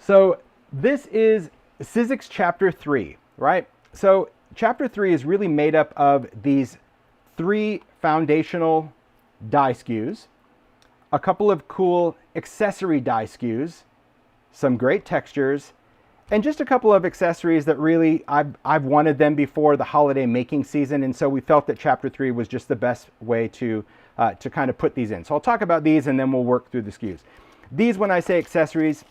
So this is Sizzix Chapter 3, right? So Chapter 3 is really made up of these 3 foundational die SKUs, a couple of cool accessory die SKUs, some great textures, and just a couple of accessories that really I've wanted them before the holiday making season, and so we felt that Chapter 3 was just the best way to kind of put these in. So I'll talk about these and then we'll work through the SKUs. These, when I say accessories,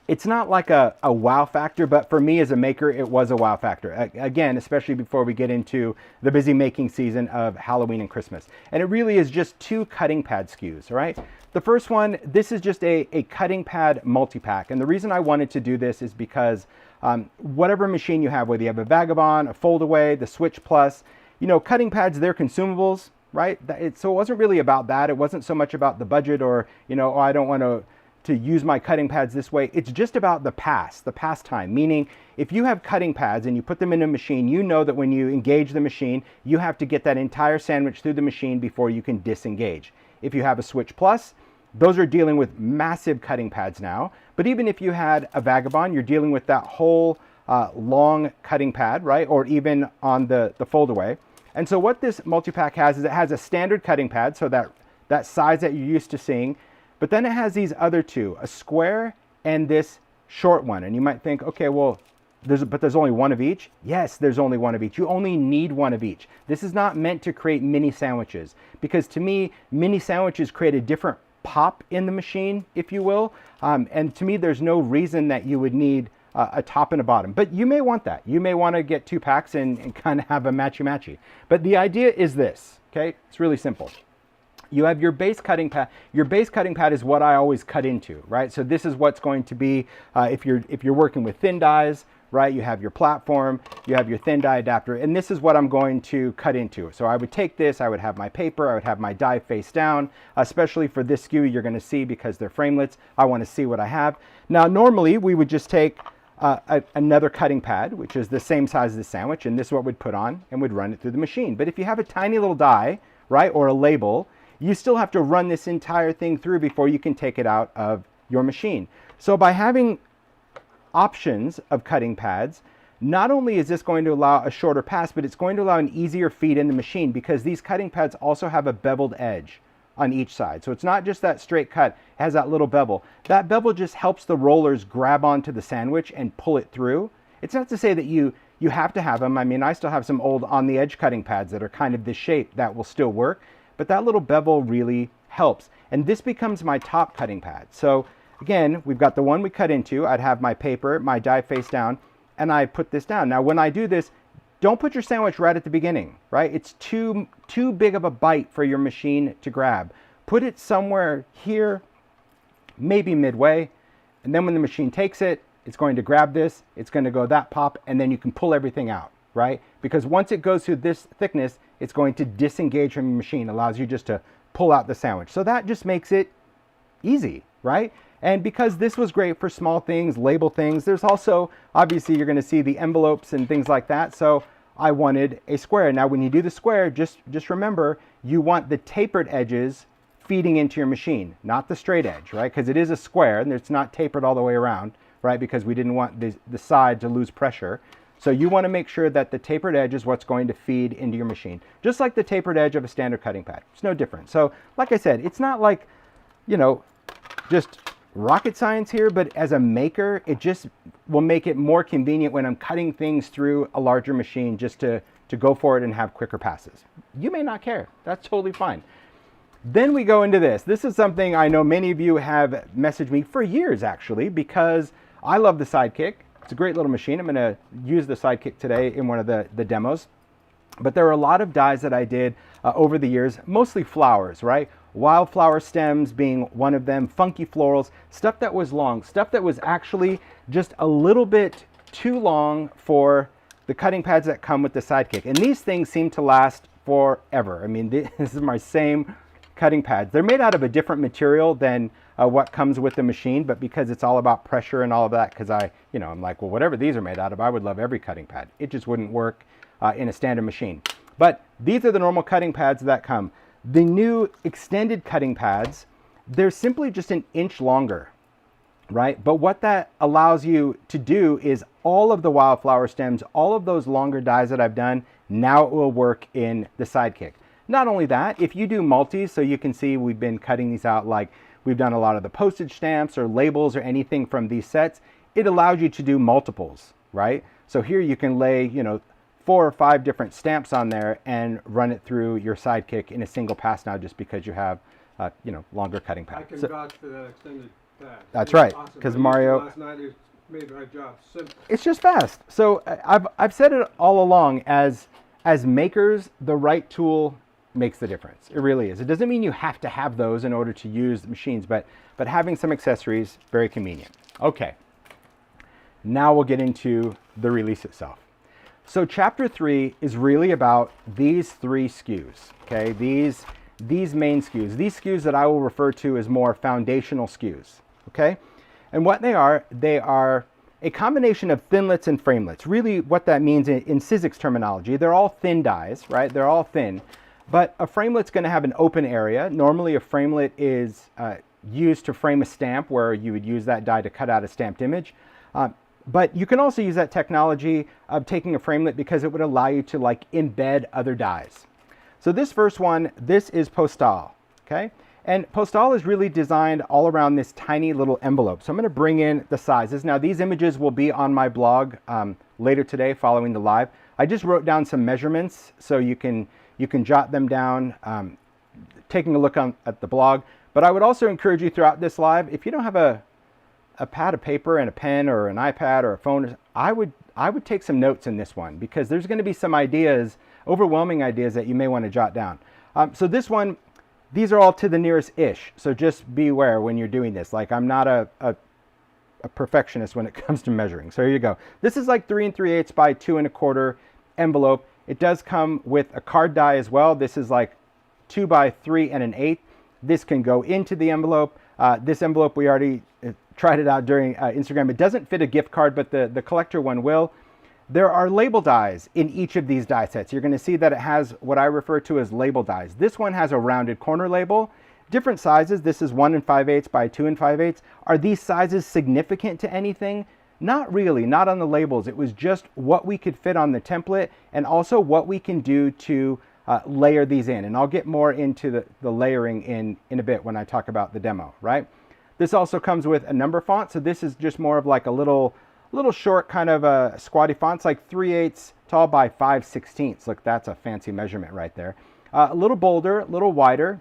it's not like a wow factor, but for me as a maker, it was a wow factor. Again, especially before we get into the busy making season of Halloween and Christmas. And it really is just 2 cutting pad SKUs, right? The first one, this is just a cutting pad multi-pack. And the reason I wanted to do this is because whatever machine you have, whether you have a Vagabond, a Foldaway, the Switch Plus, you know, cutting pads, they're consumables, right? So it wasn't really about that. It wasn't so much about the budget or, you know, oh, I don't want to use my cutting pads this way. It's just about the pastime, meaning if you have cutting pads and you put them in a machine, you know that when you engage the machine, you have to get that entire sandwich through the machine before you can disengage. If you have a Switch Plus, those are dealing with massive cutting pads now. But even if you had a Vagabond, you're dealing with that whole long cutting pad, right? Or even on the Foldaway. And so what this multi-pack has is it has a standard cutting pad, so that size that you're used to seeing. But then it has these other 2, a square and this short one. And you might think, okay, well, there's only one of each. Yes, there's only one of each. You only need one of each. This is not meant to create mini sandwiches, because to me, mini sandwiches create a different pop in the machine, if you will. And to me, there's no reason that you would need a top and a bottom. But you may want that. You may want to get 2 packs and kind of have a matchy-matchy. But the idea is this, okay? It's really simple. You have your base cutting pad. Your base cutting pad is what I always cut into, right? So this is what's going to be, if you're working with thin dies, right? You have your platform, you have your thin die adapter, and this is what I'm going to cut into. So I would take this, I would have my paper, I would have my die face down, especially for this SKU you're gonna see because they're framelets. I wanna see what I have. Now, normally we would just take another cutting pad, which is the same size as the sandwich, and this is what we'd put on and we'd run it through the machine. But if you have a tiny little die, right, or a label, you still have to run this entire thing through before you can take it out of your machine. So by having options of cutting pads, not only is this going to allow a shorter pass, but it's going to allow an easier feed in the machine, because these cutting pads also have a beveled edge on each side. So it's not just that straight cut, it has that little bevel. That bevel just helps the rollers grab onto the sandwich and pull it through. It's not to say that you have to have them. I mean, I still have some old on the edge cutting pads that are kind of this shape that will still work, but that little bevel really helps. And this becomes my top cutting pad. So again, we've got the one we cut into. I'd have my paper, my die face down, and I put this down. Now, when I do this, don't put your sandwich right at the beginning, right? It's too big of a bite for your machine to grab. Put it somewhere here, maybe midway, and then when the machine takes it, it's going to grab this, it's going to go that pop, and then you can pull everything out, right? Because once it goes through this thickness, it's going to disengage from your machine, allows you just to pull out the sandwich. So that just makes it easy, right? And because this was great for small things, label things, there's also, obviously you're going to see the envelopes and things like that. So I wanted a square. Now when you do the square, just remember, you want the tapered edges feeding into your machine, not the straight edge, right? Because it is a square and it's not tapered all the way around, right? Because we didn't want the side to lose pressure. So you want to make sure that the tapered edge is what's going to feed into your machine, just like the tapered edge of a standard cutting pad. It's no different. So like I said, it's not like, you know, just rocket science here, but as a maker, it just will make it more convenient when I'm cutting things through a larger machine just to go for it and have quicker passes. You may not care. That's totally fine. Then we go into this. This is something I know many of you have messaged me for years, actually, because I love the Sidekick. It's a great little machine. I'm going to use the Sidekick today in one of the demos. But there are a lot of dies that I did over the years, mostly flowers, right? Wildflower stems being one of them, funky florals, stuff that was long, stuff that was actually just a little bit too long for the cutting pads that come with the Sidekick. And these things seem to last forever. I mean, this is my same cutting pads. They're made out of a different material than what comes with the machine, but because it's all about pressure and all of that, because I'm like, well, whatever these are made out of, I would love every cutting pad. It just wouldn't work in a standard machine. But these are the normal cutting pads that come. The new extended cutting pads, they're simply just an inch longer. right? But what that allows you to do is all of the wildflower stems, all of those longer dies that I've done, now it will work in the Sidekick. Not only that, if you do multis, so you can see we've been cutting these out, like we've done a lot of the postage stamps or labels or anything from these sets, it allows you to do multiples, right? So here you can lay, 4 or 5 different stamps on there and run it through your Sidekick in a single pass now, just because you have, longer cutting path. I can vouch for that extended pass. That's right, awesome. because Mario, last night it made my job simple. it's just fast. So I've said it all along, as makers, the right tool makes the difference. It really is. It doesn't mean you have to have those in order to use the machines, but having some accessories, very convenient. Okay, now we'll get into the release itself. So chapter 3 is really about these 3 SKUs, okay? These main SKUs, these SKUs that I will refer to as more foundational SKUs, okay? And what they are a combination of thinlets and framelets. Really what that means in Sizzix terminology, they're all thin dies, right? They're all thin. But a framelet's going to have an open area. Normally a framelet is used to frame a stamp, where you would use that die to cut out a stamped image. But you can also use that technology of taking a framelet because it would allow you to embed other dies. So this first one, this is Postale, okay? And Postale is really designed all around this tiny little envelope. So I'm going to bring in the sizes. Now these images will be on my blog later today following the live. I just wrote down some measurements so you can jot them down, taking a look at the blog. But I would also encourage you throughout this live, if you don't have a pad of paper and a pen or an iPad or a phone, I would take some notes in this one, because there's going to be some ideas, overwhelming ideas, that you may want to jot down. So this one, these are all to the nearest ish. So just beware when you're doing this. I'm not a perfectionist when it comes to measuring. So here you go. This is 3 3/8 by 2 1/4 envelope. It does come with a card die as well. This is 2 by 3 1/8. This can go into the envelope. This envelope, we already tried it out during Instagram. It doesn't fit a gift card, but the collector one will. There are label dies in each of these die sets. You're going to see that it has what I refer to as label dies. This one has a rounded corner label. Different sizes. This is 1 5/8 by 2 5/8. Are these sizes significant to anything? Not really, not on the labels. It was just what we could fit on the template, and also what we can do to layer these in. And I'll get more into the layering in a bit when I talk about the demo, right? This also comes with a number font. So this is just more of a little short kind of a squatty font. It's 3/8 tall by 5/16. Look, that's a fancy measurement right there. A little bolder, a little wider.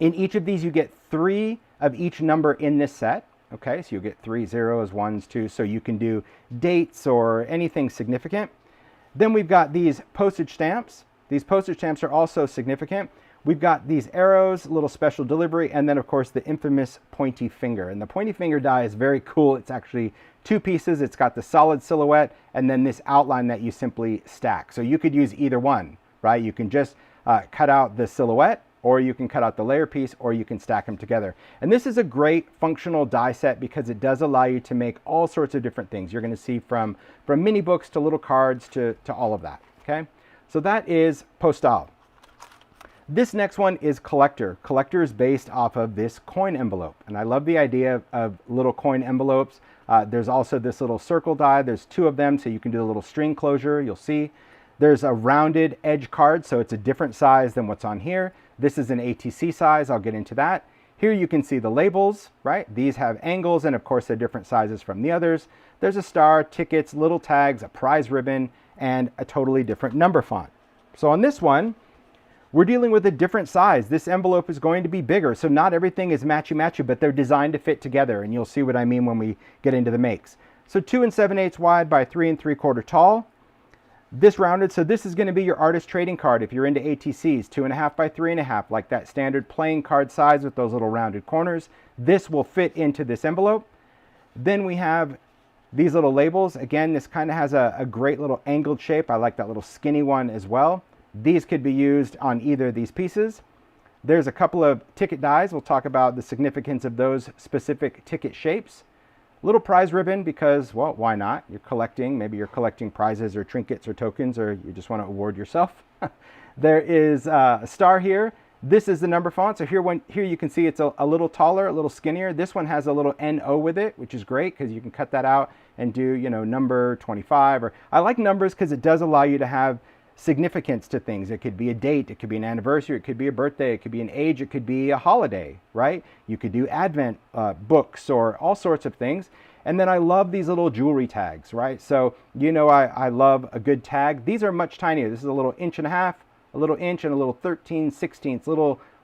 In each of these, you get 3 of each number in this set. Okay, so you get 3 zeros, 1s, 2s, so you can do dates or anything significant. Then we've got these postage stamps. These postage stamps are also significant. We've got these arrows, little special delivery, and then of course the infamous pointy finger. And the pointy finger die is very cool. It's actually 2 pieces. It's got the solid silhouette and then this outline that you simply stack. So you could use either one, right? You can just cut out the silhouette, or you can cut out the layer piece, or you can stack them together. And this is a great functional die set because it does allow you to make all sorts of different things. You're going to see from mini books to little cards to all of that, okay? So that is Postale. This next one is Collector. Collector is based off of this coin envelope. And I love the idea of little coin envelopes. There's also this little circle die. There's 2 of them, so you can do a little string closure, you'll see. There's a rounded edge card, so it's a different size than what's on here. This is an ATC size, I'll get into that. Here you can see the labels, right? These have angles, and of course they're different sizes from the others. There's a star, tickets, little tags, a prize ribbon, and a totally different number font. So on this one, we're dealing with a different size. This envelope is going to be bigger, so not everything is matchy-matchy, but they're designed to fit together, and you'll see what I mean when we get into the makes. So 2 7/8 wide by 3 3/4 tall. This rounded, so this is going to be your artist trading card if you're into ATCs, 2.5 by 3.5, like that standard playing card size with those little rounded corners. This will fit into this envelope. Then we have these little labels. Again, this kind of has a great little angled shape. I like that little skinny one as well. These could be used on either of these pieces. There's a couple of ticket dies. We'll talk about the significance of those specific ticket shapes. Little prize ribbon because, well, why not? You're collecting, maybe you're collecting prizes or trinkets or tokens, or you just want to award yourself. There is a star here. This is the number font. So here you can see it's a little taller, a little skinnier. This one has a little NO with it, which is great because you can cut that out and do, number 25. Or I like numbers because it does allow you to have significance to things. It could be a date, it could be an anniversary, it could be a birthday, it could be an age, it could be a holiday, right? You could do Advent books or all sorts of things. And then I love these little jewelry tags, right? So, I love a good tag. These are much tinier. This is a little 1.5 inches, a little inch, and a little 13/16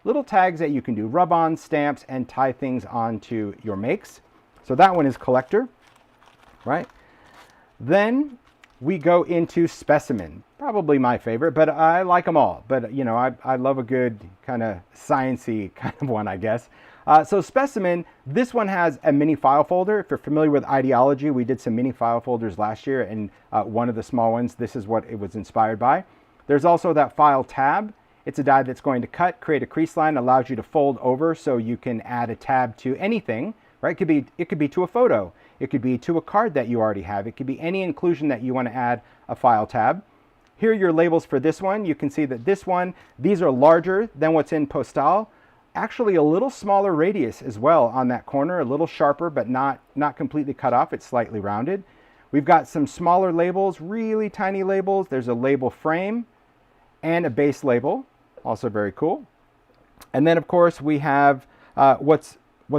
little tags that you can do rub-on stamps and tie things onto your makes. So that one is collector, right? Then we go into specimen, probably my favorite, but I like them all. But I love a good kind of sciencey kind of one, I guess. So specimen, this one has a mini file folder. If you're familiar with ideology, we did some mini file folders last year, and one of the small ones, this is what it was inspired by. There's also that file tab. It's a die that's going to cut, create a crease line, allows you to fold over so you can add a tab to anything, right? It could be to a photo. It could be to a card that you already have. It could be any inclusion that you want to add a file tab. Here are your labels for this one. You can see that this one, these are larger than what's in Postale. Actually a little smaller radius as well on that corner, a little sharper, but not completely cut off. It's slightly rounded. We've got some smaller labels, really tiny labels. There's a label frame and a base label, also very cool. And then of course we have what's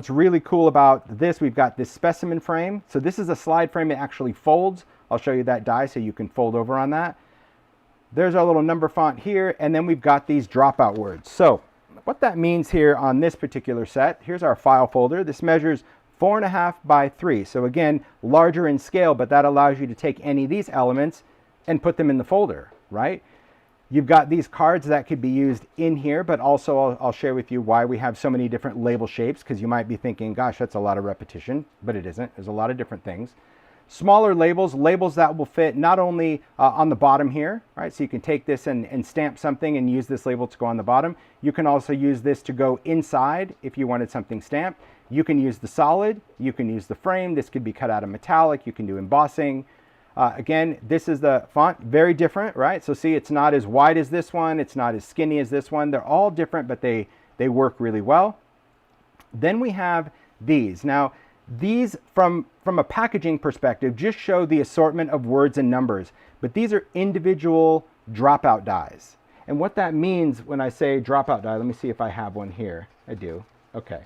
really cool about this. We've got this specimen frame. So this is a slide frame. It actually folds. I'll show you that die so you can fold over on that. There's our little number font here, and then we've got these dropout words. So what that means here on this particular set, here's our file folder. This measures 4.5 by 3. So again, larger in scale, but that allows you to take any of these elements and put them in the folder, right? You've got these cards that could be used in here, but also I'll share with you why we have so many different label shapes, because you might be thinking, gosh, that's a lot of repetition, but it isn't. There's a lot of different things. Smaller labels that will fit not only on the bottom here, right? So you can take this and stamp something and use this label to go on the bottom. You can also use this to go inside if you wanted something stamped. You can use the solid, you can use the frame. This could be cut out of metallic, you can do embossing. Again, this is the font, very different, right? So see, it's not as wide as this one, it's not as skinny as this one. They're all different, but they work really well. Then we have these. Now, these from a packaging perspective just show the assortment of words and numbers, but these are individual dropout dies. And what that means when I say dropout die, let me see if I have one here. I do. Okay.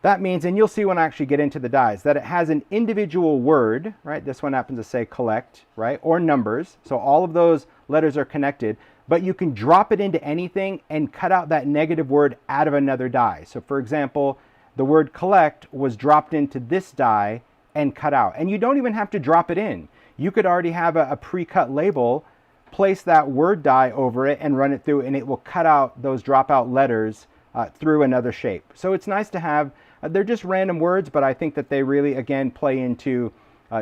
That means, and you'll see when I actually get into the dies, that it has an individual word, right? This one happens to say collect, right? Or numbers. So all of those letters are connected, but you can drop it into anything and cut out that negative word out of another die. So for example, the word collect was dropped into this die and cut out. And you don't even have to drop it in. You could already have a pre-cut label, place that word die over it and run it through, and it will cut out those dropout letters through another shape. So it's nice to have, they're just random words, but I think that they really, again, play into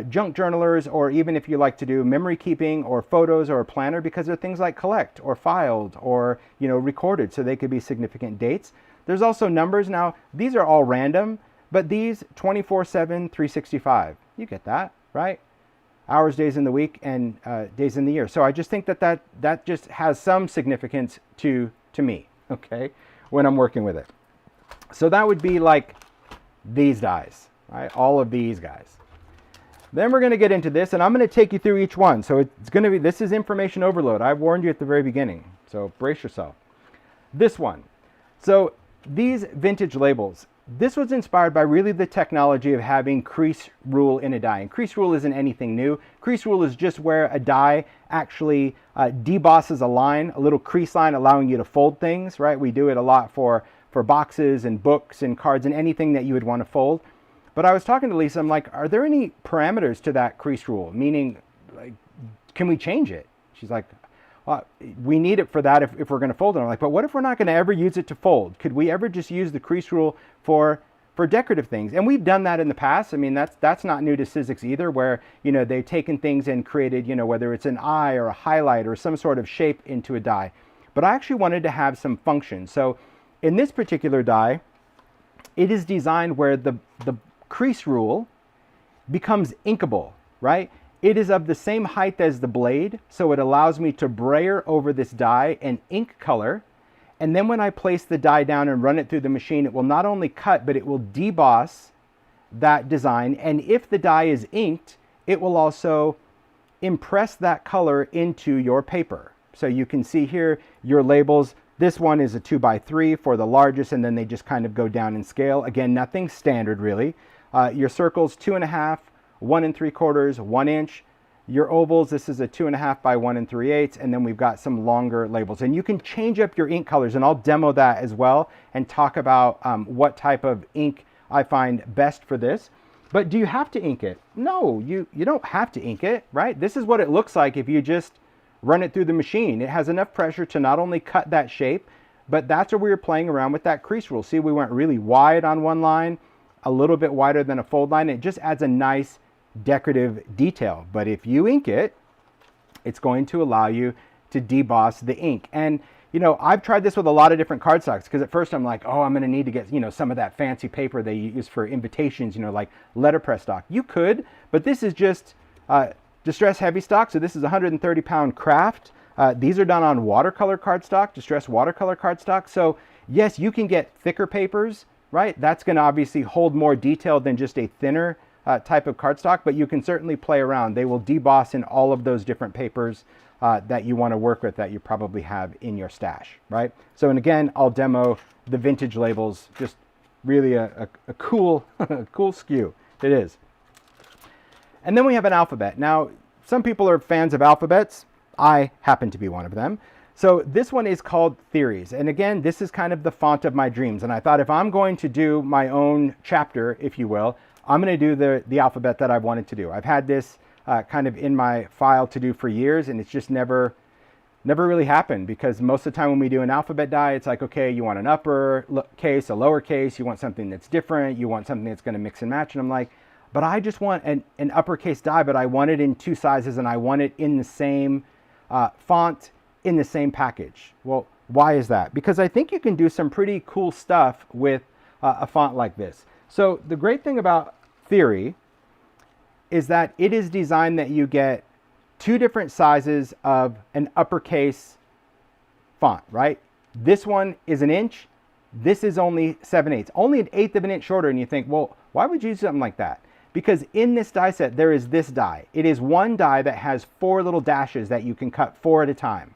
junk journalers, or even if you like to do memory keeping or photos or a planner, because they're things like collect or filed or recorded, so they could be significant dates. There's also numbers. Now, these are all random, but these 24/7, 365. You get that, right? Hours, days in the week, and days in the year. So I just think that just has some significance to me, okay, when I'm working with it. So that would be like these dies, right? All of these guys. Then we're going to get into this, and I'm going to take you through each one. So it's going to be, this is information overload. I warned you at the very beginning, so brace yourself. This one. So these vintage labels, this was inspired by really the technology of having crease rule in a die. And crease rule isn't anything new. Crease rule is just where a die actually debosses a line, a little crease line, allowing you to fold things, right? We do it a lot for boxes and books and cards and anything that you would want to fold. But I was talking to Lisa, I'm like, are there any parameters to that crease rule? Meaning, like, can we change it? She's like, we need it for that if we're going to fold it. I'm like, but what if we're not going to ever use it to fold? Could we ever just use the crease rule for decorative things? And we've done that in the past. I mean, that's not new to Sizzix either, where they've taken things and created whether it's an eye or a highlight or some sort of shape into a die. But I actually wanted to have some function. So in this particular die, it is designed where the crease rule becomes inkable, right? It is of the same height as the blade, so it allows me to brayer over this die an ink color, And then when I place the die down and run it through the machine, it will not only cut, but it will deboss that design. And if the die is inked, it will also impress that color into your paper. So you can see here your labels. This one is a 2x3 for the largest, and then they just kind of go down in scale. Again, nothing standard really. Your circles, 2.5, 1 3/4, 1 inch. Your ovals, this is a 2.5 by 1 3/8, and then we've got some longer labels. And you can change up your ink colors, and I'll demo that as well and talk about what type of ink I find best for this. But do you have to ink it? No, you don't have to ink it, right? This is what it looks like if you just run it through the machine. It has enough pressure to not only cut that shape, but that's where we were playing around with that crease rule. See, we went really wide on one line, a little bit wider than a fold line. It just adds a nice decorative detail. But if you ink it, it's going to allow you to deboss the ink. And you know, I've tried this with a lot of different cardstocks, because at first I'm like, oh, I'm going to need to get, you know, some of that fancy paper they use for invitations, you know, like letterpress stock. You could, but this is just distress heavy stock. So this is 130-pound craft. These are done on watercolor cardstock, distress watercolor cardstock. So yes, you can get thicker papers, right? That's going to obviously hold more detail than just a thinner type of cardstock, but you can certainly play around. They will deboss in all of those different papers that you want to work with, that you probably have in your stash, right? So, and again, I'll demo the vintage labels. Just really a cool, cool SKU. It is. And then we have an alphabet. Now, some people are fans of alphabets. I happen to be one of them. So this one is called Theories. And again, this is kind of the font of my dreams. And I thought, if I'm going to do my own chapter, if you will, I'm going to do the alphabet that I've wanted to do. I've had this kind of in my file to do for years, and it's just never really happened, because most of the time when we do an alphabet die, it's like, okay, you want an upper case, a lower case, you want something that's different, you want something that's going to mix and match. And I'm like, but I just want an uppercase die, but I want it in 2 sizes, and I want it in the same font, in the same package. Well, why is that? Because I think you can do some pretty cool stuff with a font like this. So the great thing about Theory is that it is designed that you get 2 different sizes of an uppercase font, right? This one is 1 inch. This is only 7/8, only 1/8 of an inch shorter. And you think, well, why would you use something like that? Because in this die set, there is this die. It is one die that has 4 little dashes that you can cut 4 at a time.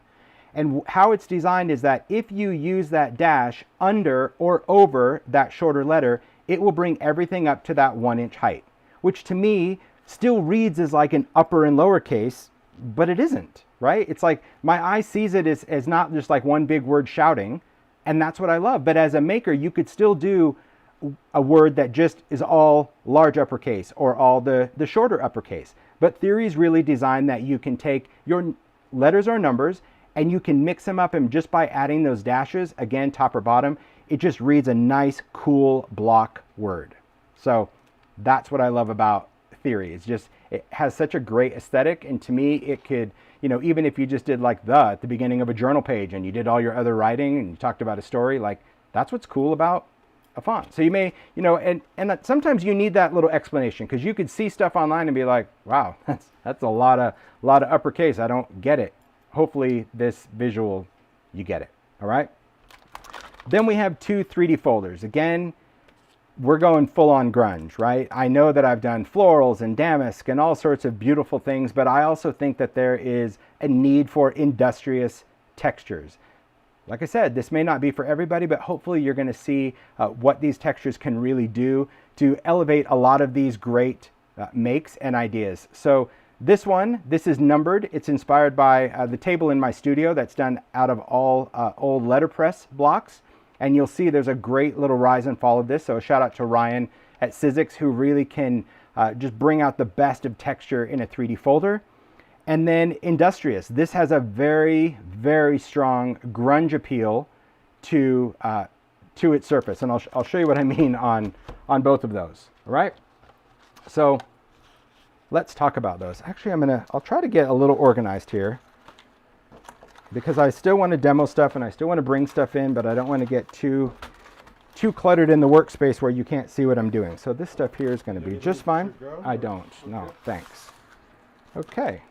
And how it's designed is that if you use that dash under or over that shorter letter, it will bring everything up to that 1 inch height, which to me still reads as like an upper and lower case, but it isn't, right? It's like my eye sees it as not just like one big word shouting, and that's what I love. But as a maker, you could still do a word that just is all large uppercase or all the shorter uppercase. But Theory is really designed that you can take your letters or numbers and you can mix them up, and just by adding those dashes, again, top or bottom, it just reads a nice, cool block word. So that's what I love about Theory. It's just, it has such a great aesthetic, and to me, it could, you know, even if you just did like at the beginning of a journal page and you did all your other writing and you talked about a story, like that's what's cool about a font. So you may, you know, and sometimes you need that little explanation, because you could see stuff online and be like, wow, that's a lot of uppercase. I don't get it. Hopefully this visual, you get it. All right. Then we have 2 3D folders. Again, we're going full on grunge, right? I know that I've done florals and damask and all sorts of beautiful things, but I also think that there is a need for industrious textures. Like I said, this may not be for everybody, but hopefully you're going to see what these textures can really do to elevate a lot of these great makes and ideas. So this is numbered. It's inspired by the table in my studio that's done out of all old letterpress blocks. And you'll see there's a great little rise and fall of this. So a shout out to Ryan at Sizzix, who really can just bring out the best of texture in a 3D folder. And then industrious. This has a very, very strong grunge appeal to its surface. And I'll show you what I mean on both of those. All right. So let's talk about those. Actually, I'll try to get a little organized here, because I still want to demo stuff and I still want to bring stuff in, but I don't want to get too cluttered in the workspace where you can't see what I'm doing. So this stuff here is going to be just fine. I don't. No, thanks. Okay.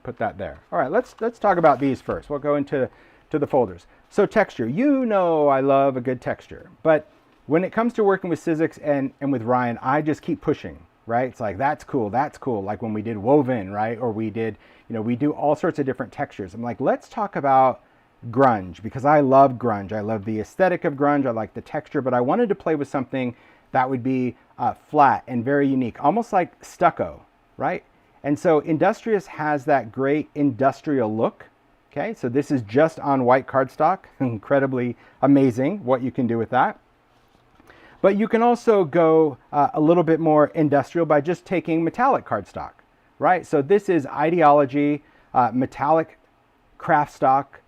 Put that there. All right, let's talk about these first. We'll go into to the folders. So texture, you know I love a good texture, but when it comes to working with Sizzix and with Ryan, I just keep pushing, right? It's like, that's cool, like when we did woven, right? Or we did, we do all sorts of different textures. I'm like, let's talk about grunge, because I love grunge. I love the aesthetic of grunge, I like the texture, but I wanted to play with something that would be flat and very unique, almost like stucco, right? And so Industrious has that great industrial look. Okay, so this is just on white cardstock. Incredibly amazing what you can do with that. But you can also go a little bit more industrial by just taking metallic cardstock, right? So this is Ideology metallic craft stock.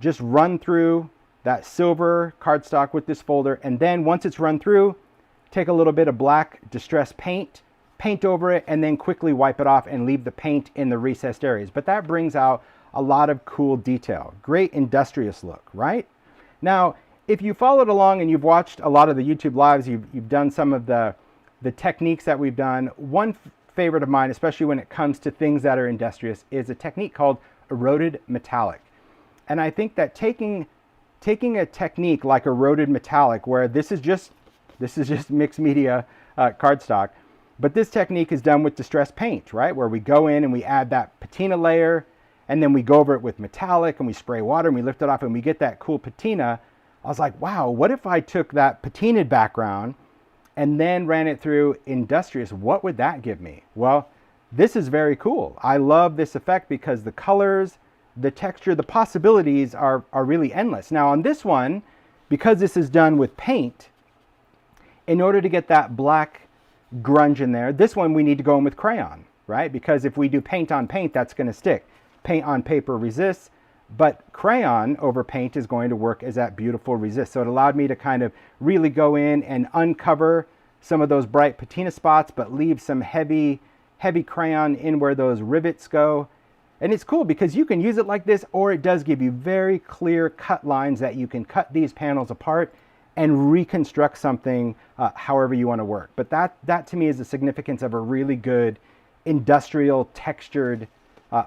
Just run through that silver cardstock with this folder, and then once it's run through, take a little bit of black distress paint, paint over it, and then quickly wipe it off and leave the paint in the recessed areas. But that brings out a lot of cool detail. Great industrious look, right? Now, if you followed along and you've watched a lot of the YouTube lives, you've done some of the techniques that we've done, one favorite of mine, especially when it comes to things that are industrious, is a technique called eroded metallic. And I think that taking a technique like eroded metallic, where this is just mixed media cardstock, but this technique is done with distress paint, right? Where we go in and we add that patina layer, and then we go over it with metallic, and we spray water, and we lift it off, and we get that cool patina. I was like, wow, what if I took that patinaed background and then ran it through Industrious? What would that give me? Well, this is very cool. I love this effect because the colors, the texture, the possibilities are really endless. Now on this one, because this is done with paint, in order to get that black grunge in there, this one we need to go in with crayon, right? Because if we do paint on paint, that's going to stick. Paint on paper resists, but crayon over paint is going to work as that beautiful resist. So it allowed me to kind of really go in and uncover some of those bright patina spots, but leave some heavy crayon in where those rivets go. And it's cool because you can use it like this, or it does give you very clear cut lines that you can cut these panels apart and reconstruct something however you want to work. But that to me is the significance of a really good industrial textured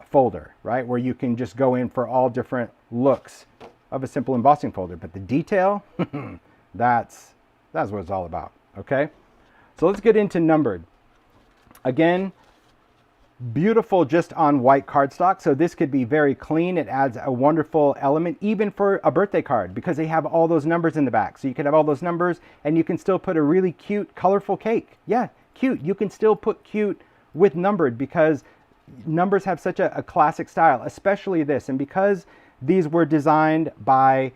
folder, right? Where you can just go in for all different looks of a simple embossing folder. But the detail, that's what it's all about, okay? So let's get into numbered. Again, beautiful just on white cardstock. So this could be very clean. It adds a wonderful element even for a birthday card because they have all those numbers in the back. So you can have all those numbers and you can still put a really cute, colorful cake. Yeah, cute. You can still put cute with numbered because numbers have such a classic style, especially this. And because these were designed by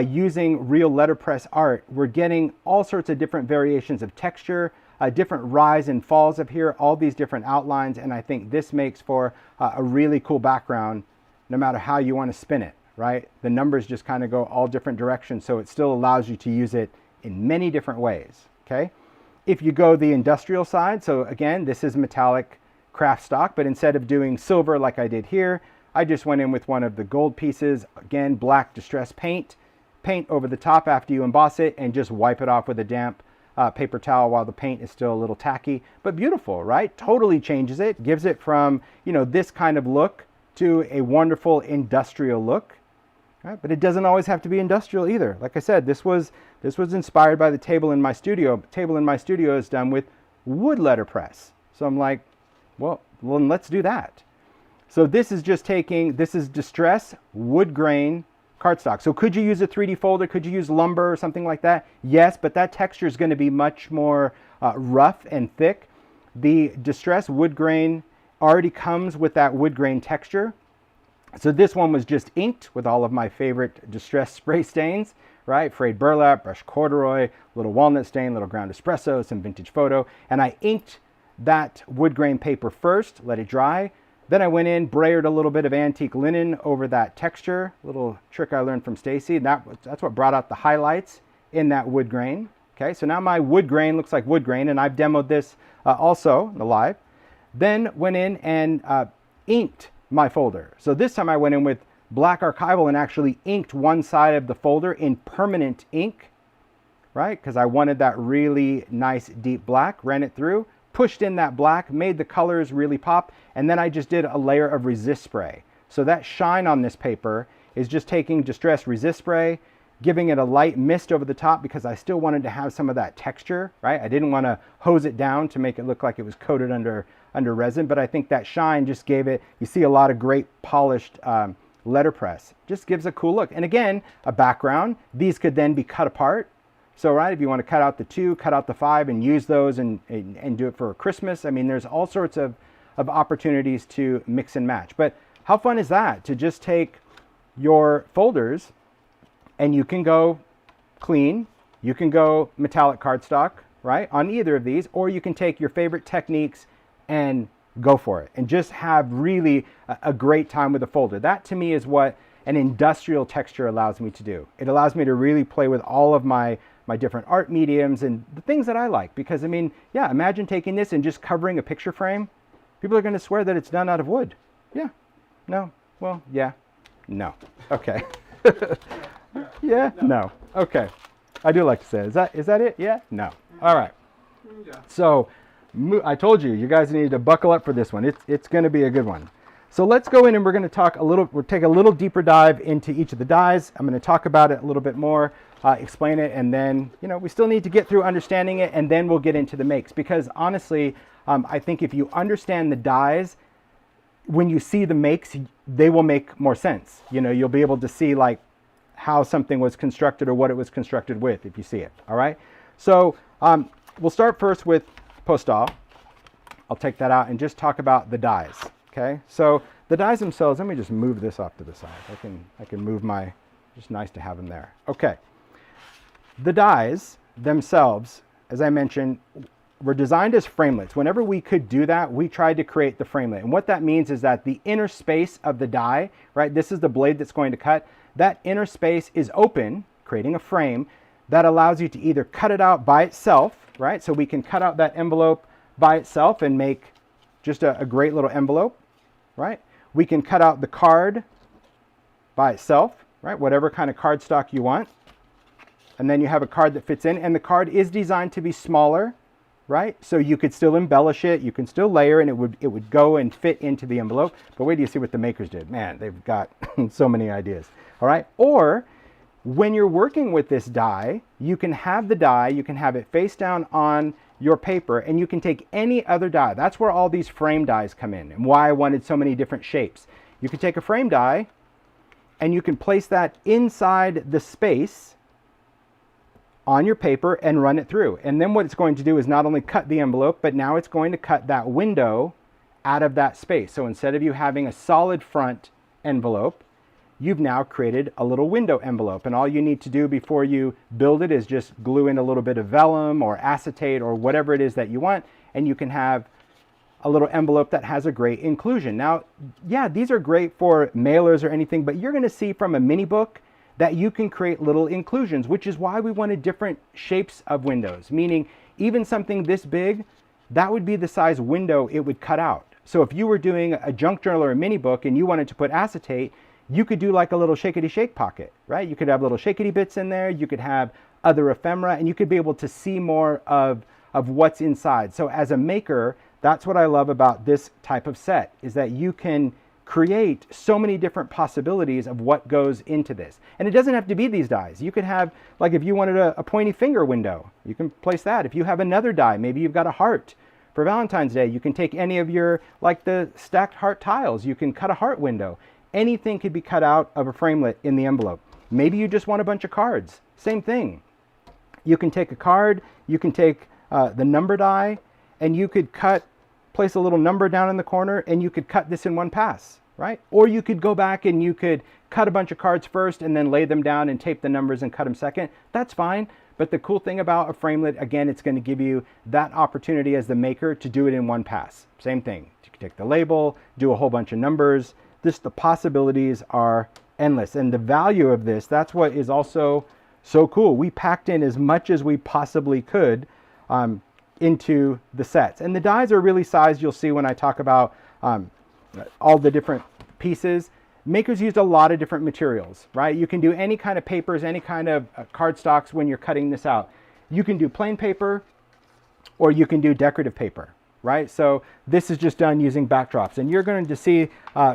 using real letterpress art, we're getting all sorts of different variations of texture, different rise and falls up here, all these different outlines, and I think this makes for a really cool background no matter how you want to spin it, right? The numbers just kind of go all different directions, so it still allows you to use it in many different ways, okay? If you go the industrial side, so again, this is metallic craft stock, but instead of doing silver like I did here, I just went in with one of the gold pieces, again, black distress paint, paint over the top after you emboss it, and just wipe it off with a damp paper towel while the paint is still a little tacky, but beautiful, right? Totally changes it, gives it from, you know, this kind of look to a wonderful industrial look, right? But it doesn't always have to be industrial either. Like I said, this was inspired by the table in my studio. The table in my studio is done with wood letterpress. So I'm like, well, let's do that. So this is just this is distress wood grain cardstock. So could you use a 3D folder? Could you use lumber or something like that? Yes, but that texture is going to be much more rough and thick. The distress wood grain already comes with that wood grain texture. So this one was just inked with all of my favorite distress spray stains, right? Frayed burlap, brushed corduroy, little walnut stain, little ground espresso, some vintage photo. And I inked that wood grain paper first, let it dry. Then I went in, brayered a little bit of antique linen over that texture, little trick I learned from Stacy. That's what brought out the highlights in that wood grain. Okay, so now my wood grain looks like wood grain, and I've demoed this also in the live. Then went in and inked my folder. So this time I went in with black archival and actually inked one side of the folder in permanent ink, right? Because I wanted that really nice deep black, ran it through, pushed in that black, made the colors really pop, and then I just did a layer of resist spray. So that shine on this paper is just taking Distress Resist Spray, giving it a light mist over the top because I still wanted to have some of that texture, right? I didn't want to hose it down to make it look like it was coated under resin, but I think that shine just gave it, you see a lot of great polished letterpress. Just gives a cool look. And again, a background. These could then be cut apart. So, right, if you want to cut out the 2, cut out the 5 and use those and do it for Christmas, I mean, there's all sorts of opportunities to mix and match. But how fun is that to just take your folders and you can go clean, you can go metallic cardstock, right, on either of these, or you can take your favorite techniques and go for it and just have really a great time with a folder. That to me is what an industrial texture allows me to do. It allows me to really play with all of my different art mediums and the things that I like. Because I mean, yeah, imagine taking this and just covering a picture frame. People are going to swear that it's done out of wood. Yeah. No. Well, yeah. No. Okay. Yeah. No. Okay. I do like to say, is that it? Yeah. No. All right. Yeah. So I told you guys need to buckle up for this one. It's going to be a good one. So let's go in and we're going to we'll take a little deeper dive into each of the dies. I'm going to talk about it a little bit more, explain it, and then, we still need to get through understanding it, and then we'll get into the makes. Because honestly, I think if you understand the dies, when you see the makes, they will make more sense. You'll be able to see like how something was constructed or what it was constructed with if you see it. All right. So we'll start first with Postale. I'll take that out and just talk about the dies. Okay. So the dies themselves, let me just move this off to the side. I can move my, just nice to have them there. Okay. The dies themselves, as I mentioned, were designed as framelets. Whenever we could do that, we tried to create the framelit. And what that means is that the inner space of the die, right, this is the blade that's going to cut, that inner space is open, creating a frame that allows you to either cut it out by itself, right? So we can cut out that envelope by itself and make just a great little envelope, right? We can cut out the card by itself, right? Whatever kind of cardstock you want. And then you have a card that fits in, and the card is designed to be smaller, right? So you could still embellish it, you can still layer, and it would go and fit into the envelope. But wait till you see what the makers did. Man, they've got so many ideas. All right. Or when you're working with this die, you can have the die, you can have it face down on your paper, and you can take any other die. That's where all these frame dies come in, and why I wanted so many different shapes. You can take a frame die and you can place that inside the space on your paper and run it through. And then what it's going to do is not only cut the envelope, but now it's going to cut that window out of that space. So instead of you having a solid front envelope, you've now created a little window envelope. And all you need to do before you build it is just glue in a little bit of vellum or acetate or whatever it is that you want, and you can have a little envelope that has a great inclusion. Now, yeah, these are great for mailers or anything, but you're going to see from a mini book that you can create little inclusions, which is why we wanted different shapes of windows, meaning even something this big, that would be the size window it would cut out. So if you were doing a junk journal or a mini book and you wanted to put acetate, you could do like a little shakety shake pocket, right? You could have little shakety bits in there, you could have other ephemera, and you could be able to see more of what's inside. So as a maker, that's what I love about this type of set, is that you can create so many different possibilities of what goes into this. And it doesn't have to be these dies. You could have, like if you wanted a pointy finger window, you can place that. If you have another die, maybe you've got a heart for Valentine's Day, you can take any of your, like the stacked heart tiles, you can cut a heart window. Anything could be cut out of a framelit in the envelope. Maybe you just want a bunch of cards. Same thing. You can take a card, you can take the number die, and you could place a little number down in the corner, and you could cut this in one pass, right? Or you could go back and you could cut a bunch of cards first and then lay them down and tape the numbers and cut them second. That's fine. But the cool thing about a framelit, again, it's going to give you that opportunity as the maker to do it in one pass. Same thing. You can take the label, do a whole bunch of numbers. The possibilities are endless. And the value of this, that's what is also so cool. We packed in as much as we possibly could into the sets. And the dies are really sized. You'll see when I talk about all the different pieces. Makers used a lot of different materials, right? You can do any kind of papers, any kind of cardstocks when you're cutting this out. You can do plain paper, or you can do decorative paper, right? So this is just done using backdrops. And you're going to see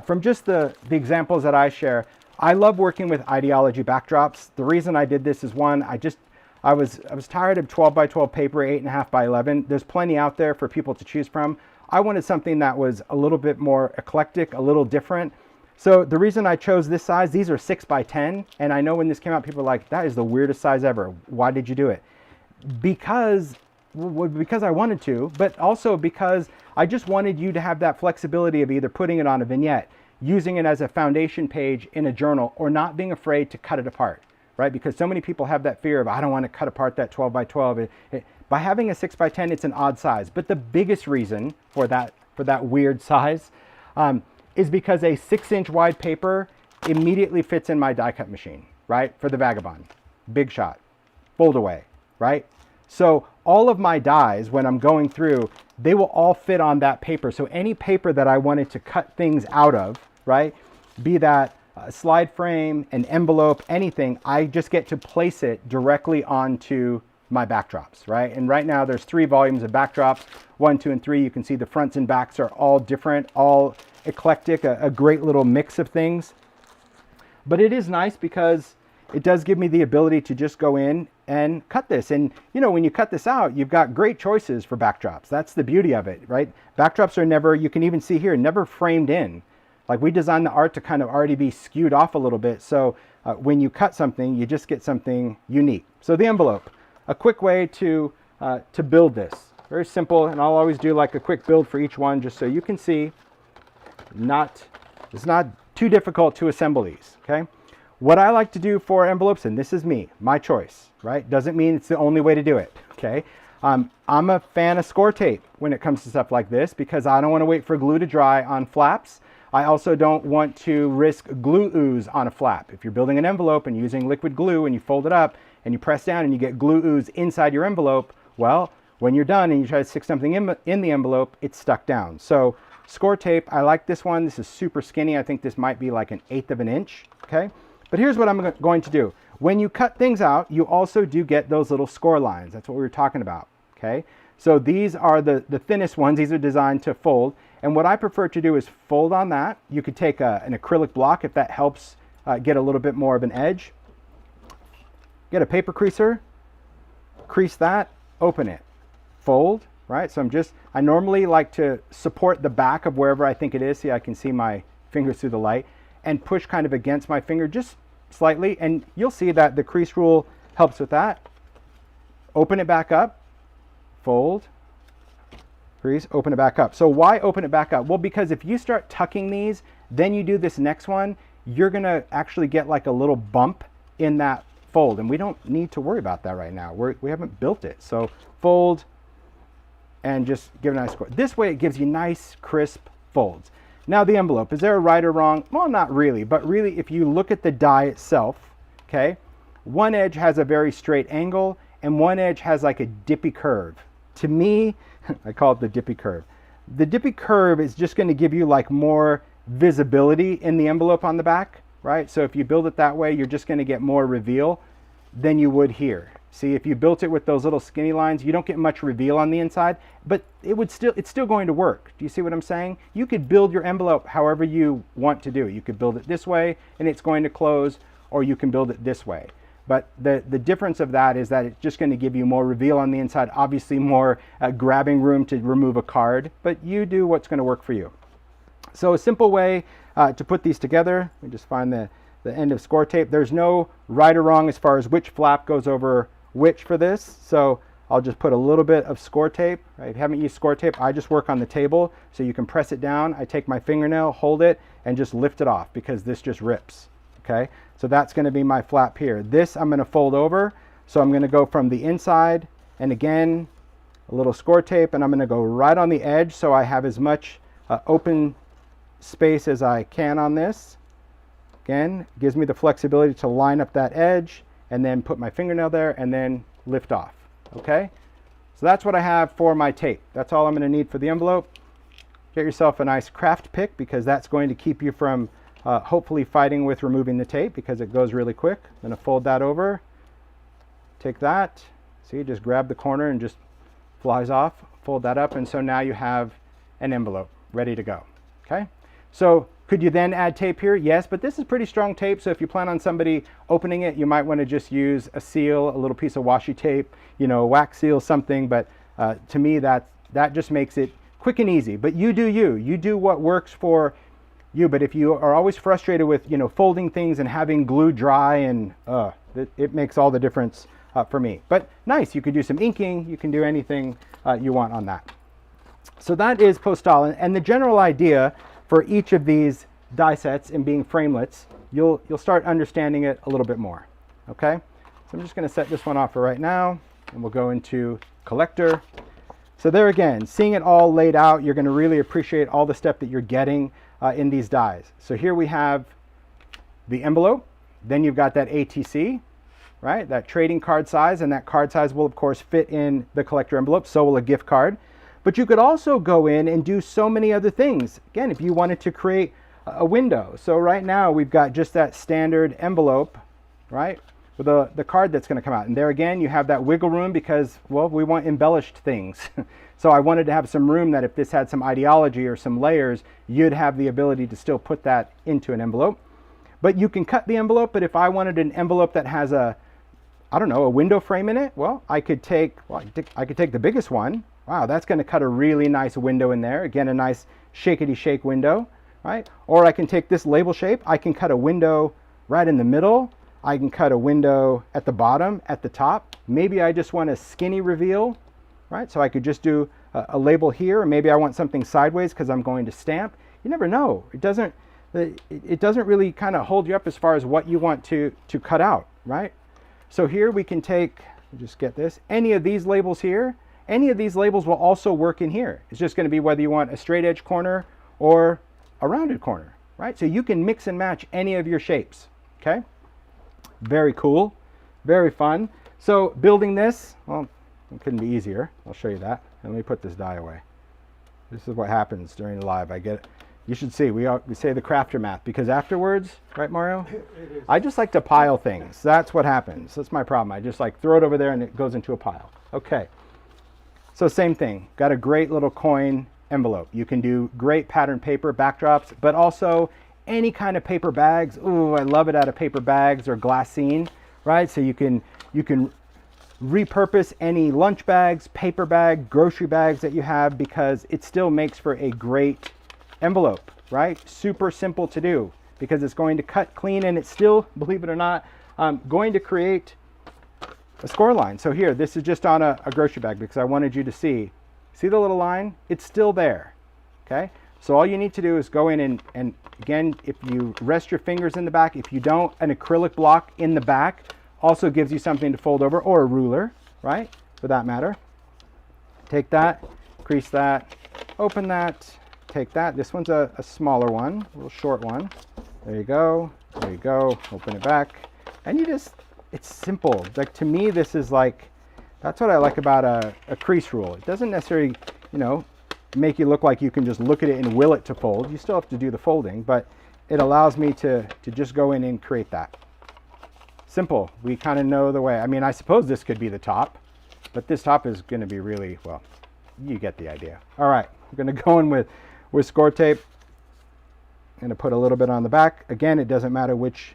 from just the examples that I share, I love working with ideology backdrops. The reason I did this is one, I was tired of 12 by 12 paper, 8.5 by 11. There's plenty out there for people to choose from. I wanted something that was a little bit more eclectic, a little different. So the reason I chose this size, these are 6 by 10. And I know when this came out, people were like, that is the weirdest size ever. Why did you do it? Because I wanted to, but also because I just wanted you to have that flexibility of either putting it on a vignette, using it as a foundation page in a journal, or not being afraid to cut it apart, right? Because so many people have that fear of, I don't want to cut apart that 12 by 12. By having a 6 by 10, it's an odd size. But the biggest reason for that weird size is because a 6-inch wide paper immediately fits in my die cut machine, right? For the Vagabond, big shot, fold away, right? So all of my dies, when I'm going through, they will all fit on that paper. So any paper that I wanted to cut things out of, right? Be that a slide frame, an envelope, anything, I just get to place it directly onto my backdrops, right? And right now there's 3 volumes of backdrops, 1, 2, and 3. You can see the fronts and backs are all different, all eclectic, a great little mix of things. But it is nice because it does give me the ability to just go in and cut this. And you know, when you cut this out, you've got great choices for backdrops. That's the beauty of it, right? Backdrops are never, you can even see here, never framed in. Like we designed the art to kind of already be skewed off a little bit. So when you cut something, you just get something unique. So the envelope, a quick way to build this. Very simple, and I'll always do like a quick build for each one just so you can see. It's not too difficult to assemble these, okay? What I like to do for envelopes, and this is me, my choice, right? Doesn't mean it's the only way to do it, okay? I'm a fan of score tape when it comes to stuff like this because I don't want to wait for glue to dry on flaps. I also don't want to risk glue ooze on a flap. If you're building an envelope and using liquid glue and you fold it up and you press down and you get glue ooze inside your envelope, well, when you're done and you try to stick something in the envelope, it's stuck down. So score tape, I like this one. This is super skinny. I think this might be like 1/8 of an inch, okay? But here's what I'm going to do. When you cut things out, you also do get those little score lines. That's what we were talking about, okay? So these are the thinnest ones. These are designed to fold. And what I prefer to do is fold on that. You could take an acrylic block if that helps get a little bit more of an edge. Get a paper creaser, crease that, open it, fold, right? So I normally like to support the back of wherever I think it is. See, I can see my fingers through the light, and push kind of against my finger just slightly. And you'll see that the crease rule helps with that. Open it back up, fold, crease, open it back up. So why open it back up? Well, because if you start tucking these, then you do this next one, you're gonna actually get like a little bump in that fold. And we don't need to worry about that right now. We haven't built it. So fold and just give it a nice score. This way it gives you nice, crisp folds. Now the envelope, is there a right or wrong? Well, not really, but really if you look at the die itself, okay, one edge has a very straight angle and one edge has like a dippy curve. To me, I call it the dippy curve. The dippy curve is just going to give you like more visibility in the envelope on the back, right? So if you build it that way, you're just going to get more reveal than you would here. See, if you built it with those little skinny lines, you don't get much reveal on the inside, but it's still going to work. Do you see what I'm saying? You could build your envelope however you want to do. You could build it this way and it's going to close, or you can build it this way. But the difference of that is that it's just going to give you more reveal on the inside, obviously more grabbing room to remove a card, but you do what's going to work for you. So a simple way to put these together, we just find the end of score tape. There's no right or wrong as far as which flap goes over which for this. So I'll just put a little bit of score tape. Right? If you haven't used score tape, I just work on the table. So you can press it down. I take my fingernail, hold it, and just lift it off because this just rips. Okay, so that's going to be my flap here. This I'm going to fold over. So I'm going to go from the inside, and again, a little score tape, and I'm going to go right on the edge so I have as much open space as I can on this. Again, gives me the flexibility to line up that edge and then put my fingernail there and then lift off. Okay, so that's what I have for my tape. That's all I'm going to need for the envelope. Get yourself a nice craft pick because that's going to keep you from hopefully fighting with removing the tape because it goes really quick. I'm going to fold that over, take that, see, just grab the corner and just flies off, fold that up, and so now you have an envelope ready to go. Okay, so Could you then add tape here? Yes, but this is pretty strong tape, so if you plan on somebody opening it, you might want to just use a seal, a little piece of washi tape, you know, a wax seal, something, but to me that just makes it quick and easy. But you do you. You do what works for you, but if you are always frustrated with, you know, folding things and having glue dry, and it makes all the difference for me. But nice, you could do some inking, you can do anything you want on that. So that is Postale, and the general idea for each of these die sets and being framelets, you'll start understanding it a little bit more. Okay, so I'm just going to set this one off for right now, and we'll go into collector. So there again, seeing it all laid out, you're going to really appreciate all the stuff that you're getting in these dies. So here we have the envelope, then you've got that ATC, right? That trading card size, and that card size will of course fit in the collector envelope, so will a gift card. But you could also go in and do so many other things. Again, if you wanted to create a window. So right now we've got just that standard envelope, right? With the card that's going to come out. And there again, you have that wiggle room because, well, we want embellished things. So I wanted to have some room that if this had some ideology or some layers, you'd have the ability to still put that into an envelope. But you can cut the envelope, but if I wanted an envelope that has a window frame in it, well, I could take the biggest one. Wow, that's going to cut a really nice window in there. Again, a nice shakety shake window, right? Or I can take this label shape. I can cut a window right in the middle. I can cut a window at the bottom, at the top. Maybe I just want a skinny reveal, right? So I could just do a label here, or maybe I want something sideways because I'm going to stamp. You never know. It doesn't really kind of hold you up as far as what you want to cut out, right? So here we can take, just get this, any of these labels here. Any of these labels will also work in here. It's just going to be whether you want a straight edge corner or a rounded corner, right? So you can mix and match any of your shapes, okay? Very cool, very fun. So building this, well, it couldn't be easier. I'll show you that. And let me put this die away. This is what happens during the live. I get it. You should see, we say the crafter math, because afterwards, right, Mario? I just like to pile things. That's what happens. That's my problem. I just like throw it over there and it goes into a pile. Okay. So same thing, got a great little coin envelope. You can do great pattern paper backdrops, but also any kind of paper bags. Ooh, I love it out of paper bags or glassine, right? So you can repurpose any lunch bags, paper bag, grocery bags that you have, because it still makes for a great envelope, right? Super simple to do because it's going to cut clean, and it's still, believe it or not, going to create a score line. So here, this is just on a grocery bag because I wanted you to see the little line? It's still there, okay? So all you need to do is go in and again, if you rest your fingers in the back, if you don't, an acrylic block in the back also gives you something to fold over, or a ruler, right? For that matter. Take that, crease that, open that, take that. This one's a smaller one, a little short one. There you go, open it back. And you just, it's simple. Like, to me, this is like, that's what I like about a crease rule. It doesn't necessarily, you know, make you look like you can just look at it and will it to fold. You still have to do the folding, but it allows me to just go in and create that. Simple. We kind of know the way. I mean, I suppose this could be the top, but this top is going to be really, well, you get the idea. All right, I'm going to go in with score tape. I'm going to put a little bit on the back. Again, it doesn't matter which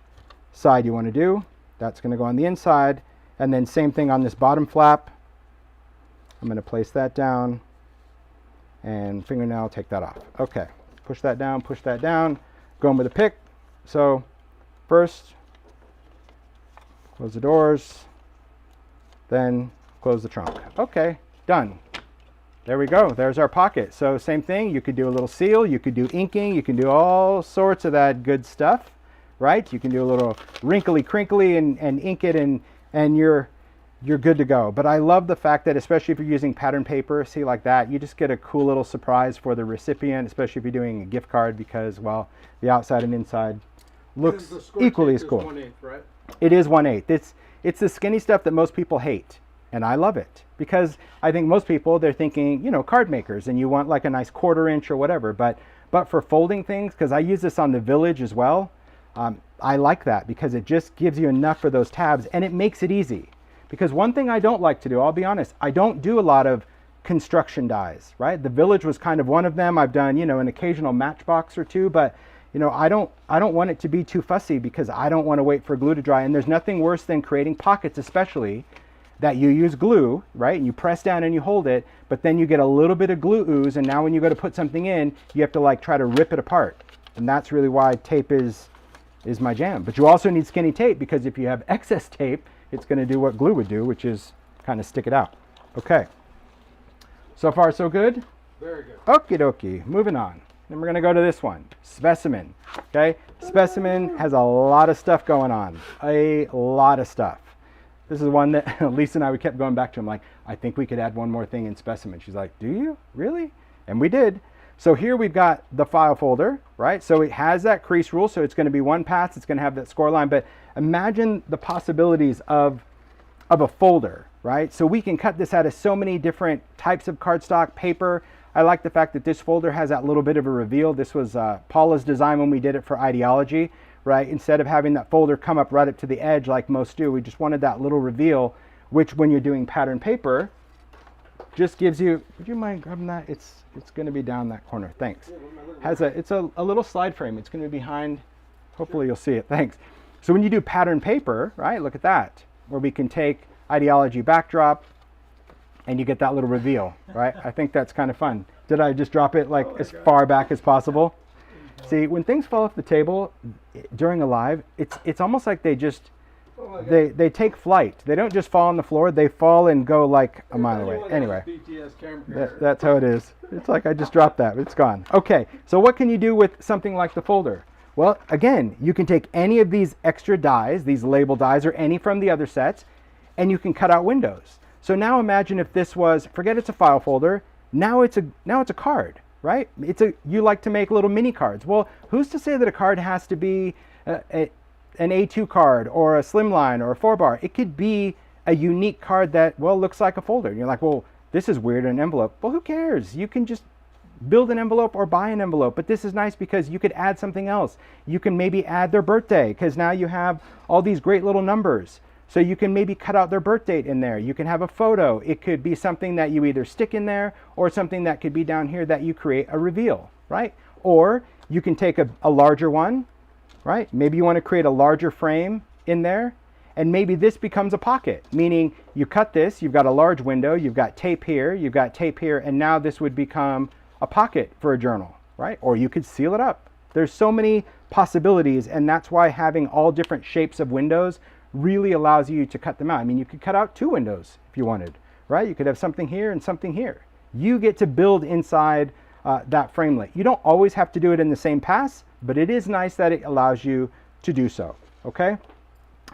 side you want to do. That's going to go on the inside, and then same thing on this bottom flap. I'm going to place that down, and fingernail, take that off. Okay, push that down, going with a pick. So first, close the doors, then close the trunk. Okay, done. There we go, there's our pocket. So same thing, you could do a little seal, you could do inking, you can do all sorts of that good stuff, right? You can do a little wrinkly crinkly and ink it, and you're good to go. But I love the fact that, especially if you're using pattern paper, see, like that, you just get a cool little surprise for the recipient, especially if you're doing a gift card, because, well, the outside and inside looks equally as cool. 1/8, right? It is 1/8. It's the skinny stuff that most people hate, and I love it, because I think most people, they're thinking, you know, card makers, and you want like a nice 1/4 inch or whatever. But for folding things, because I use this on the Village as well, I like that because it just gives you enough for those tabs, and it makes it easy. Because one thing I don't like to do, I'll be honest, I don't do a lot of construction dies, right? The Village was kind of one of them. I've done, you know, an occasional Matchbox or two, but you know, I don't want it to be too fussy because I don't want to wait for glue to dry. And there's nothing worse than creating pockets, especially that you use glue, right? And you press down and you hold it, but then you get a little bit of glue ooze, and now when you go to put something in, you have to like try to rip it apart. And that's really why tape is my jam. But you also need skinny tape, because if you have excess tape, it's going to do what glue would do, which is kind of stick it out. Okay. So far, so good? Very good. Okie dokie. Moving on. Then we're going to go to this one, Specimen. Okay. Specimen has a lot of stuff going on. A lot of stuff. This is one that Lisa and I, we kept going back to. I'm like, I think we could add one more thing in Specimen. She's like, do you? Really? And we did. So here we've got the file folder, right? So it has that crease rule. So it's going to be one pass. It's going to have that score line. But imagine the possibilities of a folder, right? So we can cut this out of so many different types of cardstock, paper. I like the fact that this folder has that little bit of a reveal. This was Paula's design when we did it for ideology, right? Instead of having that folder come up right up to the edge like most do, we just wanted that little reveal, which when you're doing pattern paper, just gives you, would you mind grabbing that? It's going to be down that corner. Thanks. It's a little slide frame. It's going to be behind. Hopefully you'll see it. Thanks. So when you do pattern paper, right? Look at that, where we can take ideology backdrop and you get that little reveal, right? I think that's kind of fun. Did I just drop it like as far back as possible? See, when things fall off the table during a live, it's almost like they just, they take flight. They don't just fall on the floor, they fall and go like a mile away. Anyway, that's how it is. It's like I just dropped that, it's gone. Okay, so what can you do with something like the folder? Well, again, you can take any of these extra dies, these label dies, or any from the other sets, and you can cut out windows. So now imagine if this was, forget it's a file folder, now it's a card, right? You like to make little mini cards. Well, who's to say that a card has to be an A2 card or a slimline or a 4-bar? It could be a unique card that, well, looks like a folder. And you're like, well, this is weird in an envelope. Well, who cares? You can just build an envelope or buy an envelope. But this is nice because you could add something else. You can maybe add their birthday, because now you have all these great little numbers. So you can maybe cut out their birth date in there. You can have a photo. It could be something that you either stick in there, or something that could be down here that you create a reveal, right? Or you can take a larger one, right? Maybe you want to create a larger frame in there, and maybe this becomes a pocket, meaning you cut this, you've got a large window, you've got tape here, you've got tape here, and now this would become a pocket for a journal, right? Or you could seal it up. There's so many possibilities, and that's why having all different shapes of windows really allows you to cut them out. I mean, you could cut out 2 windows if you wanted, right? You could have something here and something here. You get to build inside that framelit. You don't always have to do it in the same pass, but it is nice that it allows you to do so, okay?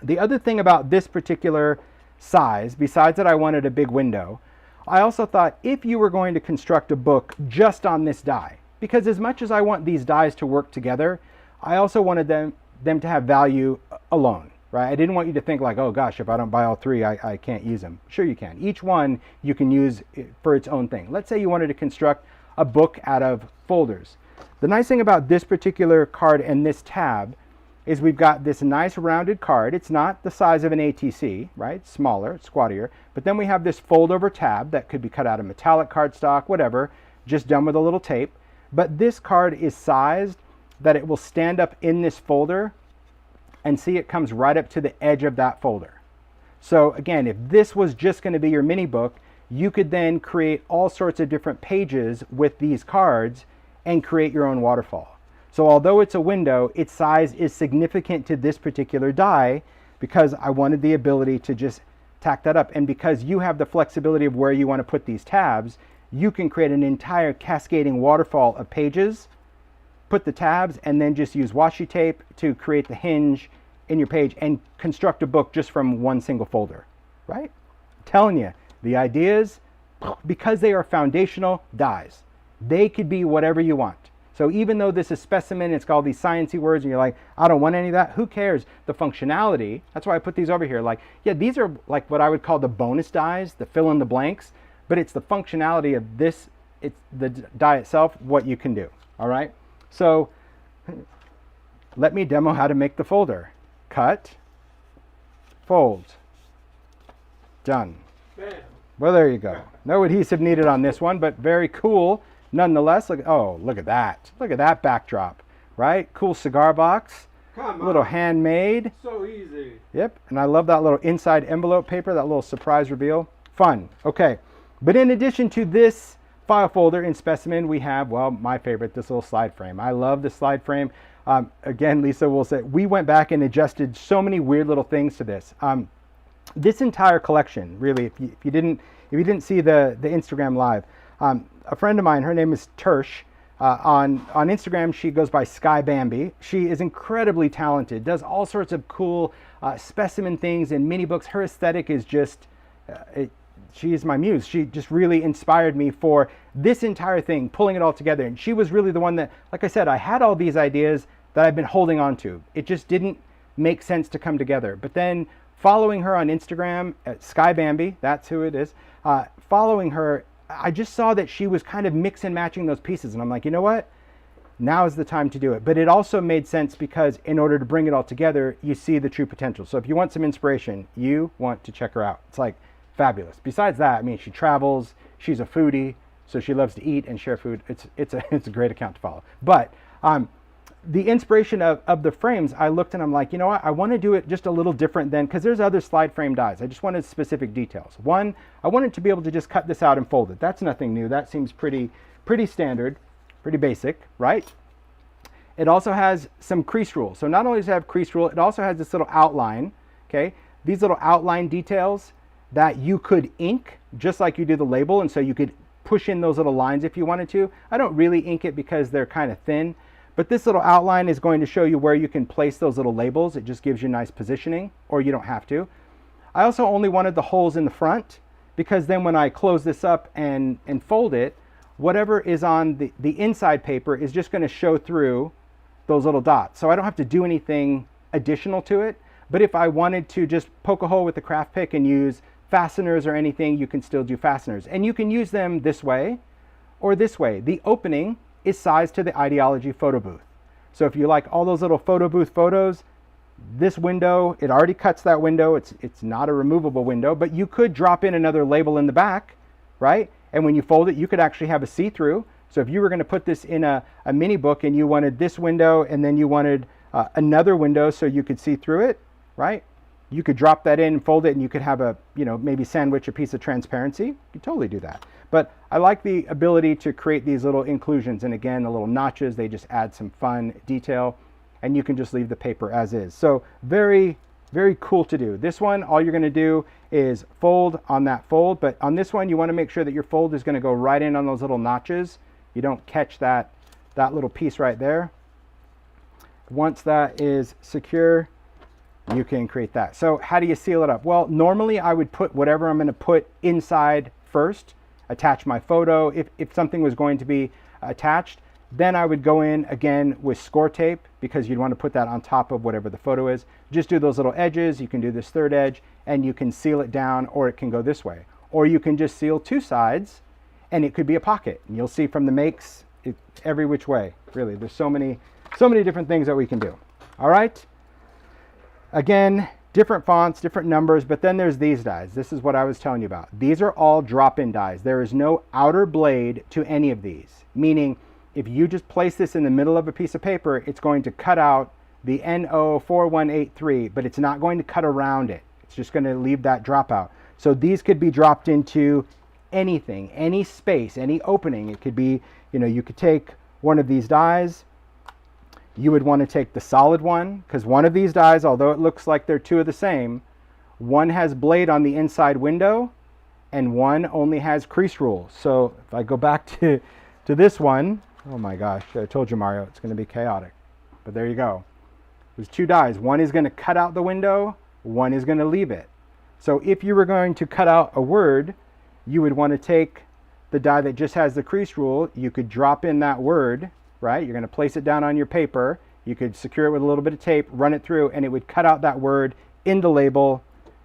The other thing about this particular size, besides that I wanted a big window, I also thought if you were going to construct a book just on this die, because as much as I want these dies to work together, I also wanted them to have value alone. Right? I didn't want you to think like, oh gosh, if I don't buy all 3, I can't use them. Sure you can. Each one you can use for its own thing. Let's say you wanted to construct a book out of folders. The nice thing about this particular card and this tab is we've got this nice rounded card. It's not the size of an ATC, right? It's smaller, it's squattier. But then we have this fold over tab that could be cut out of metallic cardstock, whatever, just done with a little tape. But this card is sized that it will stand up in this folder, and see, it comes right up to the edge of that folder. So again, if this was just going to be your mini book, you could then create all sorts of different pages with these cards and create your own waterfall. So although it's a window, its size is significant to this particular die because I wanted the ability to just tack that up. And because you have the flexibility of where you want to put these tabs, you can create an entire cascading waterfall of pages, put the tabs, and then just use washi tape to create the hinge in your page and construct a book just from one single folder, right? I'm telling you, the ideas, because they are foundational dies, they could be whatever you want. So even though this is Specimen, it's got all these sciencey words, and you're like, I don't want any of that, who cares? The functionality, that's why I put these over here. Like, yeah, these are like what I would call the bonus dies, the fill in the blanks, but it's the functionality of this, it's the die itself, what you can do, all right? So let me demo how to make the folder. Cut, fold, done. Bam. Well, there you go. No adhesive needed on this one, but very cool nonetheless. Look at that. Look at that backdrop. right? Cool cigar box, Come a little on. handmade. So easy. Yep, and I love that little inside envelope paper, that little surprise reveal. Fun. Okay, but in addition to this file folder in Specimen, we have, well, my favorite, this little slide frame. I love the slide frame. Again, Lisa will say, we went back and adjusted so many weird little things to this. This entire collection, really, if you didn't see the Instagram live, a friend of mine, her name is Tersh. On Instagram, she goes by Sky Bambi. She is incredibly talented, does all sorts of cool specimen things and mini books. Her aesthetic is just, she is my muse. She just really inspired me for this entire thing, pulling it all together. And she was really the one that, like I said, I had all these ideas that I've been holding on to. It just didn't make sense to come together. But then following her on Instagram at Sky Bambi, that's who it is, following her, I just saw that she was kind of mix and matching those pieces. And I'm like, you know what? Now is the time to do it. But it also made sense because in order to bring it all together, you see the true potential. So if you want some inspiration, you want to check her out. It's like fabulous. Besides that, I mean, she travels, she's a foodie, so she loves to eat and share food. It's a great account to follow. But the inspiration of the frames, I looked and I'm like, you know what? I want to do it just a little different than, because there's other slide frame dies. I just wanted specific details. One, I wanted to be able to just cut this out and fold it. That's nothing new. That seems pretty standard, pretty basic, right? It also has some crease rule. So not only does it have crease rule, it also has this little outline, okay? These little outline details that you could ink just like you do the label, and so you could push in those little lines if you wanted to. I don't really ink it because they're kind of thin, but this little outline is going to show you where you can place those little labels. It just gives you nice positioning, or you don't have to. I also only wanted the holes in the front because then when I close this up and fold it, whatever is on the inside paper is just going to show through those little dots. So I don't have to do anything additional to it. But if I wanted to just poke a hole with the craft pick and use fasteners or anything, you can still do fasteners. And you can use them this way or this way. The opening is sized to the Ideology photo booth. So if you like all those little photo booth photos, this window, it already cuts that window. It's not a removable window, but you could drop in another label in the back, right? And when you fold it, you could actually have a see-through. So if you were going to put this in a mini book and you wanted this window and then you wanted another window so you could see through it, right? You could drop that in, fold it, and you could have a, maybe sandwich a piece of transparency. You could totally do that. But I like the ability to create these little inclusions. And again, the little notches, they just add some fun detail. And you can just leave the paper as is. So very, very cool to do. This one, all you're going to do is fold on that fold. But on this one, you want to make sure that your fold is going to go right in on those little notches. You don't catch that little piece right there. Once that is secure, you can create that. So how do you seal it up? Well, normally I would put whatever I'm going to put inside first, attach my photo. If something was going to be attached, then I would go in again with score tape because you'd want to put that on top of whatever the photo is. Just do those little edges. You can do this third edge and you can seal it down, or it can go this way. Or you can just seal two sides and it could be a pocket. And you'll see from the makes, every which way, really. There's so many different things that we can do. All right. Again, different fonts, different numbers, but then there's these dies. This is what I was telling you about. These are all drop-in dies. There is no outer blade to any of these, meaning if you just place this in the middle of a piece of paper, it's going to cut out the NO4183, but it's not going to cut around it. It's just going to leave that dropout. So these could be dropped into anything, any space, any opening. It could be, you could take one of these dies. You would want to take the solid one, because one of these dies, although it looks like they're two of the same, one has blade on the inside window and one only has crease rule. So if I go back to this one, oh my gosh, I told you, Mario, it's going to be chaotic. But there you go. There's two dies. One is going to cut out the window, one is going to leave it. So if you were going to cut out a word, you would want to take the die that just has the crease rule. You could drop in that word, right? You're going to place it down on your paper. You could secure it with a little bit of tape, run it through, and it would cut out that word in the label.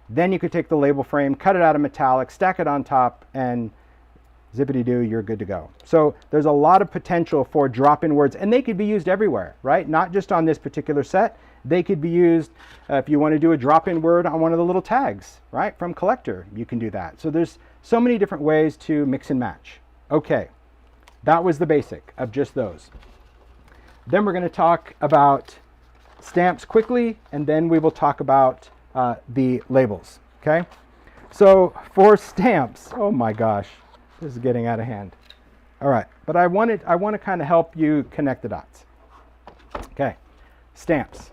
Then you could take the label frame, cut it out of metallic, stack it on top, and zippity-doo, you're good to go. So there's a lot of potential for drop-in words, and they could be used everywhere, right? Not just on this particular set. They could be used if you want to do a drop-in word on one of the little tags, right? From Collector, you can do that. So there's so many different ways to mix and match. Okay, that was the basic of just those. Then we're going to talk about stamps quickly, and then we will talk about the labels. Okay? So for stamps, oh my gosh, this is getting out of hand. All right, but I want to kind of help you connect the dots. Okay, stamps.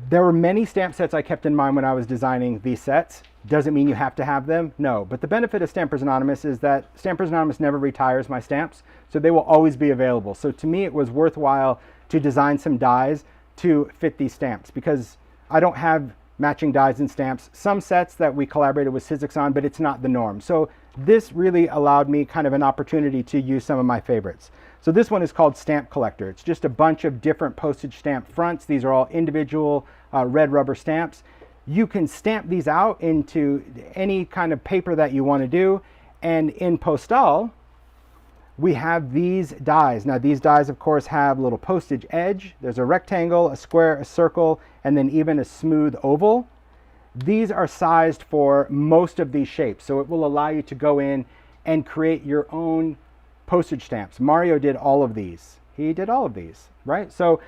There were many stamp sets I kept in mind when I was designing these sets. Doesn't mean you have to have them, no. But the benefit of Stampers Anonymous is that Stampers Anonymous never retires my stamps, so they will always be available. So to me, it was worthwhile to design some dies to fit these stamps because I don't have matching dies and stamps. Some sets that we collaborated with Sizzix on, but it's not the norm. So this really allowed me kind of an opportunity to use some of my favorites. So this one is called Stamp Collector. It's just a bunch of different postage stamp fronts. These are all individual red rubber stamps. You can stamp these out into any kind of paper that you want to do. And in Postale, we have these dies. Now these dies, of course, have a little postage edge. There's a rectangle, a square, a circle, and then even a smooth oval. These are sized for most of these shapes, so it will allow you to go in and create your own postage stamps. Mario did all of these. He did all of these, right? So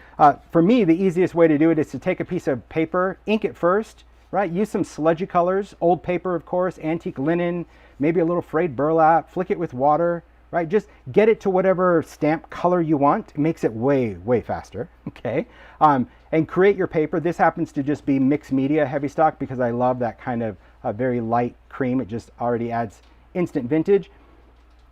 for me, the easiest way to do it is to take a piece of paper, ink it first, right? Use some sludgy colors, old paper, of course, antique linen, maybe a little frayed burlap, flick it with water, right? Just get it to whatever stamp color you want. It makes it way, way faster, okay? And create your paper. This happens to just be mixed media heavy stock because I love that kind of very light cream. It just already adds instant vintage.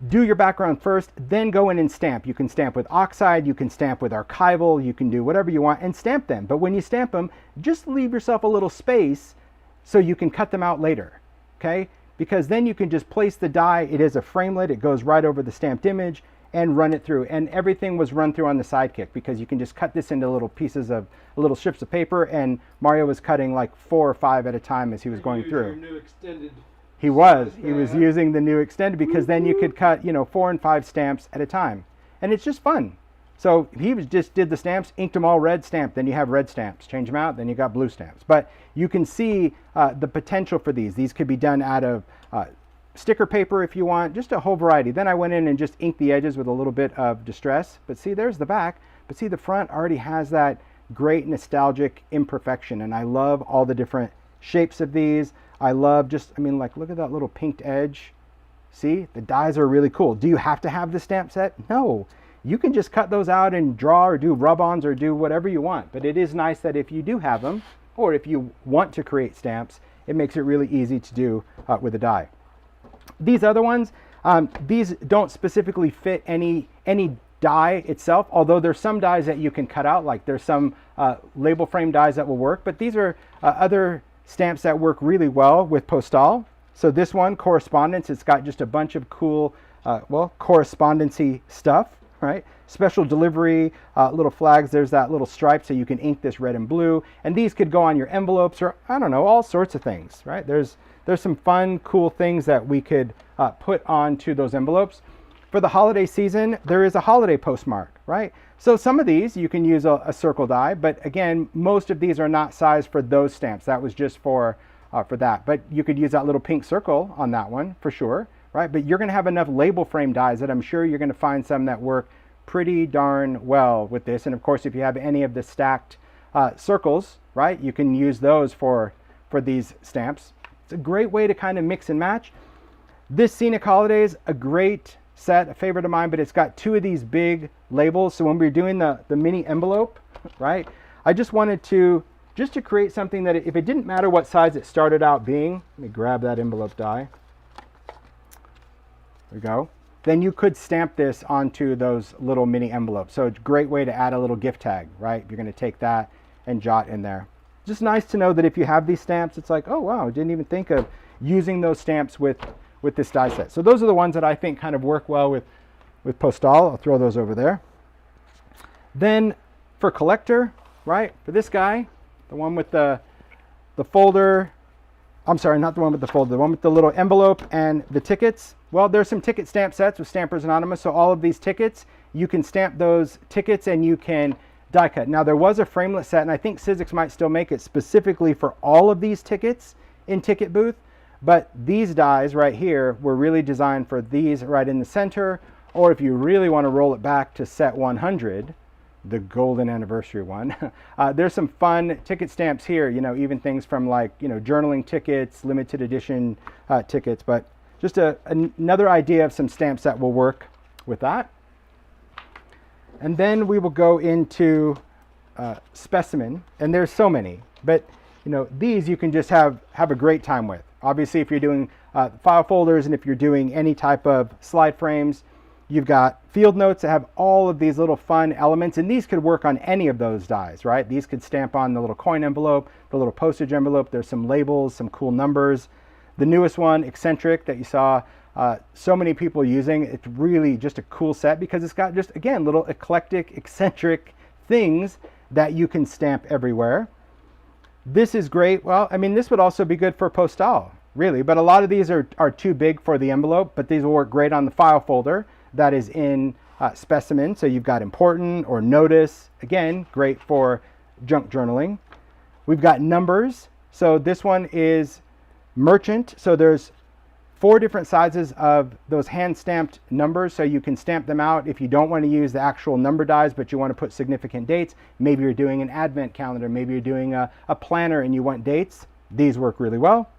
Do your background first, then go in and stamp. You can stamp with oxide, you can stamp with archival, you can do whatever you want and stamp them. But when you stamp them, just leave yourself a little space so you can cut them out later, okay? Because then you can just place the die. It is a framelit, it goes right over the stamped image and run it through. And everything was run through on the Sidekick because you can just cut this into little pieces of, little strips of paper, and Mario was cutting like 4 or 5 at a time as he was going through. Your new extended he was using the new extended because then you could cut, 4 and 5 stamps at a time. And it's just fun. So he just did the stamps, inked them all red, stamped, then you have red stamps. Change them out, then you got blue stamps. But you can see the potential for these. These could be done out of sticker paper if you want, just a whole variety. Then I went in and just inked the edges with a little bit of distress. But see, there's the back. But see, the front already has that great nostalgic imperfection. And I love all the different shapes of these. I love like, look at that little pinked edge. See, the dies are really cool. Do you have to have the stamp set? No. You can just cut those out and draw or do rub-ons or do whatever you want. But it is nice that if you do have them, or if you want to create stamps, it makes it really easy to do with a die. These other ones, these don't specifically fit any die itself, although there's some dies that you can cut out, like there's some label frame dies that will work, but these are other stamps that work really well with Postale. So this one, Correspondence, it's got just a bunch of cool, correspondency stuff, right? Special delivery, little flags. There's that little stripe so you can ink this red and blue. And these could go on your envelopes or, I don't know, all sorts of things, right? There's some fun, cool things that we could put onto those envelopes. For the holiday season, there is a holiday postmark, right? So some of these you can use a circle die, but again, most of these are not sized for those stamps. That was just for that. But you could use that little pink circle on that one for sure, right? But you're going to have enough label frame dies that I'm sure you're going to find some that work pretty darn well with this. And of course, if you have any of the stacked circles, right, you can use those for these stamps. It's a great way to kind of mix and match. This Scenic Holidays, a great set, a favorite of mine, but it's got 2 of these big labels. So when we were doing the mini envelope, right, I just wanted to create something that if it didn't matter what size it started out being, let me grab that envelope die. There we go. Then you could stamp this onto those little mini envelopes. So it's a great way to add a little gift tag, right? You're going to take that and jot in there. Just nice to know that if you have these stamps, it's like, oh wow, I didn't even think of using those stamps with this die set. So those are the ones that I think kind of work well with Postale. I'll throw those over there. Then for collector, right? For this guy, the one with the folder, I'm sorry, not the one with the folder, the one with the little envelope and the tickets. Well, there's some ticket stamp sets with Stampers Anonymous. So all of these tickets, you can stamp those tickets and you can die cut. Now there was a framelit set, and I think Sizzix might still make it specifically for all of these tickets in Ticket Booth. But these dies right here were really designed for these right in the center, or if you really want to roll it back to set 100, the golden anniversary one. There's some fun ticket stamps here, you know, even things from like, you know, journaling tickets, limited edition tickets, but just another idea of some stamps that will work with that. And then we will go into Specimen, and there's so many, but you know, these you can just have a great time with. Obviously, if you're doing file folders and if you're doing any type of slide frames, you've got field notes that have all of these little fun elements, and these could work on any of those dies, right? These could stamp on the little coin envelope, the little postage envelope. There's some labels, some cool numbers. The newest one, Eccentric, that you saw so many people using. It's really just a cool set because it's got just, again, little eclectic, eccentric things that you can stamp everywhere. This is great. Well, I mean, this would also be good for Postale, really, but a lot of these are too big for the envelope, but these will work great on the file folder that is in Specimen. So you've got important or notice, again, great for junk journaling. We've got numbers. So this one is merchant. So there's 4 different sizes of those hand stamped numbers. So you can stamp them out if you don't want to use the actual number dies, but you want to put significant dates. Maybe you're doing an advent calendar. Maybe you're doing a planner and you want dates. These work really well.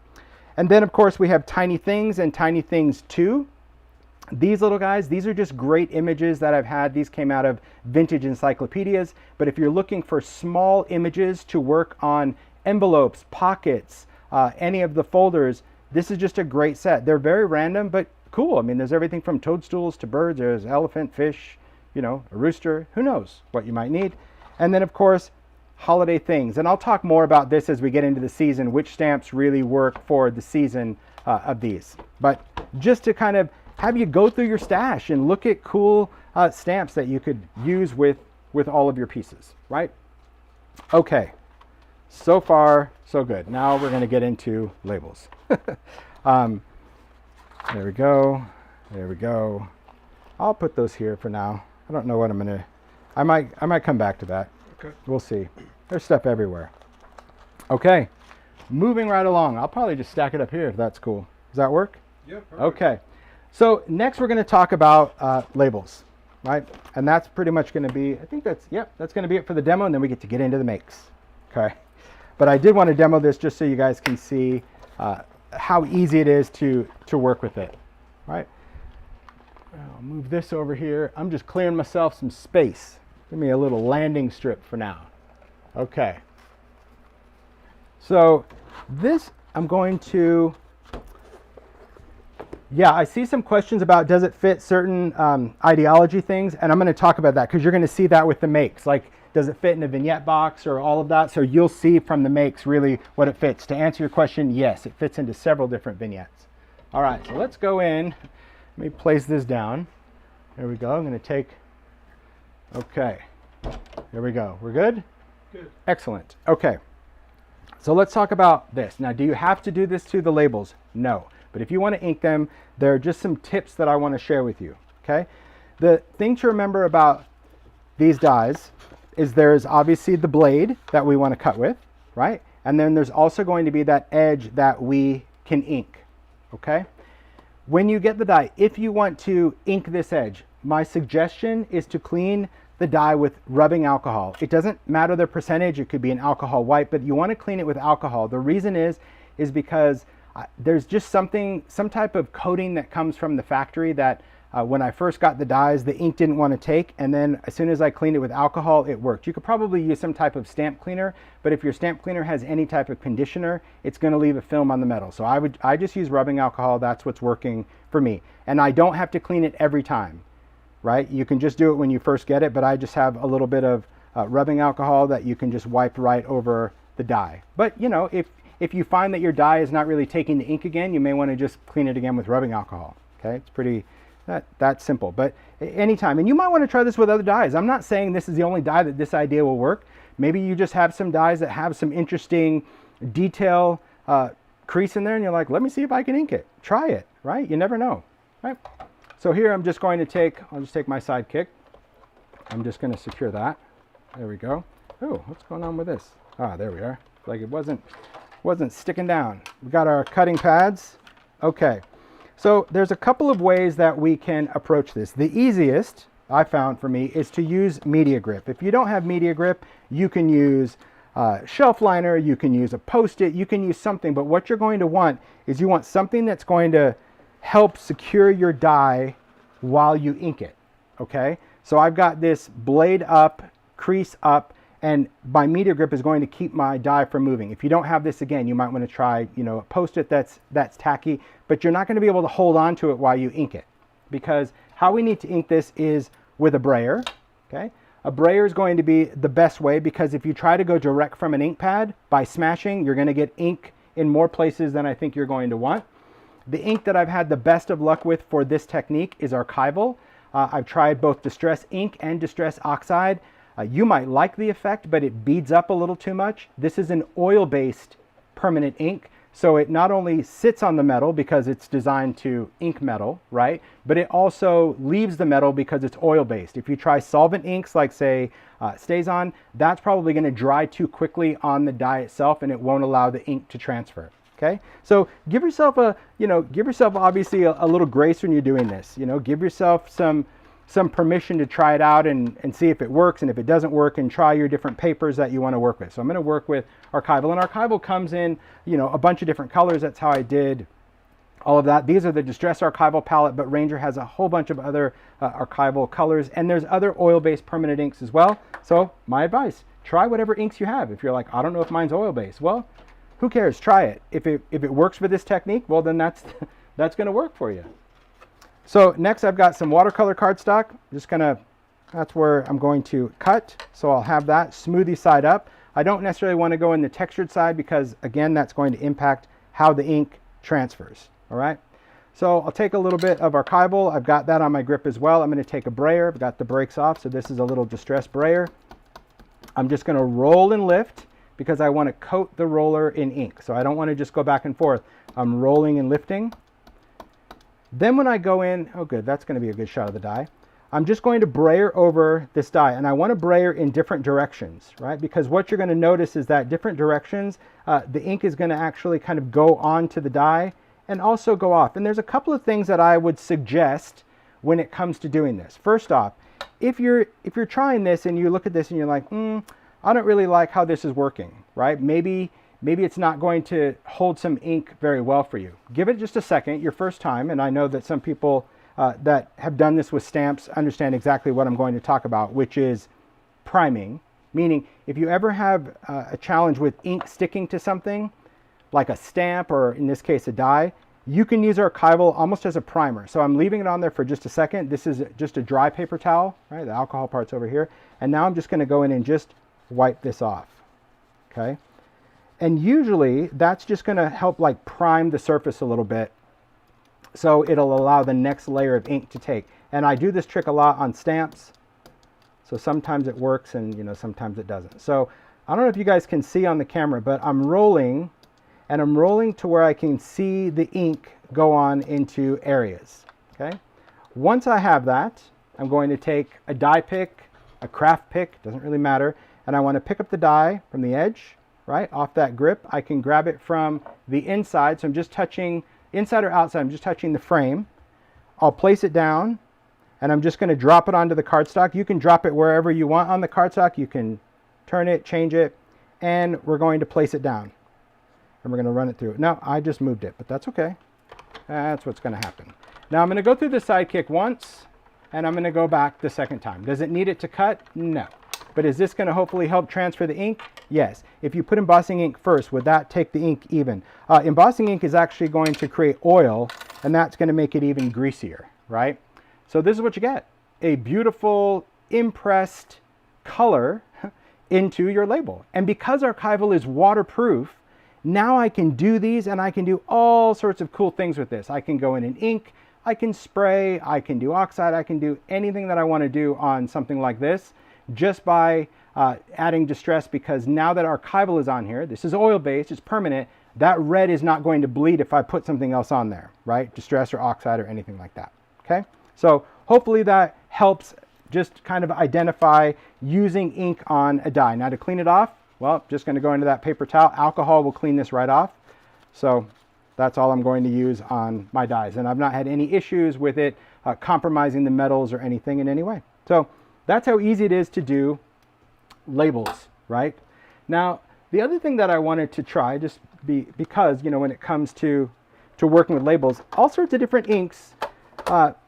And then of course we have tiny things and tiny things 2. These little guys, these are just great images that I've had. These came out of vintage encyclopedias, but if you're looking for small images to work on envelopes, pockets, any of the folders, this is just a great set. They're very random, but cool. I mean, there's everything from toadstools to birds. There's elephant, fish, you know, a rooster, who knows what you might need. And then of course, holiday things. And I'll talk more about this as we get into the season, which stamps really work for the season of these. But just to kind of have you go through your stash and look at cool stamps that you could use with all of your pieces, right? Okay, so far so good. Now we're going to get into labels. There we go. There we go. I'll put those here for now. I don't know what I'm going to, I might come back to that. Okay. We'll see. There's stuff everywhere. Okay, moving right along. I'll probably just stack it up here if that's cool. Does that work? Yeah, perfect. Okay. So next we're going to talk about labels, right? And that's pretty much going to be, I think that's going to be it for the demo, and then we get to get into the makes, okay? But I did want to demo this just so you guys can see how easy it is to work with it, right? I'll move this over here. I'm just clearing myself some space. Give me a little landing strip for now. Okay. So this I'm going to, yeah, I see some questions about does it fit certain ideology things, and I'm going to talk about that because you're going to see that with the makes. Like, does it fit in a vignette box or all of that? So you'll see from the makes really what it fits. To answer your question, yes, it fits into several different vignettes. All right, so let's go in. Let me place this down. There we go. I'm going to take, okay, there we go. We're good? Good. Excellent. Okay, so let's talk about this. Now, do you have to do this to the labels? No. But if you want to ink them, there are just some tips that I want to share with you, okay? The thing to remember about these dies is there's obviously the blade that we want to cut with, right? And then there's also going to be that edge that we can ink, okay? When you get the die, if you want to ink this edge, my suggestion is to clean the die with rubbing alcohol. It doesn't matter the percentage, it could be an alcohol white, but you want to clean it with alcohol. The reason is because there's just some type of coating that comes from the factory that when I first got the dies, the ink didn't want to take, and then as soon as I cleaned it with alcohol, it worked. You could probably use some type of stamp cleaner, but if your stamp cleaner has any type of conditioner, it's going to leave a film on the metal. So I just use rubbing alcohol. That's what's working for me. And I don't have to clean it every time, right? You can just do it when you first get it, but I just have a little bit of rubbing alcohol that you can just wipe right over the die. But you know, if you find that your die is not really taking the ink again, you may want to just clean it again with rubbing alcohol. Okay, it's pretty that simple. But anytime, and you might want to try this with other dies. I'm not saying this is the only die that this idea will work. Maybe you just have some dies that have some interesting detail crease in there, and you're like, let me see if I can ink it. Try it, right? You never know, right? So here I'm just going to I'll just take my sidekick. I'm just going to secure that. There we go. Oh, what's going on with this? Ah, there we are. Like it wasn't sticking down. We got our cutting pads. Okay, so there's a couple of ways that we can approach this. The easiest I found for me is to use media grip. If you don't have media grip, you can use shelf liner, you can use a Post-it, you can use something, but what you're going to want is you want something that's going to help secure your die while you ink it, okay? So I've got this blade up, crease up, and my media grip is going to keep my die from moving. If you don't have this, again, you might want to try, you know, a Post-it that's tacky, but you're not going to be able to hold on to it while you ink it, because how we need to ink this is with a brayer, okay? A brayer is going to be the best way, because if you try to go direct from an ink pad by smashing, you're going to get ink in more places than I think you're going to want. The ink that I've had the best of luck with for this technique is archival. I've tried both Distress ink and Distress oxide. You might like the effect, but it beads up a little too much. This is an oil-based permanent ink, so it not only sits on the metal because it's designed to ink metal, right? But it also leaves the metal because it's oil-based. If you try solvent inks like, say, StazOn, that's probably going to dry too quickly on the die itself, and it won't allow the ink to transfer. Okay, so give yourself obviously a little grace when you're doing this. You know, give yourself some permission to try it out and see if it works, and if it doesn't work, and try your different papers that you want to work with. So I'm going to work with archival, and archival comes in, you know, a bunch of different colors. That's how I did all of that. These are the Distress archival palette, but Ranger has a whole bunch of other archival colors, and there's other oil-based permanent inks as well. So my advice, try whatever inks you have. If you're like, I don't know if mine's oil-based, well, who cares? Try it. If it works for this technique, well, then that's going to work for you. So next I've got some watercolor cardstock. That's where I'm going to cut. So I'll have that smoothie side up. I don't necessarily want to go in the textured side because, again, that's going to impact how the ink transfers. All right. So I'll take a little bit of archival. I've got that on my grip as well. I'm going to take a brayer. I've got the brakes off. So this is a little Distress brayer. I'm just going to roll and lift, because I want to coat the roller in ink. So I don't want to just go back and forth. I'm rolling and lifting. Then when I go in, oh good, that's going to be a good shot of the die. I'm just going to brayer over this die, and I want to brayer in different directions, right? Because what you're going to notice is that different directions, the ink is going to actually kind of go onto the die and also go off. And there's a couple of things that I would suggest when it comes to doing this. First off, if you're trying this and you look at this and you're like, I don't really like how this is working, right? Maybe it's not going to hold some ink very well for you. Give it just a second, your first time, and I know that some people that have done this with stamps understand exactly what I'm going to talk about, which is priming. Meaning, if you ever have a challenge with ink sticking to something, like a stamp or in this case a die, you can use archival almost as a primer. So I'm leaving it on there for just a second. This is just a dry paper towel, right? The alcohol part's over here. And now I'm just going to go in and just wipe this off, okay? And usually that's just going to help like prime the surface a little bit, so it'll allow the next layer of ink to take. And I do this trick a lot on stamps, so sometimes it works and, you know, sometimes it doesn't. So I don't know if you guys can see on the camera, but I'm rolling, and I'm rolling to where I can see the ink go on into areas, okay? Once I have that, I'm going to take a die pick, a craft pick, doesn't really matter, and I want to pick up the die from the edge, right, off that grip. I can grab it from the inside, so I'm just touching, inside or outside, I'm just touching the frame. I'll place it down, and I'm just going to drop it onto the cardstock. You can drop it wherever you want on the cardstock. You can turn it, change it, and we're going to place it down. And we're going to run it through. No, I just moved it, but that's okay. That's what's going to happen. Now I'm going to go through the sidekick once, and I'm going to go back the second time. Does it need it to cut? No. But is this going to hopefully help transfer the ink? Yes. If you put embossing ink first, would that take the ink even? Embossing ink is actually going to create oil, and that's going to make it even greasier, right? So this is what you get. A beautiful impressed color into your label. And because archival is waterproof, now I can do these, and I can do all sorts of cool things with this. I can go in and ink, I can spray, I can do oxide, I can do anything that I want to do on something like this, just by adding Distress, because now that archival is on here, this is oil-based, it's permanent, that red is not going to bleed if I put something else on there, right? Distress or oxide or anything like that, okay? So hopefully that helps just kind of identify using ink on a die. Now to clean it off, well, just going to go into that paper towel. Alcohol will clean this right off. So that's all I'm going to use on my dies. And I've not had any issues with it compromising the metals or anything in any way. So that's how easy it is to do labels, right? Now, the other thing that I wanted to try, because, you know, when it comes to working with labels, all sorts of different inks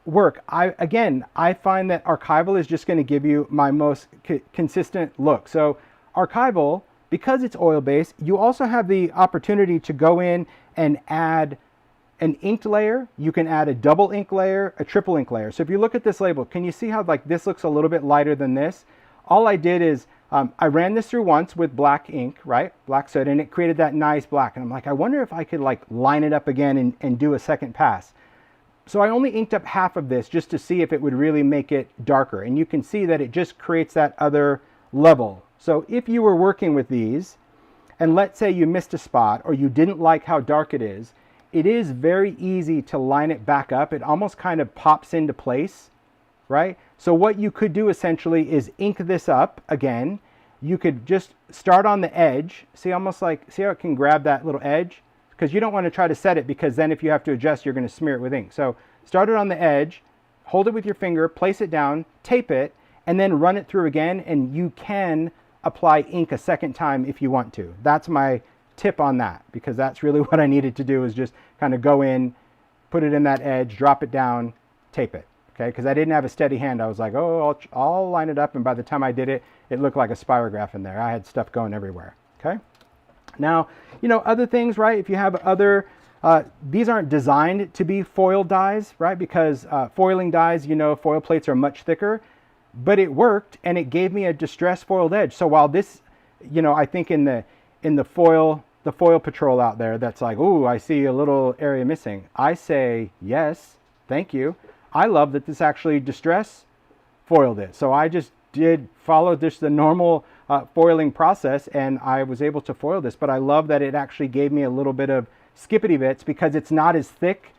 work. I find that archival is just going to give you my most consistent look. So archival, because it's oil-based, you also have the opportunity to go in and add an inked layer. You can add a double ink layer, a triple ink layer. So if you look at this label, can you see how like this looks a little bit lighter than this? All I did is I ran this through once with black ink, right? Black soda, and it created that nice black. And I'm like, I wonder if I could like line it up again and do a second pass. So I only inked up half of this just to see if it would really make it darker. And you can see that it just creates that other level. So if you were working with these, and let's say you missed a spot or you didn't like how dark it is very easy to line it back up. It almost kind of pops into place, right? So what you could do essentially is ink this up again. You could just start on the edge. See, almost like, see how it can grab that little edge? Because you don't want to try to set it, because then if you have to adjust, you're going to smear it with ink. So start it on the edge, hold it with your finger, place it down, tape it, and then run it through again, and you can apply ink a second time if you want to. That's my tip on that, because that's really what I needed to do, is just kind of go in, put it in that edge, drop it down, tape it. Okay, because I didn't have a steady hand. I was like, oh, I'll line it up, and by the time I did it, it looked like a spirograph in there. I had stuff going everywhere. Okay. Now, you know, other things, right? If you have other, these aren't designed to be foil dies, right? Because foiling dies, you know, foil plates are much thicker, but it worked, and it gave me a distressed foiled edge. So while this, you know, I think in the foil patrol out there, that's like, ooh, I see a little area missing. I say, yes, thank you. I love that this actually distress foiled it. So I just follow just the normal foiling process, and I was able to foil this. But I love that it actually gave me a little bit of skippity bits, because it's not as thick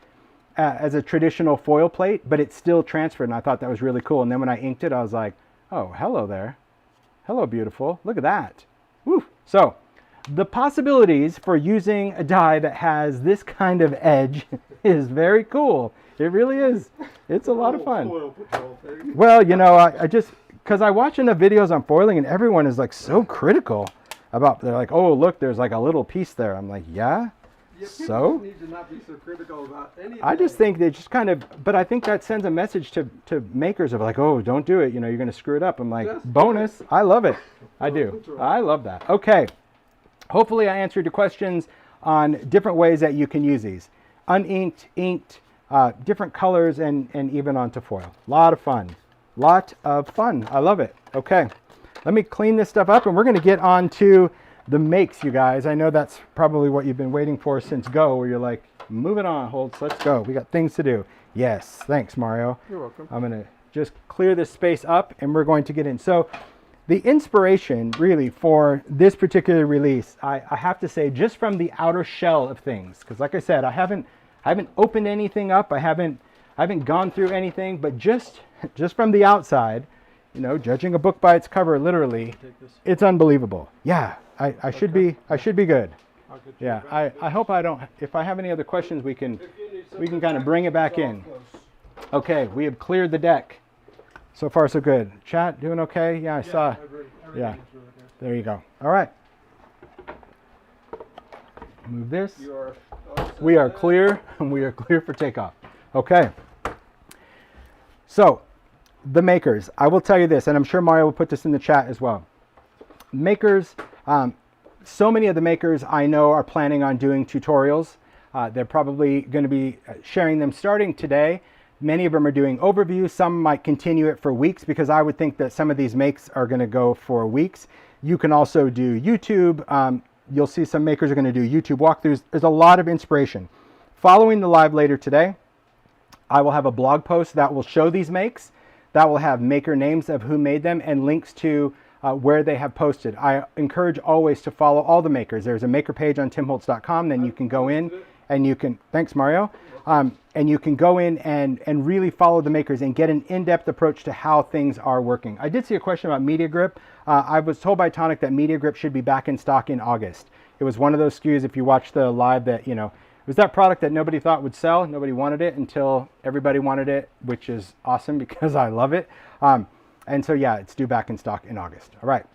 as a traditional foil plate, but it's still transferred, and I thought that was really cool. And then when I inked it, I was like, oh, hello there. Hello, beautiful. Look at that. Woo. So the possibilities for using a die that has this kind of edge is very cool. It really is. It's a lot of fun. Well, you know, I just, because I watch enough videos on foiling, and everyone is like so critical about, they're like, oh, look, there's like a little piece there. I'm like, yeah, so? Need to not be so critical about anything. I just think they just kind of, but I think that sends a message to makers of like, oh, don't do it. You know, you're going to screw it up. I'm like, Yes. bonus. I love it. I do. I love that. Okay. Hopefully I answered your questions on different ways that you can use these. Uninked, inked, different colors, and even onto foil. Lot of fun. Lot of fun. I love it. Okay. Let me clean this stuff up, and we're going to get on to the makes, you guys. I know that's probably what you've been waiting for since Go, where you're like, move it on, Holtz, let's go. We got things to do. Yes. Thanks, Mario. You're welcome. I'm going to just clear this space up, and we're going to get in. So the inspiration really for this particular release, I have to say, just from the outer shell of things, because like I said, I haven't opened anything up. I haven't gone through anything, but just from the outside, you know, judging a book by its cover, literally, it's unbelievable. Yeah, I should be good. Yeah, I hope I don't. If I have any other questions, we can kind of bring it back in. Okay, we have cleared the deck. So far, so good. Chat, doing okay? Yeah, I saw. Yeah, there you go. All right. Move this. We are clear, and we are clear for takeoff. Okay. So, the makers. I will tell you this, and I'm sure Mario will put this in the chat as well. Makers, so many of the makers I know are planning on doing tutorials. They're probably going to be sharing them starting today. Many of them are doing overviews. Some might continue it for weeks, because I would think that some of these makes are going to go for weeks. You can also do YouTube. You'll see some makers are going to do YouTube walkthroughs. There's a lot of inspiration. Following the live later today, I will have a blog post that will show these makes. That will have maker names of who made them and links to where they have posted. I encourage always to follow all the makers. There's a maker page on timholtz.com. Then you can go in and you can, thanks Mario, and you can go in and really follow the makers and get an in-depth approach to how things are working. I did see a question about Media Grip. I was told by Tonic that Media Grip should be back in stock in August. It was one of those SKUs, if you watch the live, that, you know, it was that product that nobody thought would sell. Nobody wanted it until everybody wanted it, which is awesome because I love it. And so yeah, it's due back in stock in August. All right.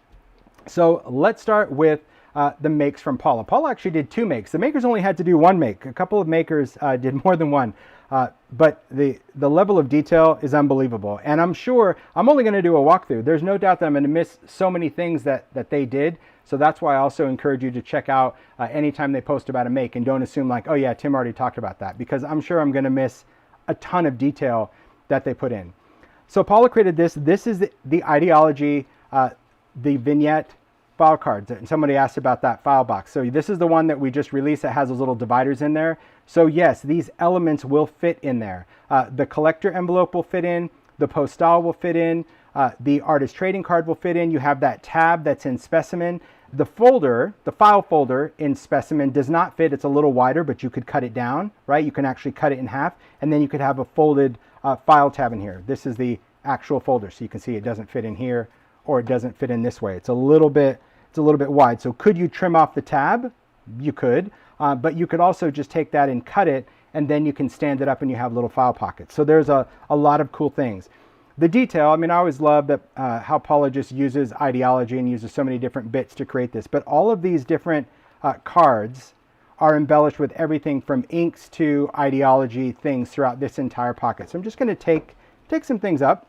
So let's start with the makes from Paula. Paula actually did 2 makes. The makers only had to do 1 make. A couple of makers did more than 1. But the level of detail is unbelievable. And I'm sure I'm only going to do a walkthrough. There's no doubt that I'm going to miss so many things that they did. So that's why I also encourage you to check out anytime they post about a make, and don't assume like, oh yeah, Tim already talked about that, because I'm sure I'm going to miss a ton of detail that they put in. So Paula created this. This is the ideology, the vignette file cards. And somebody asked about that file box. So this is the one that we just released that has those little dividers in there. So yes, these elements will fit in there. The collector envelope will fit in. The postal will fit in. The artist trading card will fit in. You have that tab that's in Specimen. The folder, the file folder in Specimen does not fit. It's a little wider, but you could cut it down, right? You can actually cut it in half, and then you could have a folded file tab in here. This is the actual folder, so you can see it doesn't fit in here, or it doesn't fit in this way. It's a little bit wide. So could you trim off the tab? You could, but you could also just take that and cut it, and then you can stand it up and you have little file pockets. So there's a lot of cool things. The detail, I mean, I always love that how Paula just uses ideology and uses so many different bits to create this. But all of these different cards are embellished with everything from inks to ideology things throughout this entire pocket. So I'm just going to take some things up.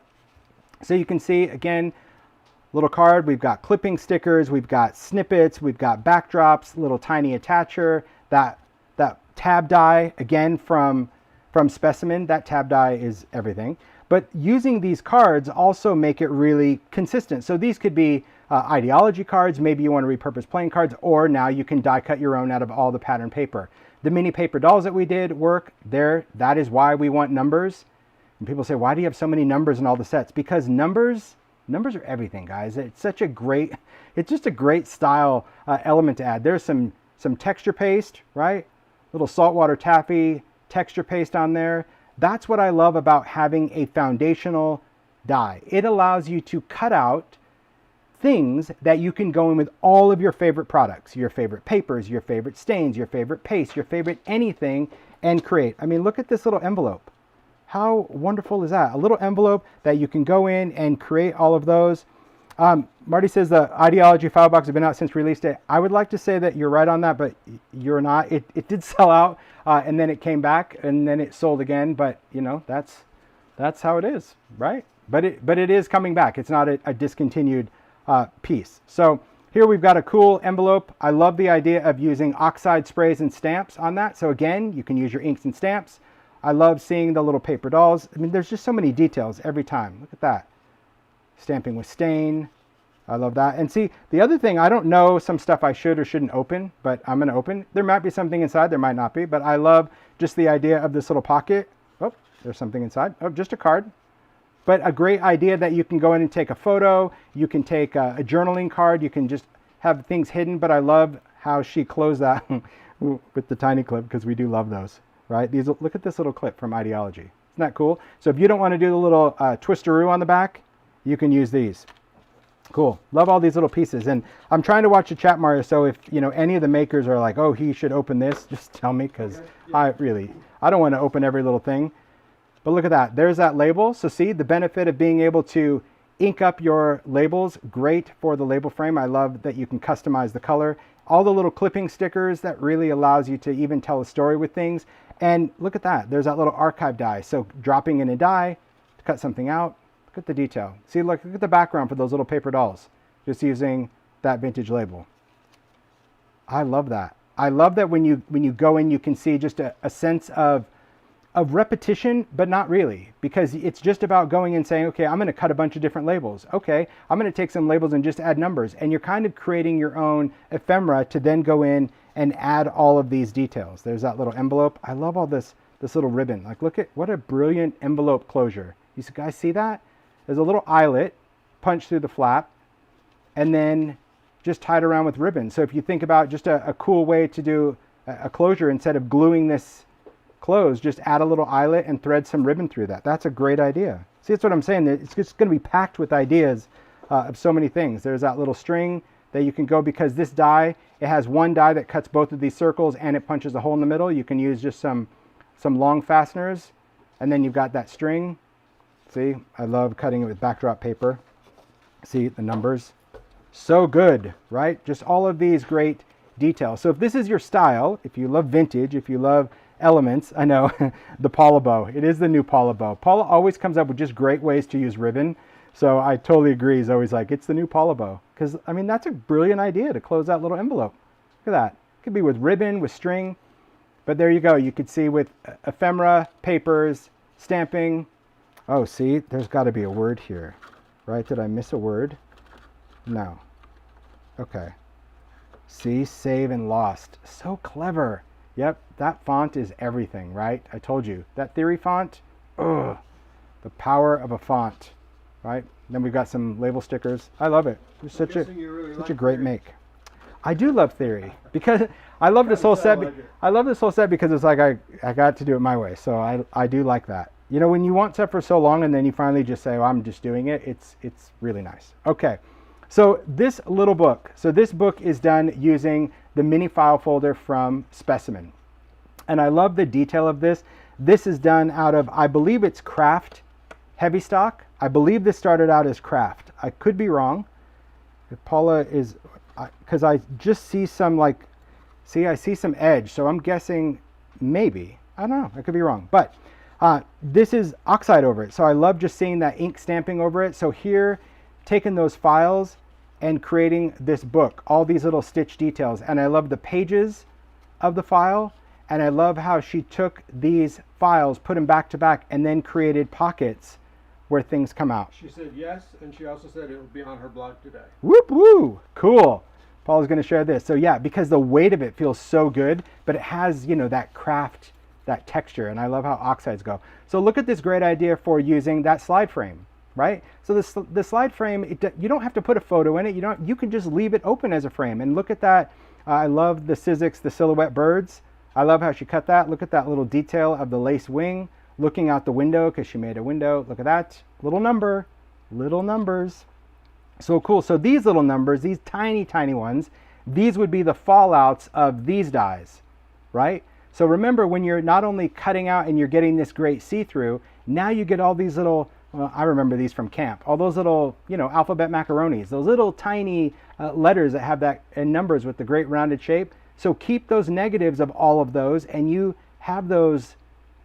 So you can see, again, little card, we've got clipping stickers, we've got snippets, we've got backdrops, little tiny attacher, that tab die, again, from Specimen. That tab die is everything. But using these cards also make it really consistent. So these could be ideology cards. Maybe you want to repurpose plain cards, or now you can die cut your own out of all the pattern paper. The mini paper dolls that we did work there. That is why we want numbers. And people say, why do you have so many numbers in all the sets? Because numbers are everything, guys. It's just a great style element to add. There's some texture paste, right? Little saltwater taffy texture paste on there. That's what I love about having a foundational die. It allows you to cut out things that you can go in with all of your favorite products, your favorite papers, your favorite stains, your favorite paste, your favorite anything, and create. I mean, look at this little envelope. How wonderful is that? A little envelope that you can go in and create all of those. Marty says the ideology file box has been out since release day. I would like to say that you're right on that, but you're not. It did sell out, and then it came back, and then it sold again. But you know, that's how it is, right? But it is coming back. It's not a discontinued piece. So here we've got a cool envelope. I love the idea of using oxide sprays and stamps on that. So again, you can use your inks and stamps. I love seeing the little paper dolls. I mean, there's just so many details every time. Look at that. Stamping with stain. I love that. And see, the other thing, I don't know some stuff I should or shouldn't open, but I'm going to open. There might be something inside. There might not be, but I love just the idea of this little pocket. Oh, there's something inside. Oh, just a card. But a great idea that you can go in and take a photo. You can take a journaling card. You can just have things hidden. But I love how she closed that with the tiny clip, because we do love those, right? Look at this little clip from Ideology. Isn't that cool? So if you don't want to do the little twisteroo on the back, you can use these. Cool. Love all these little pieces. And I'm trying to watch the chat, Mario, so if any of the makers are like, oh, he should open this, just tell me, because I don't want to open every little thing. But look at that. There's that label. So see, the benefit of being able to ink up your labels, great for the label frame. I love that you can customize the color. All the little clipping stickers, that really allows you to even tell a story with things. And look at that. There's that little archive die. So dropping in a die to cut something out. Look at the detail. See, look at the background for those little paper dolls, just using that vintage label. I love that. I love that when you go in, you can see just a sense of repetition, but not really, because it's just about going and saying, okay, I'm going to cut a bunch of different labels. Okay, I'm going to take some labels and just add numbers. And you're kind of creating your own ephemera to then go in and add all of these details. There's that little envelope. I love all this little ribbon. Like, look at what a brilliant envelope closure. You guys see that? There's a little eyelet punched through the flap and then just tied around with ribbon. So if you think about just a cool way to do a closure, instead of gluing this closed, just add a little eyelet and thread some ribbon through that. That's a great idea. See, that's what I'm saying. It's just going to be packed with ideas of so many things. There's that little string that you can go, because this die, it has one die that cuts both of these circles and it punches a hole in the middle. You can use just some long fasteners, and then you've got that string. See, I love cutting it with backdrop paper. See the numbers? So good, right? Just all of these great details. So if this is your style, if you love vintage, if you love elements, I know the Paula bow. It is the new Paula bow. Paula always comes up with just great ways to use ribbon. So I totally agree. He's always like, it's the new Paula bow. Because, I mean, that's a brilliant idea to close that little envelope. Look at that. It could be with ribbon, with string. But there you go. You could see with ephemera, papers, stamping. Oh, see, there's got to be a word here, right? Did I miss a word? No. Okay. See, save and lost. So clever. Yep, that font is everything, right? I told you. That theory font, ugh, the power of a font, right? Then we've got some label stickers. I love it. It's such a great make. I do love theory because I love this whole set. I love this whole set because it's like I got to do it my way. So I do like that. You know, when you want stuff for so long and then you finally just say, "Oh, I'm just doing it," it's really nice. Okay. So this little book, this book is done using the mini file folder from Specimen. And I love the detail of this. This is done out of, I believe it's craft heavy stock. I believe this started out as craft. I could be wrong. If Paula is, because I just see some I see some edge. So I'm guessing maybe, I don't know, I could be wrong. But this is oxide over it. So I love just seeing that ink stamping over it. So here, taking those files and creating this book, all these little stitch details. And I love the pages of the file. And I love how she took these files, put them back to back, and then created pockets where things come out. She said yes, and she also said it will be on her blog today. Whoop, woo, cool. Paula's going to share this. So yeah, because the weight of it feels so good, but it has, you know, that craft, that texture, and I love how oxides go. So look at this great idea for using that slide frame. Right? So the slide frame, you don't have to put a photo in it. You can just leave it open as a frame. And look at that. I love the Sizzix, the silhouette birds. I love how she cut that. Look at that little detail of the lace wing looking out the window because she made a window. Look at that. Little number. Little numbers. So cool. So these little numbers, these tiny, tiny ones, these would be the fallouts of these dies. Right? So remember, when you're not only cutting out and you're getting this great see-through, now you get all these little, well, I remember these from camp, all those little, you know, alphabet macaronis, those little tiny letters that have that, and numbers with the great rounded shape. So keep those negatives of all of those and you have those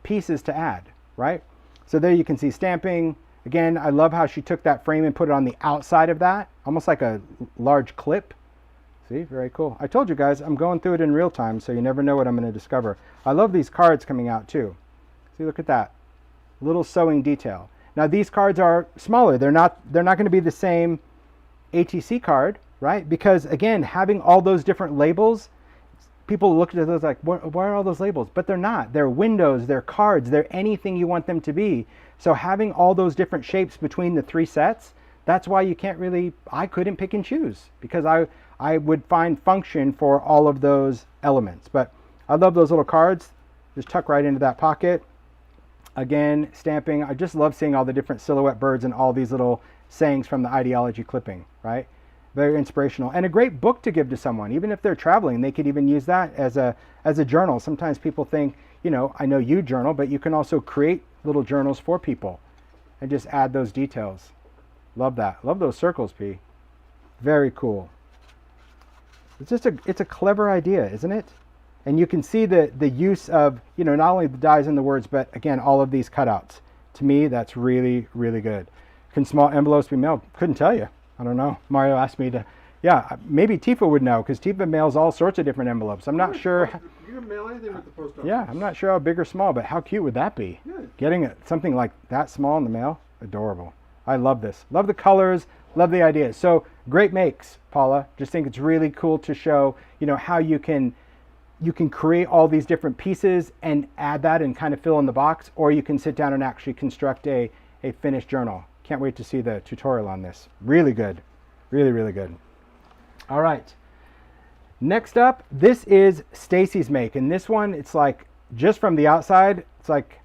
pieces to add, right? So there you can see stamping. Again, I love how she took that frame and put it on the outside of that, almost like a large clip. See, very cool. I told you guys, I'm going through it in real time, so you never know what I'm going to discover. I love these cards coming out too. See, look at that. Little sewing detail. Now these cards are smaller. They're not going to be the same ATC card, right? Because again, having all those different labels, people look at those like, why are all those labels? But they're not. They're windows, they're cards, they're anything you want them to be. So having all those different shapes between the three sets, that's why you can't really, I couldn't pick and choose because I would find function for all of those elements. But I love those little cards. Just tuck right into that pocket. Again, stamping. I just love seeing all the different silhouette birds and all these little sayings from the ideology clipping, right? Very inspirational. And a great book to give to someone. Even if they're traveling, they could even use that as a journal. Sometimes people think, you know, I know you journal, but you can also create little journals for people and just add those details. Love that. Love those circles, P. Very cool. It's a clever idea, isn't it? And you can see the use of, you know, not only the dies and the words, but again, all of these cutouts. To me, that's really, really good. Can small envelopes be mailed? Couldn't tell you. I don't know. Mario asked me to, yeah, maybe Tifa would know because Tifa mails all sorts of different envelopes. I'm not sure. You can mail anything with the post office. Yeah, I'm not sure how big or small, but how cute would that be? Yeah. Getting something like that small in the mail? Adorable. I love this. Love the colors. Love the ideas. So great makes, Paula. Just think it's really cool to show, you know, how you can create all these different pieces and add that and kind of fill in the box, or you can sit down and actually construct a finished journal. Can't wait to see the tutorial on this. Really good. Really, really good. All right. Next up, this is Stacy's make. And this one, it's like, just from the outside, it's like,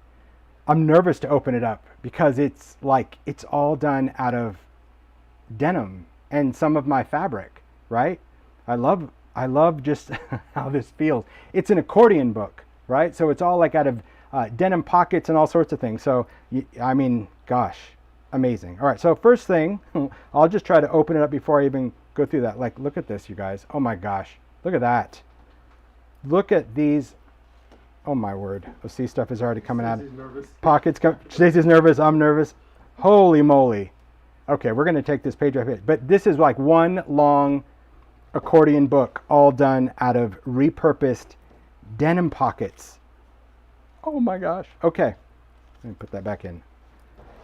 I'm nervous to open it up because it's like, it's all done out of denim and some of my fabric, right? I love just how this feels. It's an accordion book, right? So it's all like out of denim pockets and all sorts of things. So, I mean, gosh, amazing. All right, so first thing, I'll just try to open it up before I even go through that. Like, look at this, you guys. Oh my gosh, look at that. Look at these. Oh my word. Oh, see, stuff is already coming out. Pockets come. Stacey's nervous. I'm nervous. Holy moly. Okay, we're going to take this page right here. But this is like one long accordion book, all done out of repurposed denim pockets. Oh my gosh. Okay, let me put that back in.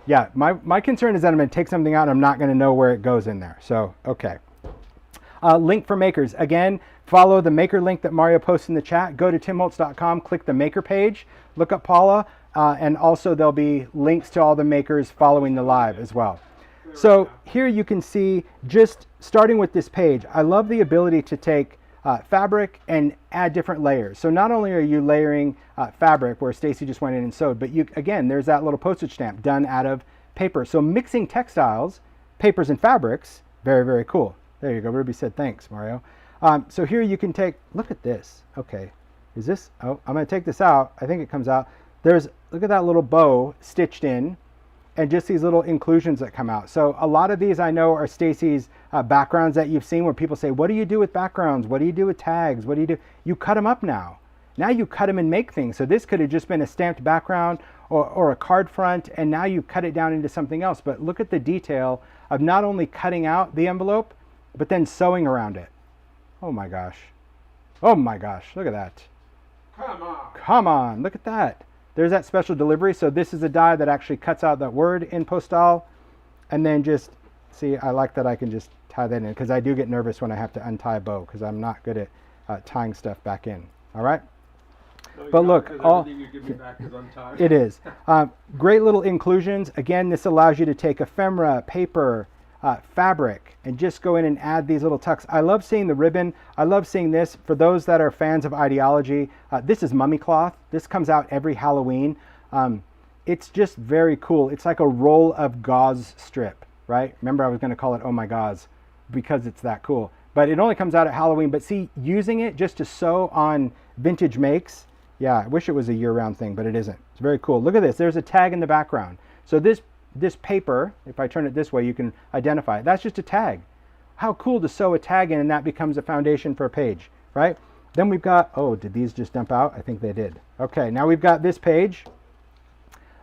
Yeah, my concern is that I'm going to take something out and I'm not going to know where it goes in there. So, okay. Link for makers. Again, follow the maker link that Mario posted in the chat. Go to timholtz.com, click the maker page, look up Paula, and also there'll be links to all the makers following the live as well. So here you can see, just starting with this page, I love the ability to take fabric and add different layers. So not only are you layering fabric where Stacy just went in and sewed, but you, again, there's that little postage stamp done out of paper. So mixing textiles, papers, and fabrics, very, very cool. There you go. Ruby said thanks, Mario. So here you can take, look at this. Okay, is this, oh, I'm going to take this out. I think it comes out. There's, look at that little bow stitched in and just these little inclusions that come out. So a lot of these I know are Stacy's backgrounds that you've seen where people say, what do you do with backgrounds? What do you do with tags? What do you do? You cut them up now. Now you cut them and make things. So this could have just been a stamped background or a card front, and now you cut it down into something else. But look at the detail of not only cutting out the envelope, but then sewing around it. Oh my gosh. Oh my gosh, look at that. Come on. Come on, look at that. There's that special delivery. So this is a die that actually cuts out that word in Postale. And then just, see, I like that I can just tie that in because I do get nervous when I have to untie a bow because I'm not good at tying stuff back in. All right? No, but look, all, you give me back is untied. it is. Great little inclusions. Again, this allows you to take ephemera, paper, fabric, and just go in and add these little tucks. I love seeing the ribbon. I love seeing this. For those that are fans of ideology, this is mummy cloth. This comes out every Halloween. It's just very cool. It's like a roll of gauze strip, right? Remember, I was going to call it Oh My Gauze because it's that cool. But it only comes out at Halloween. But see, using it just to sew on vintage makes, yeah, I wish it was a year-round thing, but it isn't. It's very cool. Look at this. There's a tag in the background. So this paper, if I turn it this way, you can identify it. That's just a tag. How cool to sew a tag in and that becomes a foundation for a page, right? Then we've got, oh, did these just dump out? I think they did. Okay, now we've got this page.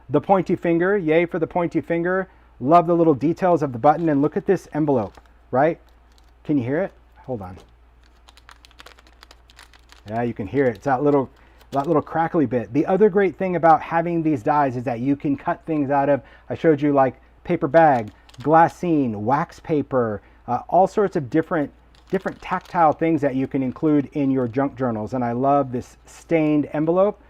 The pointy finger, yay for the pointy finger. Love the little details of the button, and look at this envelope, right? Can you hear it? Hold on. Yeah, you can hear it. It's that little crackly bit. The other great thing about having these dies is that you can cut things out of, I showed you like paper bag, glassine, wax paper, all sorts of different tactile things that you can include in your junk journals. And I love this stained envelope.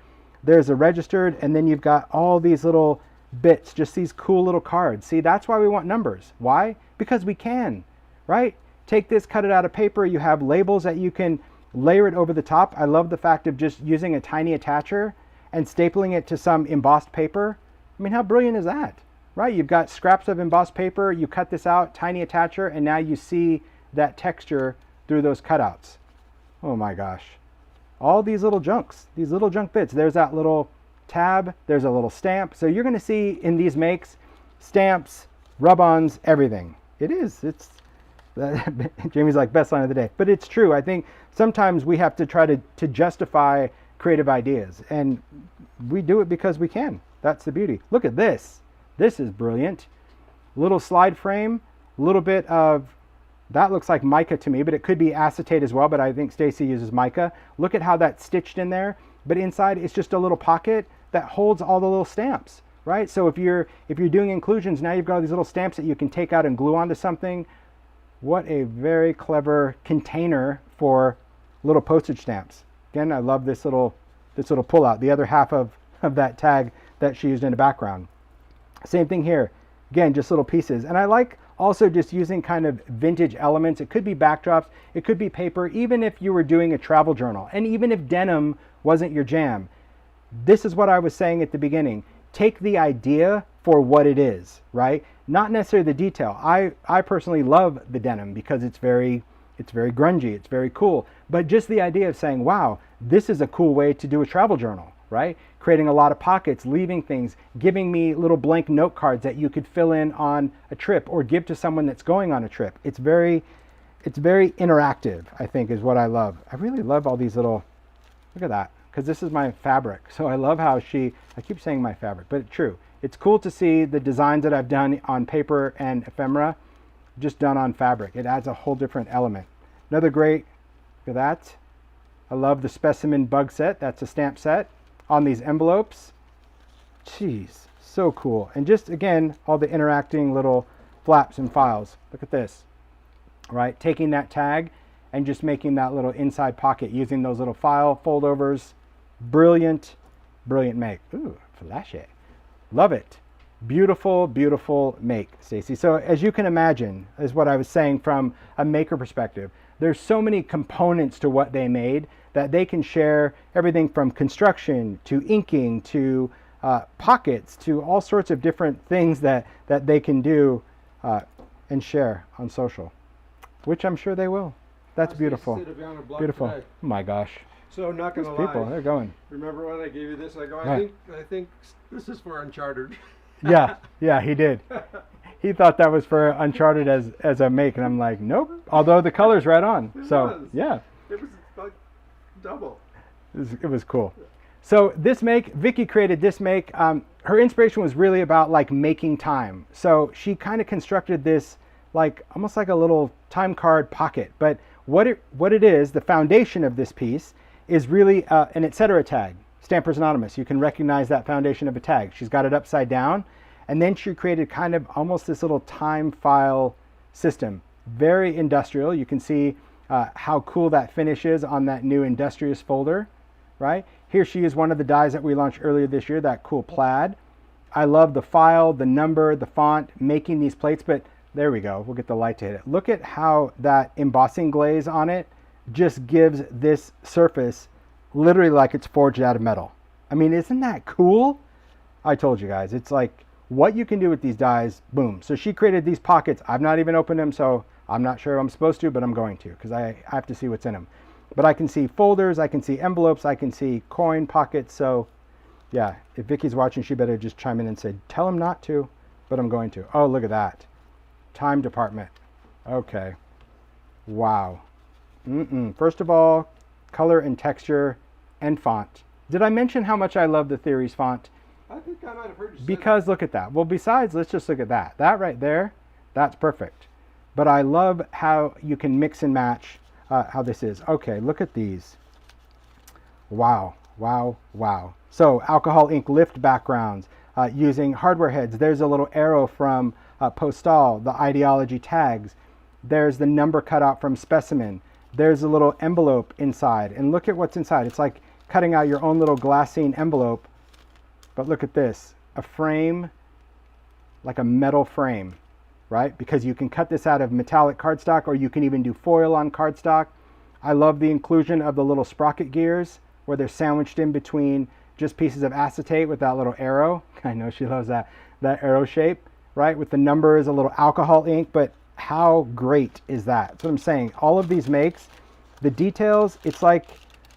There's a registered, and then you've got all these little bits, just these cool little cards. See, that's why we want numbers. Why? Because we can, right? Take this, cut it out of paper. You have labels that you can layer it over the top. I love the fact of just using a tiny attacher and stapling it to some embossed paper. I mean, how brilliant is that, right? You've got scraps of embossed paper, you cut this out, tiny attacher, and now you see that texture through those cutouts. Oh my gosh. All these little junks, these little junk bits. There's that little tab, there's a little stamp. So you're gonna see in these makes, stamps, rub-ons, everything. It is, it's, Jamie's like, best line of the day. But it's true. I think sometimes we have to try to justify creative ideas, and we do it because we can. That's the beauty. Look at this. This is brilliant. Little slide frame, a little bit of, that looks like mica to me, but it could be acetate as well, but I think Stacy uses mica. Look at how that's stitched in there, but inside it's just a little pocket that holds all the little stamps, right? So if you're doing inclusions, now you've got all these little stamps that you can take out and glue onto something. What a very clever container for little postage stamps. Again, I love this little pull out, the other half of that tag that she used in the background. Same thing here. Again, just little pieces. And I like also just using kind of vintage elements. It could be backdrops, it could be paper, even if you were doing a travel journal, and even if denim wasn't your jam. This is what I was saying at the beginning. Take the idea for what it is, right? Not necessarily the detail. I personally love the denim because it's very grungy, it's very cool. But just the idea of saying, wow, this is a cool way to do a travel journal, right? Creating a lot of pockets, leaving things, giving me little blank note cards that you could fill in on a trip or give to someone that's going on a trip. It's very interactive, I think, is what I love. I really love all these little, look at that, because this is my fabric. So I love how I keep saying my fabric, but it's true. It's cool to see the designs that I've done on paper and ephemera just done on fabric. It adds a whole different element. Another great, look at that. I love the specimen bug set. That's a stamp set on these envelopes. Jeez, so cool. And just, again, all the interacting little flaps and files. Look at this, right? Taking that tag and just making that little inside pocket using those little file foldovers. Brilliant, brilliant make. Ooh, flashy. Love it. Beautiful, beautiful make, Stacy. So as you can imagine, is what I was saying from a maker perspective, there's so many components to what they made that they can share everything from construction to inking to pockets to all sorts of different things that they can do and share on social, which I'm sure they will. That's beautiful. Beautiful. Today. Oh my gosh. So not These gonna lie. people, they're going. Remember when I gave you this? I go, Right. I think this is for Uncharted. Yeah, he did. He thought that was for Uncharted as a make, and I'm like, nope. Although the color's right on. So was. yeah, It was like double. it was cool. So this make, Vicky created this make. Her inspiration was really about like making time. So she kind of constructed this like almost like a little time card pocket. But what it is, the foundation of this piece is really an etc. tag. Stampers Anonymous. You can recognize that foundation of a tag. She's got it upside down. And then she created kind of almost this little time file system. Very industrial. You can see how cool that finish is on that new Industrious folder, right? Here she is, one of the dies that we launched earlier this year, that cool plaid. I love the file, the number, the font, making these plates, but there we go. We'll get the light to hit it. Look at how that embossing glaze on it just gives this surface literally like it's forged out of metal. I mean, isn't that cool? I told you guys, it's like what you can do with these dies, boom. So she created these pockets. I've not even opened them, so I'm not sure I'm supposed to, but I'm going to because I have to see what's in them. But I can see folders, I can see envelopes, I can see coin pockets. So yeah, if Vicky's watching, she better just chime in and say, tell him not to, but I'm going to. Oh, look at that. Time department. Okay. Wow. First of all, color and texture and font. Did I mention how much I love the Theories font? I think I might have heard you say Because look at that. Well, besides, let's just look at that. That right there, that's perfect. But I love how you can mix and match how this is. Okay, look at these. Wow, wow, wow. So alcohol ink lift backgrounds using hardware heads. There's a little arrow from Postale, the ideology tags. There's the number cutout from Specimen. There's a little envelope inside. And look at what's inside. It's like cutting out your own little glassine envelope. But look at this, a frame, like a metal frame, right? Because you can cut this out of metallic cardstock, or you can even do foil on cardstock. I love the inclusion of the little sprocket gears where they're sandwiched in between just pieces of acetate with that little arrow. I know she loves that arrow shape, right? With the numbers, a little alcohol ink, but how great is that? That's what I'm saying. All of these makes, the details, it's like,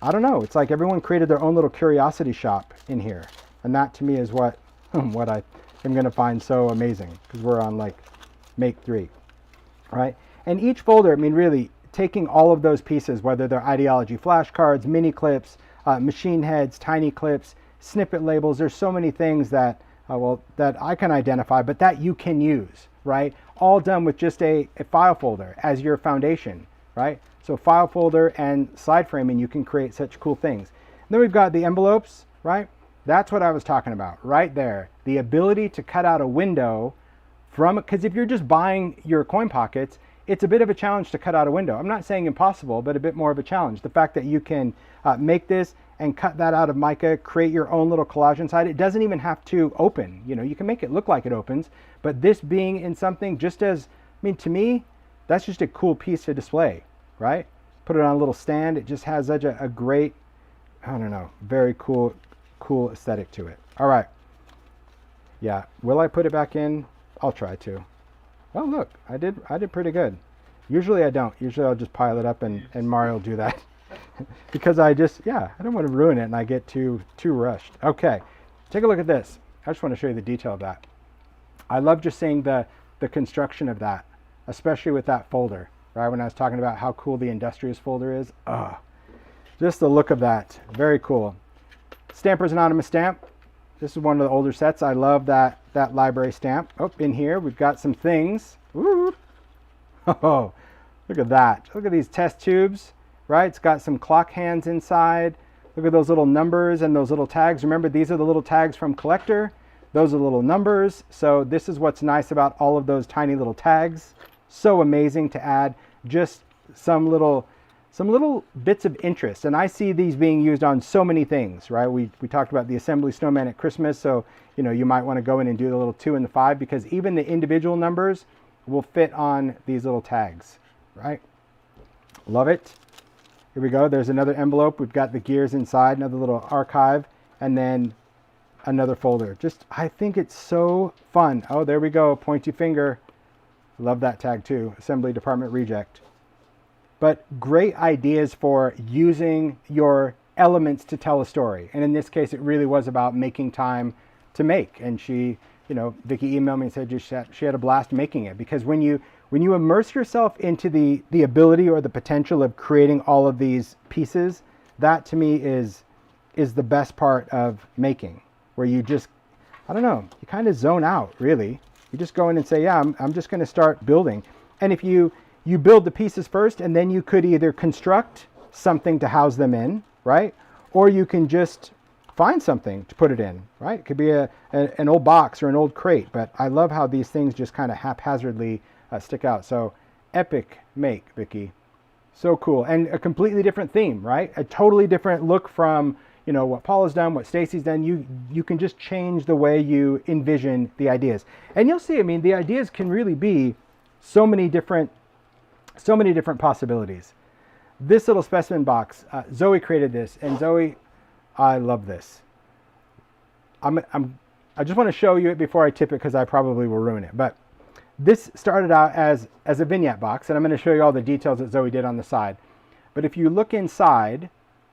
I don't know, it's like everyone created their own little curiosity shop in here. And that to me is what I am going to find so amazing, because we're on like make 3, right? And each folder, I mean, really taking all of those pieces, whether they're ideology flashcards, mini clips, machine heads, tiny clips, snippet labels, there's so many things that, that I can identify, but that you can use, right? All done with just a file folder as your foundation, right? So file folder and slide framing, you can create such cool things. And then we've got the envelopes, right? That's what I was talking about right there. The ability to cut out a window from, because if you're just buying your coin pockets, it's a bit of a challenge to cut out a window. I'm not saying impossible, but a bit more of a challenge. The fact that you can make this and cut that out of mica, create your own little collage inside. It doesn't even have to open. You know, you can make it look like it opens, but this being in something just as, I mean, to me, that's just a cool piece to display, right? Put it on a little stand. It just has such a great, I don't know, very cool aesthetic to it. All right. Yeah. Will I put it back in? I'll try to. Well, look, I did pretty good. Usually I don't. Usually I'll just pile it up and Mario will do that. because I don't want to ruin it and I get too rushed. Okay, take a look at this. I just want to show you the detail of that. I love just seeing the construction of that, especially with that folder, right? When I was talking about how cool the Industrious folder is. Just the look of that, very cool. Stampers Anonymous stamp. This is one of the older sets. I love that library stamp. Oh, in here we've got some things. Ooh. Oh, look at that. Look at these test tubes, right? It's got some clock hands inside. Look at those little numbers and those little tags. Remember, these are the little tags from Collector. Those are little numbers. So this is what's nice about all of those tiny little tags. So amazing to add just some little bits of interest. And I see these being used on so many things, right? We talked about the assembly snowman at Christmas. So, you might want to go in and do the little 2 and the 5 because even the individual numbers will fit on these little tags, right? Love it. Here we go. There's another envelope. We've got the gears inside, another little archive, and then another folder. I think it's so fun. Oh, there we go. Pointy finger. Love that tag too. Assembly Department Reject. But great ideas for using your elements to tell a story. And in this case, it really was about making time to make. And she, Vicki emailed me and said she had a blast making it, because when you immerse yourself into the ability or the potential of creating all of these pieces, that to me is the best part of making, where you just, I don't know, you kind of zone out, really. You just go in and say, yeah, I'm just going to start building. And if you build the pieces first, and then you could either construct something to house them in, right? Or you can just find something to put it in, right? It could be an old box or an old crate, but I love how these things just kind of haphazardly stick out. So epic make, Vicki. So cool. And a completely different theme, right? A totally different look from, what Paula's done, what Stacy's done. You can just change the way you envision the ideas. And you'll see, the ideas can really be so many different possibilities. This little specimen box, Zoe created this, and Zoe, I love this. I just want to show you it before I tip it because I probably will ruin it. But this started out as a vignette box, and I'm going to show you all the details that Zoe did on the side. But if you look inside,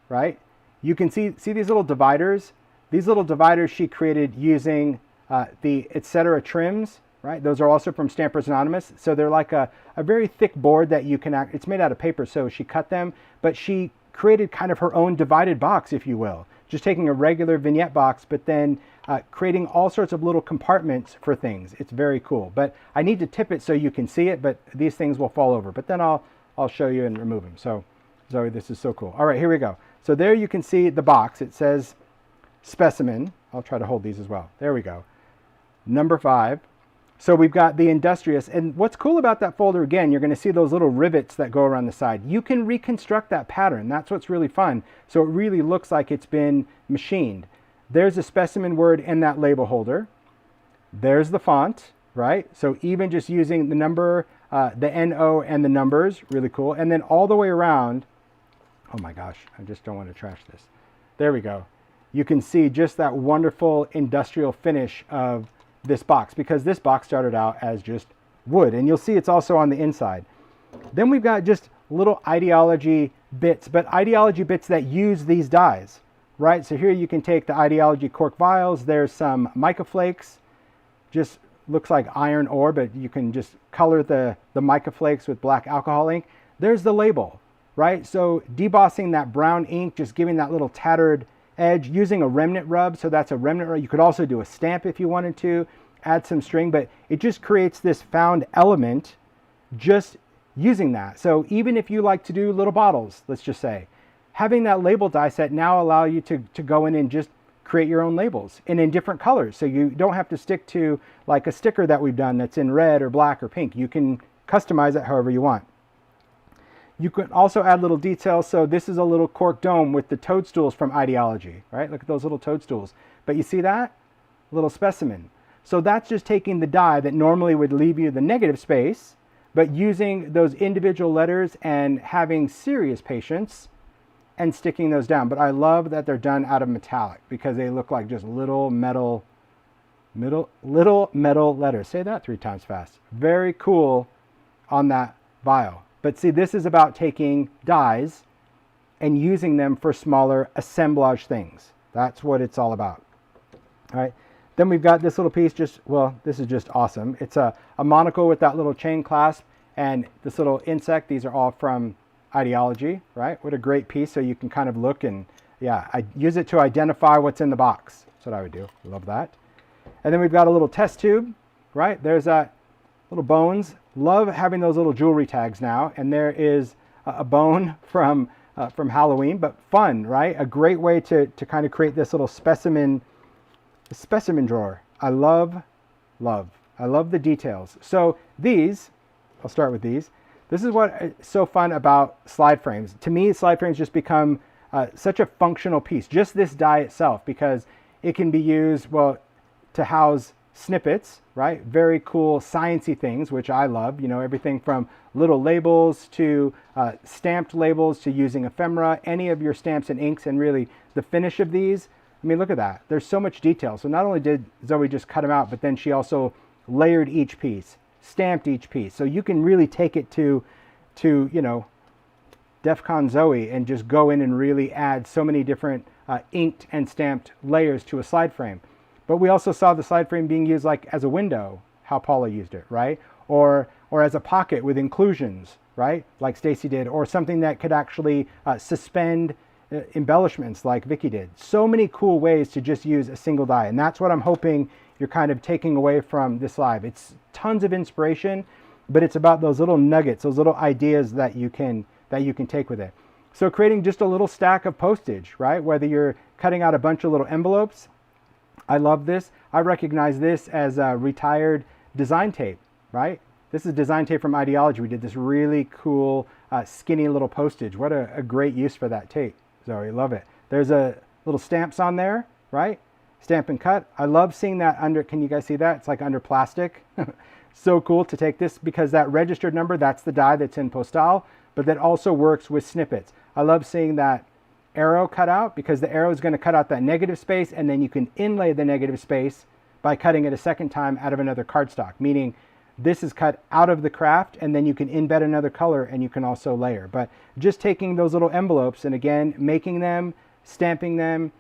right, you can see these little dividers. These little dividers she created using the etc. trims, right? Those are also from Stampers Anonymous. So they're like a very thick board that you can it's made out of paper, so she cut them, but she created kind of her own divided box, if you will. Just taking a regular vignette box, but then creating all sorts of little compartments for things. It's very cool. But I need to tip it so you can see it, but these things will fall over. But then I'll show you and remove them. So Zoe, this is so cool. All right, here we go. So there you can see the box. It says Specimen. I'll try to hold these as well. There we go. Number 5. So we've got the Industrious. And what's cool about that folder, again, you're going to see those little rivets that go around the side. You can reconstruct that pattern. That's what's really fun. So it really looks like it's been machined. There's a specimen word in that label holder. There's the font, right? So even just using the number, the NO and the numbers, really cool. And then all the way around, oh my gosh, I just don't want to trash this. There we go. You can see just that wonderful industrial finish of this box, because this box started out as just wood, and you'll see it's also on the inside. Then we've got just little ideology bits, but ideology bits that use these dies, right? So here you can take the ideology cork vials. There's some mica flakes, just looks like iron ore, but you can just color the mica flakes with black alcohol ink. There's the label, right? So debossing that brown ink, just giving that little tattered edge, using a remnant rub. So that's a remnant rub. You could also do a stamp if you wanted to, add some string, but it just creates this found element just using that. So even if you like to do little bottles, let's just say, having that label die set now allow you to go in and just create your own labels and in different colors. So you don't have to stick to like a sticker that we've done that's in red or black or pink. You can customize it however you want. You can also add little details. So this is a little cork dome with the toadstools from Ideology, right? Look at those little toadstools. But you see that? Little specimen. So that's just taking the die that normally would leave you the negative space, but using those individual letters and having serious patience and sticking those down. But I love that they're done out of metallic because they look like just little metal letters. Say that 3 times fast. Very cool on that vial. But see, this is about taking dies and using them for smaller assemblage things. That's what it's all about. All right. Then we've got this little piece, this is just awesome. It's a monocle with that little chain clasp and this little insect. These are all from Ideology, right? What a great piece. So you can kind of look and, yeah, I use it to identify what's in the box. That's what I would do. Love that. And then we've got a little test tube, right? There's that little bones. Love having those little jewelry tags now. And there is a bone from Halloween, but fun, right? A great way to kind of create this little specimen drawer. I love the details. So these, I'll start with these. This is what is so fun about slide frames. To me, slide frames just become such a functional piece. Just this die itself, because it can be used, well, to house snippets, right? Very cool sciencey things, which I love. You know, everything from little labels to stamped labels to using ephemera, any of your stamps and inks, and really the finish of these. I mean, look at that. There's so much detail. So not only did Zoe just cut them out, but then she also layered each piece, stamped each piece. So you can really take it to you know, DEFCON Zoe and just go in and really add so many different inked and stamped layers to a slide frame. But we also saw the slide frame being used like as a window, how Paula used it, right? Or as a pocket with inclusions, right? Like Stacy did, or something that could actually suspend embellishments like Vicky did. So many cool ways to just use a single die. And that's what I'm hoping you're kind of taking away from this live. It's tons of inspiration, but it's about those little nuggets, those little ideas that you can take with it. So creating just a little stack of postage, right? Whether you're cutting out a bunch of little envelopes. I love this. I recognize this as retired design tape, right? This is design tape from Ideology. We did this really cool skinny little postage. What a great use for that tape. Zoe, love it. There's a little stamps on there, right? Stamp and cut. I love seeing that under, can you guys see that? It's like under plastic. So cool to take this, because that registered number, that's the die that's in Postale, but that also works with snippets. I love seeing that arrow cut out, because the arrow is going to cut out that negative space, and then you can inlay the negative space by cutting it a second time out of another cardstock, meaning this is cut out of the craft, and then you can embed another color, and you can also layer. But just taking those little envelopes and again making them, stamping them,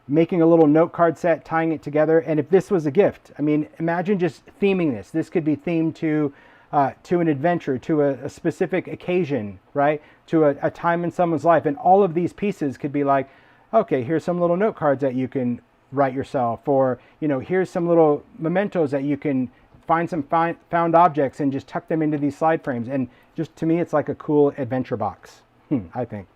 making a little note card set, tying it together. And if this was a gift, I mean, imagine just theming this. This could be themed to an adventure, to a specific occasion, right? To a time in someone's life. And all of these pieces could be like, okay, here's some little note cards that you can write yourself, or, you know, here's some little mementos that you can find some found objects and just tuck them into these slide frames. And just, to me, it's like a cool adventure box, I think.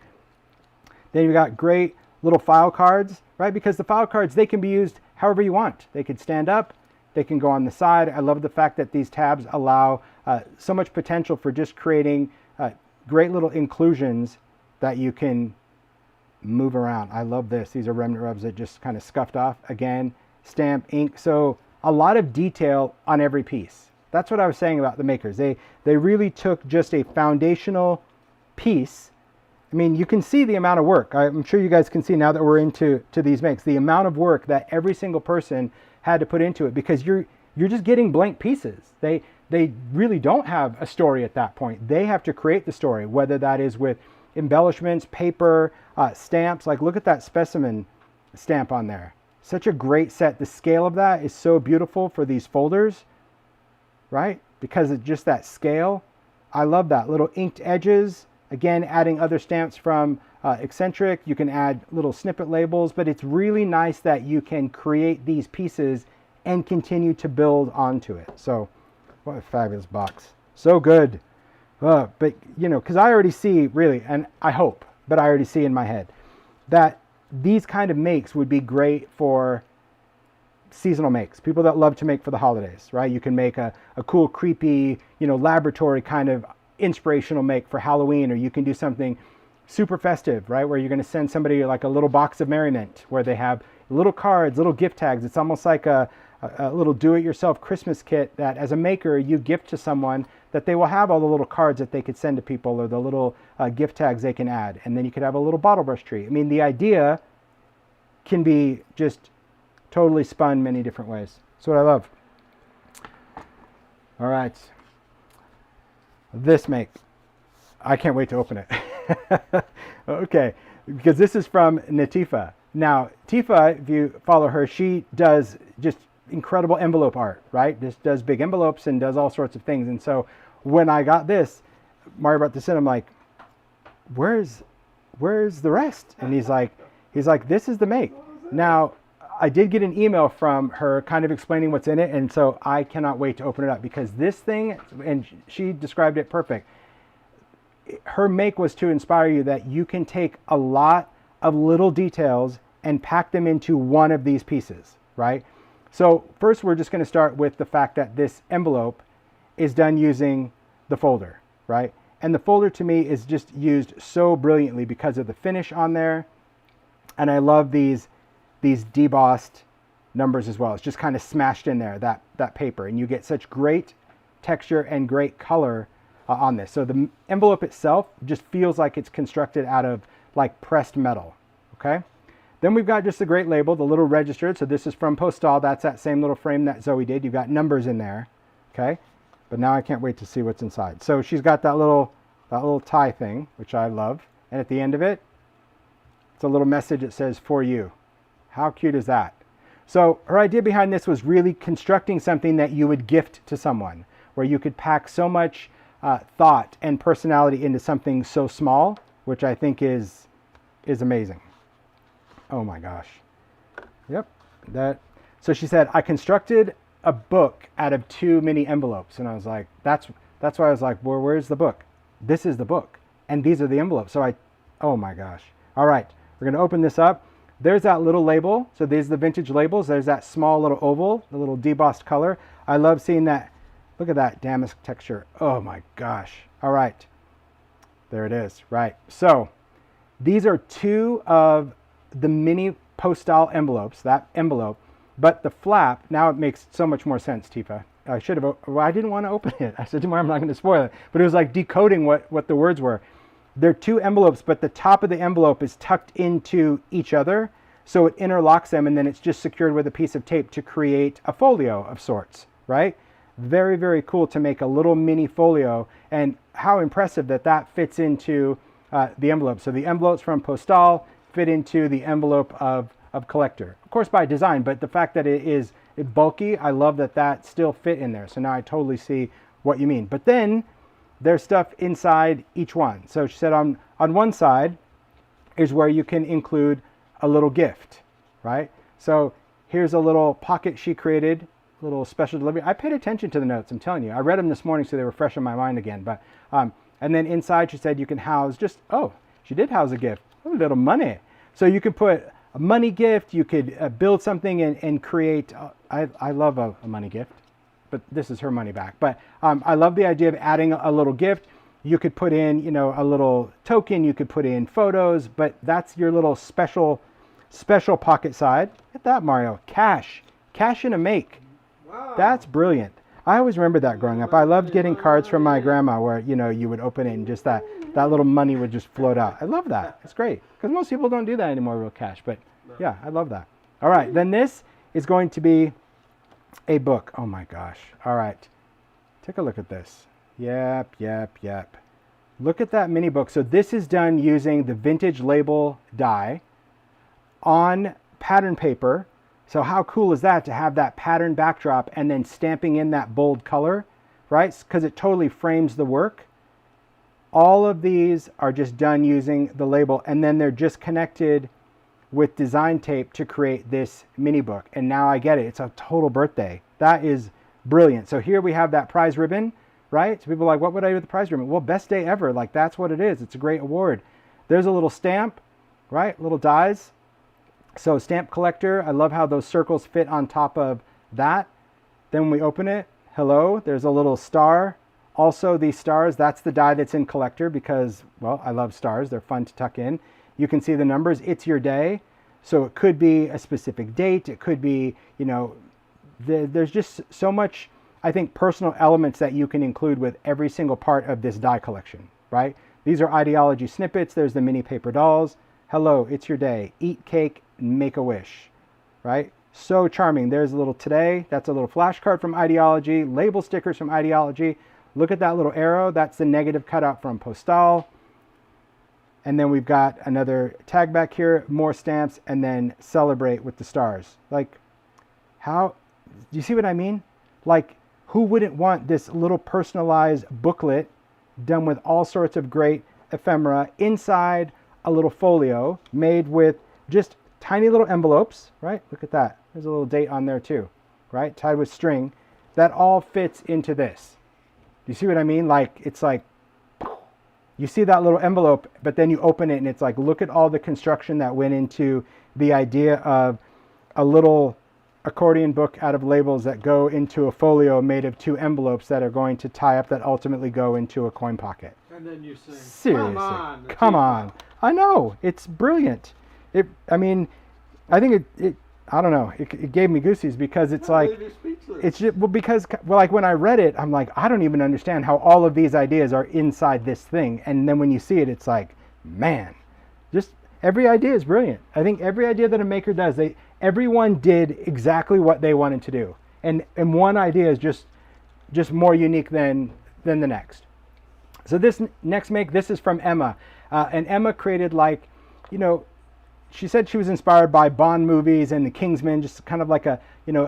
Then you've got great little file cards, right? Because the file cards, they can be used however you want. They could stand up, they can go on the side. I love the fact that these tabs allow so much potential for just creating great little inclusions that you can move around. I love this. These are remnant rubs that just kind of scuffed off. Again, stamp, ink. So a lot of detail on every piece. That's what I was saying about the makers. They really took just a foundational piece. I mean, you can see the amount of work. I'm sure you guys can see now that we're into these makes, the amount of work that every single person had to put into it, because you're just getting blank pieces. They really don't have a story at that point. They have to create the story, whether that is with embellishments, paper, stamps. Like, look at that specimen stamp on there. Such a great set. The scale of that is so beautiful for these folders, right? Because of just that scale. I love that. Little inked edges. Again, adding other stamps from Eccentric. You can add little snippet labels, but it's really nice that you can create these pieces and continue to build onto it. So, what a fabulous box. So good. But, you know, because I already see, really, and I hope, but I already see in my head that these kind of makes would be great for seasonal makes. People that love to make for the holidays, right? You can make a cool, creepy, you know, laboratory kind of inspirational make for Halloween, or you can do something super festive, right? Where you're going to send somebody like a little box of merriment where they have little cards, little gift tags. It's almost like a little do-it-yourself Christmas kit that as a maker you gift to someone, that they will have all the little cards that they could send to people, or the little gift tags they can add. And then you could have a little bottle brush tree. I mean, the idea can be just totally spun many different ways. That's what I love. All right. This make, I can't wait to open it. Okay, because this is from Natifa. Now, Tifa, if you follow her, she does just incredible envelope art, right? Just does big envelopes and does all sorts of things. And so when I got this, Mario brought this in, I'm like, where's the rest? And he's like, this is the make. Now, I did get an email from her kind of explaining what's in it, and so I cannot wait to open it up because this thing, and she described it perfect. Her make was to inspire you that you can take a lot of little details and pack them into one of these pieces, right? So first we're just going to start with the fact that this envelope is done using the folder, right? And the folder to me is just used so brilliantly because of the finish on there. And I love these debossed numbers as well. It's just kind of smashed in there, that paper, and you get such great texture and great color on this. So the envelope itself just feels like it's constructed out of like pressed metal, okay? Then we've got just a great label, the little registered. So this is from Postale. That's that same little frame that Zoe did. You've got numbers in there, okay? But now I can't wait to see what's inside. So she's got that little tie thing, which I love. And at the end of it, it's a little message that says, for you. How cute is that? So her idea behind this was really constructing something that you would gift to someone, where you could pack so much thought and personality into something so small, which I think is amazing. Oh my gosh. Yep. So she said, I constructed a book out of 2 mini envelopes. And I was like, that's why I was like, well, where's the book? This is the book. And these are the envelopes. So oh my gosh. All right. We're going to open this up. There's that little label. So these are the vintage labels. There's that small little oval, the little debossed color. I love seeing that. Look at that damask texture. Oh my gosh. All right. There it is. Right. So these are 2 of the mini Postale envelopes, that envelope, but the flap, now it makes so much more sense, Tifa. I should have, well, I didn't want to open it. I said, tomorrow I'm not going to spoil it, but it was like decoding what the words were. They're 2 envelopes, but the top of the envelope is tucked into each other, so it interlocks them, and then it's just secured with a piece of tape to create a folio of sorts, right? Very, very cool to make a little mini folio, and how impressive that fits into the envelope. So the envelopes from Postale fit into the envelope of Collector. Of course by design, but the fact that it's bulky, I love that still fit in there. So now I totally see what you mean. But then there's stuff inside each one. So she said on one side is where you can include a little gift, right? So here's a little pocket she created, little special delivery. I paid attention to the notes, I'm telling you. I read them this morning so they were fresh in my mind again. But and then inside she said you can house she did house a gift, a little money. So you can put a money gift, you could build something and create, I love a money gift, but this is her money back. But I love the idea of adding a little gift. You could put in, a little token, you could put in photos, but that's your little special pocket side. Look at that, Mario, cash in a make. Wow. That's brilliant. I always remember that growing up. I loved getting cards from my grandma where, you would open it and just that little money would just float out. I love that. It's great. Because most people don't do that anymore, real cash. But yeah, I love that. All right. Then this is going to be a book. Oh my gosh. All right. Take a look at this. Yep. Look at that mini book. So this is done using the vintage label die on pattern paper. So how cool is that to have that pattern backdrop and then stamping in that bold color, right? Because it totally frames the work. All of these are just done using the label, and then they're just connected with design tape to create this mini book. And now I get it. It's a total birthday. That is brilliant. So here we have that prize ribbon, right? So people are like, what would I do with the prize ribbon? Well, best day ever. Like, that's what it is. It's a great award. There's a little stamp, right? Little dies. So stamp collector, I love how those circles fit on top of that. Then when we open it, hello, there's a little star. Also these stars, that's the die that's in collector because, well, I love stars. They're fun to tuck in. You can see the numbers. It's your day. So it could be a specific date. It could be, there's just so much, I think, personal elements that you can include with every single part of this die collection, right? These are ideology snippets. There's the mini paper dolls. Hello, it's your day. Eat cake, make a wish, right? So charming. There's a little today. That's a little flashcard from Ideology. Label stickers from Ideology. Look at that little arrow. That's the negative cutout from Postale. And then we've got another tag back here, more stamps, and then celebrate with the stars. Like, how, do you see what I mean? Like, who wouldn't want this little personalized booklet done with all sorts of great ephemera inside a little folio made with just tiny little envelopes, right? Look at that. There's a little date on there too, right? Tied with string. That all fits into this. Do you see what I mean? Like, it's like, you see that little envelope, but then you open it and it's like, look at all the construction that went into the idea of a little accordion book out of labels that go into a folio made of 2 envelopes that are going to tie up that ultimately go into a coin pocket. And then you sing, Seriously, come on. the come teapot." on. I know, it's brilliant. I mean, I think I don't know, it gave me goosies because it's I like, believe you're speechless. it's just, well, because like when I read it, I'm like, I don't even understand how all of these ideas are inside this thing. And then when you see it, it's like, man, just every idea is brilliant. I think every idea that a maker does, everyone did exactly what they wanted to do. And one idea is just more unique than the next. So this next make, this is from Emma. And Emma created, like, you know, she said she was inspired by Bond movies and the Kingsman, just kind of like a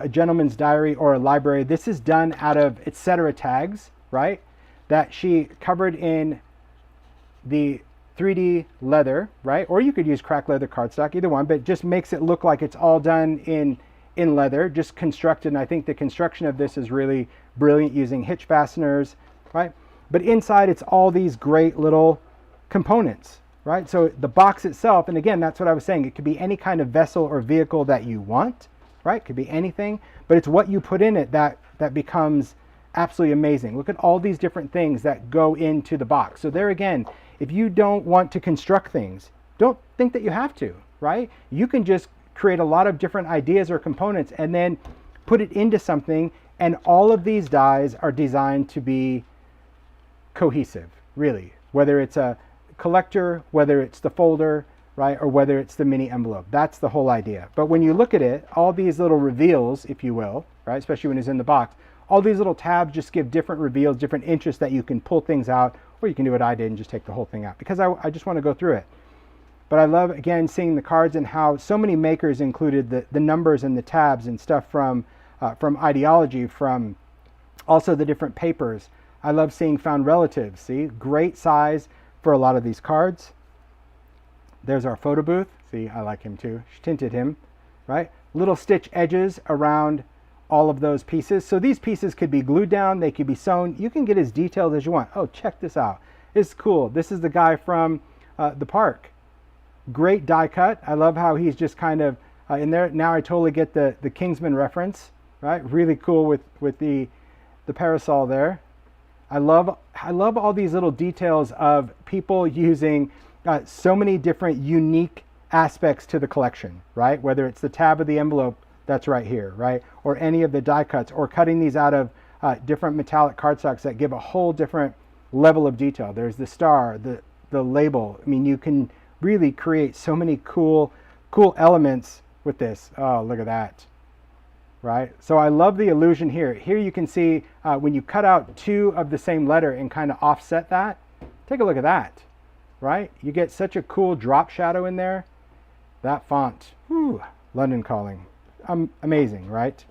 gentleman's diary or a library. This is done out of etc. tags, right? That she covered in the 3D leather, right? Or you could use cracked leather cardstock, either one, but just makes it look like it's all done in leather, just constructed. And I think the construction of this is really brilliant using hitch fasteners, right? But inside it's all these great little components, right? So the box itself, and again, that's what I was saying, it could be any kind of vessel or vehicle that you want, right? It could be anything, but it's what you put in it that becomes absolutely amazing. Look at all these different things that go into the box. So there again, if you don't want to construct things, don't think that you have to, right? You can just create a lot of different ideas or components and then put it into something, and all of these dies are designed to be cohesive, really, whether it's a collector, whether it's the folder, right, or whether it's the mini envelope. That's the whole idea. But when you look at it, all these little reveals, if you will, right, especially when it's in the box, all these little tabs just give different reveals, different interests that you can pull things out, or you can do what I did and just take the whole thing out, because I just want to go through it. But I love, again, seeing the cards and how so many makers included the numbers and the tabs and stuff from ideology, from also the different papers. I love seeing found relatives. See, great size for a lot of these cards. There's our photo booth. See, I like him too. She tinted him, right? Little stitch edges around all of those pieces. So these pieces could be glued down, they could be sewn. You can get as detailed as you want. Oh, check this out. It's cool. This is the guy from the park. Great die cut. I love how he's just kind of in there. Now I totally get the Kingsman reference, right? Really cool with the parasol there. I love all these little details of people using so many different unique aspects to the collection, right? Whether it's the tab of the envelope that's right here, right? Or any of the die cuts, or cutting these out of different metallic cardstocks that give a whole different level of detail. There's the star, the label. I mean, you can really create so many cool elements with this. Oh, look at that. Right? So I love the illusion here. Here you can see when you cut out 2 of the same letter and kind of offset that. Take a look at that, right? You get such a cool drop shadow in there. That font, whew, London Calling. Amazing, right?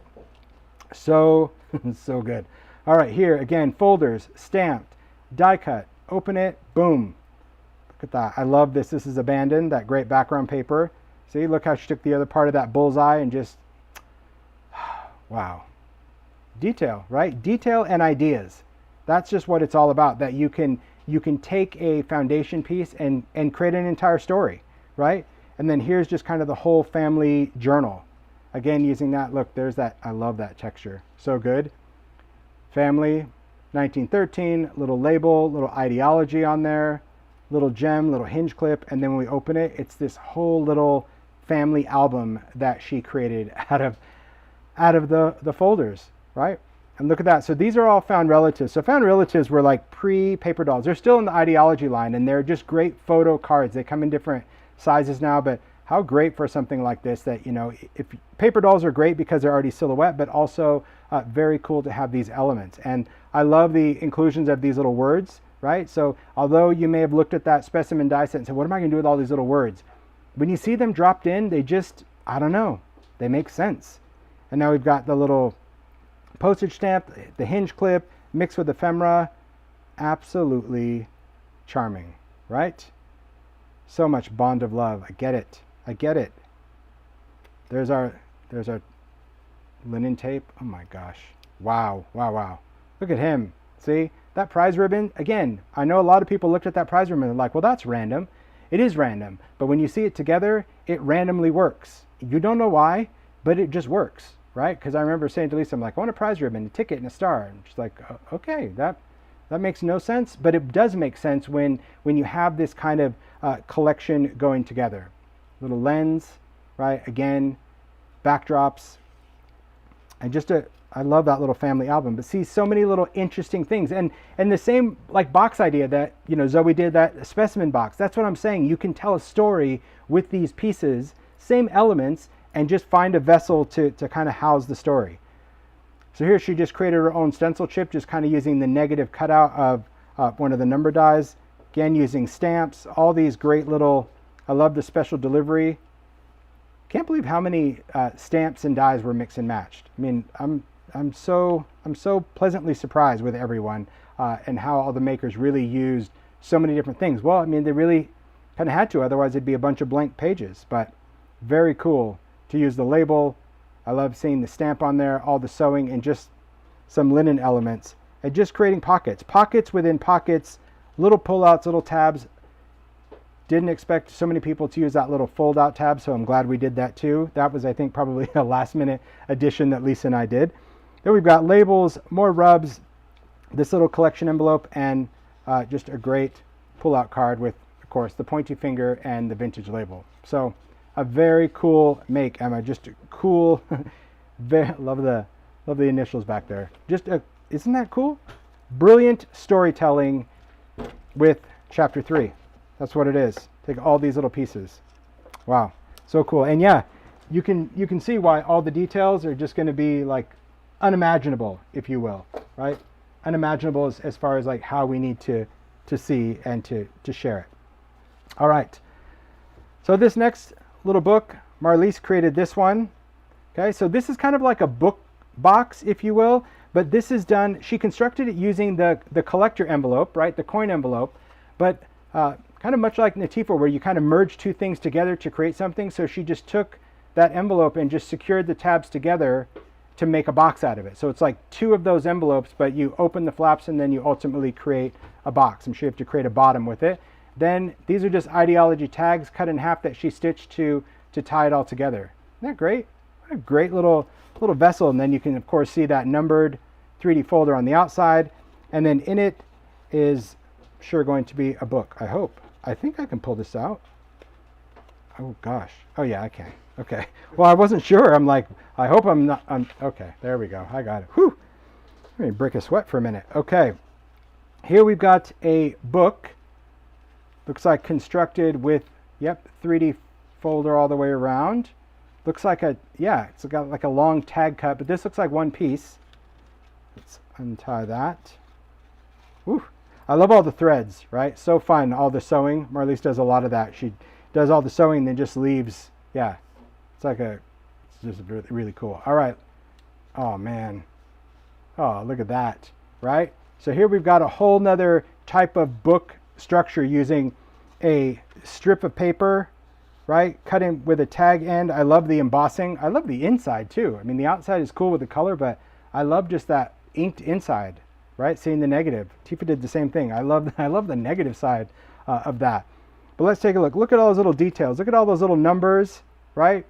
So, so good. All right, here again, folders, stamped, die cut, open it, boom. Look at that. I love this. This is abandoned, that great background paper. See, look how she took the other part of that bullseye and just, wow. Detail, right? Detail and ideas. That's just what it's all about, that you can take a foundation piece and create an entire story, right? And then here's just kind of the whole family journal. Again, using that, look, there's that, I love that texture. So good. Family, 1913, little label, little ideology on there, little gem, little hinge clip, and then when we open it, it's this whole little family album that she created out of the folders, right? And look at that. So these are all found relatives. So found relatives were like pre-paper dolls. They're still in the ideology line, and they're just great photo cards. They come in different sizes now, but how great for something like this, that, you know, if paper dolls are great because they're already silhouette, but also very cool to have these elements. And I love the inclusions of these little words, right? So although you may have looked at that specimen die set and said, what am I going to do with all these little words? When you see them dropped in, they just, I don't know, they make sense. And now we've got the little postage stamp, the hinge clip, mixed with ephemera. Absolutely charming, right? So much bond of love. I get it. I get it. There's our linen tape. Oh my gosh. Wow, wow, wow. Look at him. See? That prize ribbon, again, I know a lot of people looked at that prize ribbon and like, well, that's random. It is random. But when you see it together, it randomly works. You don't know why, but it just works, right? Because I remember saying to Lisa, I'm like, I want a prize ribbon, a ticket, and a star. And she's like, okay, that makes no sense. But it does make sense when you have this kind of collection going together. Little lens, right? Again, backdrops. And just I love that little family album, but see so many little interesting things. And the same like box idea that, you know, Zoe did, that specimen box. That's what I'm saying. You can tell a story with these pieces, same elements, and just find a vessel to kind of house the story. So here she just created her own stencil chip, just kind of using the negative cutout of one of the number dies. Again, using stamps, all these great little, I love the special delivery. Can't believe how many stamps and dies were mixed and matched. I mean, I'm so pleasantly surprised with everyone and how all the makers really used so many different things. Well, I mean, they really kind of had to, otherwise it'd be a bunch of blank pages. But very cool to use the label. I love seeing the stamp on there, all the sewing, and just some linen elements, and just creating pockets within pockets, little pullouts, little tabs. Didn't expect so many people to use that little fold out tab, so I'm glad we did that too. That was, I think, probably a last minute addition that Lisa and I did. Then we've got labels, more rubs, this little collection envelope, and just a great pull out card with, of course, the pointy finger and the vintage label. So a very cool make, Emma. Just a cool, love the initials back there. Just isn't that cool? Brilliant storytelling with chapter 3. That's what it is. Take all these little pieces. Wow, so cool. And yeah, you can see why all the details are just going to be like unimaginable, if you will, right? Unimaginable as far as like how we need to see and to share it. All right. So this next little book, Marlise created this one. Okay, so this is kind of like a book box, if you will, but this is done, she constructed it using the collector envelope, right? The coin envelope, but kind of much like Natifa, where you kind of merge two things together to create something. So she just took that envelope and just secured the tabs together to make a box out of it. So it's like two of those envelopes, but you open the flaps and then you ultimately create a box. I'm sure you have to create a bottom with it. Then these are just ideology tags cut in half that she stitched to tie it all together. Isn't that great? What a great little vessel. And then you can, of course, see that numbered 3D folder on the outside. And then in it is sure going to be a book, I hope. I think I can pull this out. Oh gosh. Oh yeah, I can. Okay. Well, I wasn't sure. I'm like, I hope I'm not. Okay, there we go. I got it. Whew. Let me break a sweat for a minute. Okay. Here we've got a book. Looks like constructed with, yep, 3D folder all the way around. Looks like it's got like a long tag cut, but this looks like one piece. Let's untie that. Whew. I love all the threads, right? So fun, all the sewing. Marlise does a lot of that. She does all the sewing and then just leaves. Yeah, it's just really, really cool. All right. Oh, man. Oh, look at that, right? So here we've got a whole nother type of book structure using a strip of paper, right? Cut in with a tag end. I love the embossing. I love the inside too. I mean, the outside is cool with the color, but I love just that inked inside. Right, seeing the negative. Tifa did the same thing. I love the negative side of that. But let's take a look. Look at all those little details. Look at all those little numbers, right?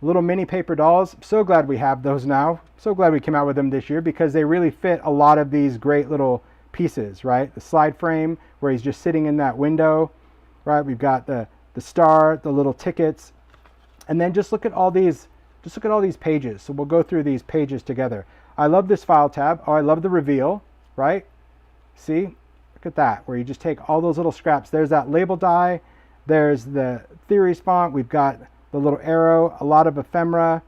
Little mini paper dolls. So glad we have those now. So glad we came out with them this year because they really fit a lot of these great little pieces, right? The slide frame where he's just sitting in that window, right? We've got the star, the little tickets, and then just look at all these. Just look at all these pages. So we'll go through these pages together. I love this file tab. Oh, I love the reveal. Right? See? Look at that, where you just take all those little scraps. There's that label die. There's the theories font. We've got the little arrow, a lot of ephemera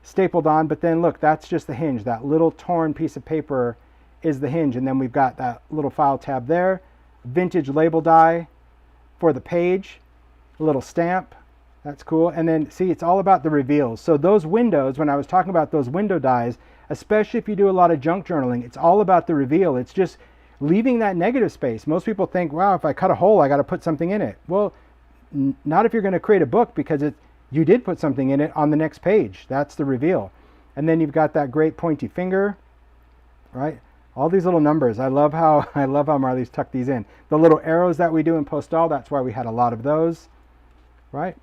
stapled on. But then look, that's just the hinge. That little torn piece of paper is the hinge. And then we've got that little file tab there. vintage label die for the page, a little stamp. That's cool. And then see, it's all about the reveals. So those windows, when I was talking about those window dies, especially if you do a lot of junk journaling, it's all about the reveal. It's just leaving that negative space. Most people think, wow, if I cut a hole, I got to put something in it. Well, not if you're going to create a book, because you did put something in it on the next page. That's the reveal. And then you've got that great pointy finger, right? All these little numbers. I love how Marley's tucked these in. The little arrows that we do in Postale, that's why we had a lot of those, right?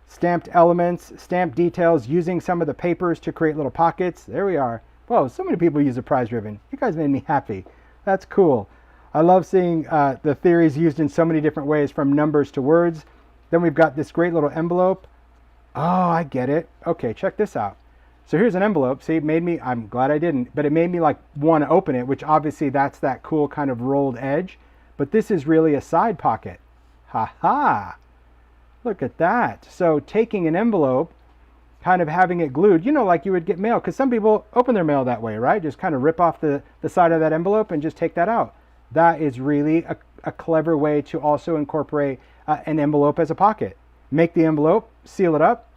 Stamped elements, stamped details, using some of the papers to create little pockets. There we are. Whoa, so many people use a prize ribbon. You guys made me happy. That's cool. I love seeing the theories used in so many different ways, from numbers to words. Then we've got this great little envelope. Oh, I get it. Okay, check this out. So here's an envelope. See, it made me, I'm glad I didn't, but it made me like want to open it, which obviously that's that cool kind of rolled edge. But this is really a side pocket. Ha ha. Look at that. So taking an envelope, kind of having it glued, like you would get mail, because some people open their mail that way, right? Just kind of rip off the side of that envelope and just take that out. That is really a clever way to also incorporate an envelope as a pocket. Make the envelope, seal it up,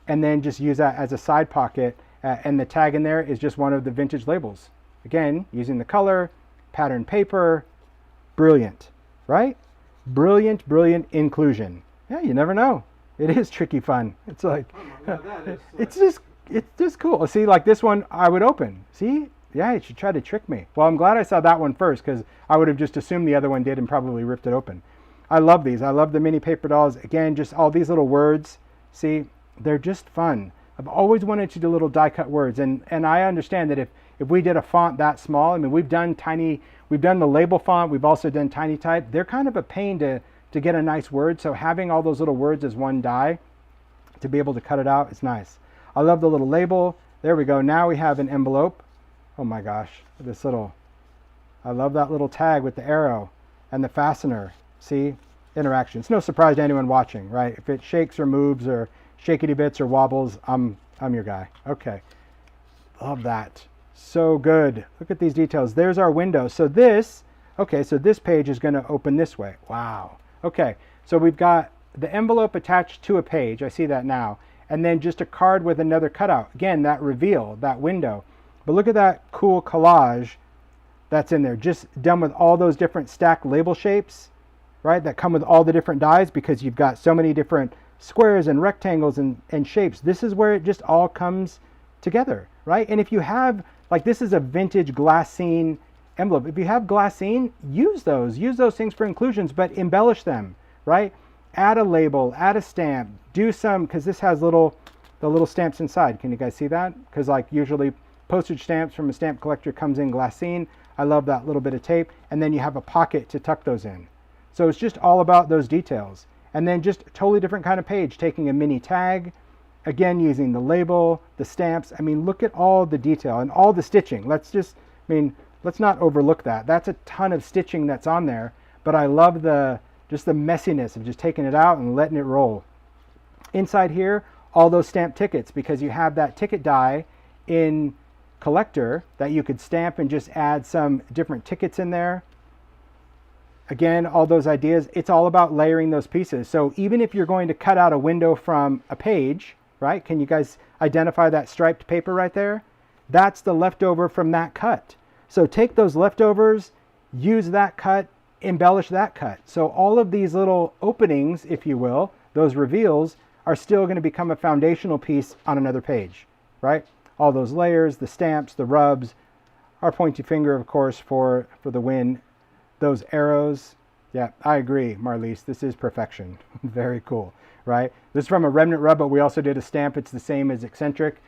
and then just use that as a side pocket. And the tag in there is just one of the vintage labels. Again, using the color, pattern paper, brilliant, right? Brilliant, brilliant inclusion. Yeah, you never know. It is tricky fun. It's like, it's just cool. See, like this one I would open. See? Yeah, it should try to trick me. Well, I'm glad I saw that one first, because I would have just assumed the other one did and probably ripped it open. I love these. I love the mini paper dolls. Again, just all these little words. See, they're just fun. I've always wanted to do little die cut words, and I understand that if we did a font that small, I mean, we've done the label font, we've also done tiny type. They're kind of a pain to get a nice word, so having all those little words as one die to be able to cut it out is nice. I love the little label. There we go. Now we have an envelope. Oh my gosh, I love that little tag with the arrow and the fastener. See, interaction. It's no surprise to anyone watching, right? If it shakes or moves or shakety bits or wobbles, I'm your guy. Okay, love that. So good. Look at these details. There's our window. So this page is going to open this way. Wow. Okay, so we've got the envelope attached to a page. I see that now. And then just a card with another cutout. Again, that reveal, that window. But look at that cool collage that's in there. Just done with all those different stacked label shapes, right? That come with all the different dies, because you've got so many different squares and rectangles and shapes. This is where it just all comes together, right? And if you have, like, this is a vintage glassine envelope. If you have glassine, use those things for inclusions, but embellish them, right? Add a label, add a stamp, do some, because this has the little stamps inside. Can you guys see that? Because like usually postage stamps from a stamp collector comes in glassine. I love that little bit of tape. And then you have a pocket to tuck those in. So it's just all about those details. And then just a totally different kind of page, taking a mini tag, again, using the label, the stamps. I mean, look at all the detail and all the stitching. Let's not overlook that. That's a ton of stitching that's on there, but I love just the messiness of just taking it out and letting it roll. Inside here, all those stamped tickets, because you have that ticket die in Collector that you could stamp and just add some different tickets in there. Again, all those ideas, it's all about layering those pieces. So even if you're going to cut out a window from a page, right? Can you guys identify that striped paper right there? That's the leftover from that cut. So take those leftovers, use that cut, embellish that cut. So all of these little openings, if you will, those reveals, are still going to become a foundational piece on another page, right? All those layers, the stamps, the rubs, our pointy finger, of course, for the win. Those arrows, yeah, I agree, Marlise. This is perfection. Very cool, right? This is from a remnant rub, but we also did a stamp. It's the same as eccentric.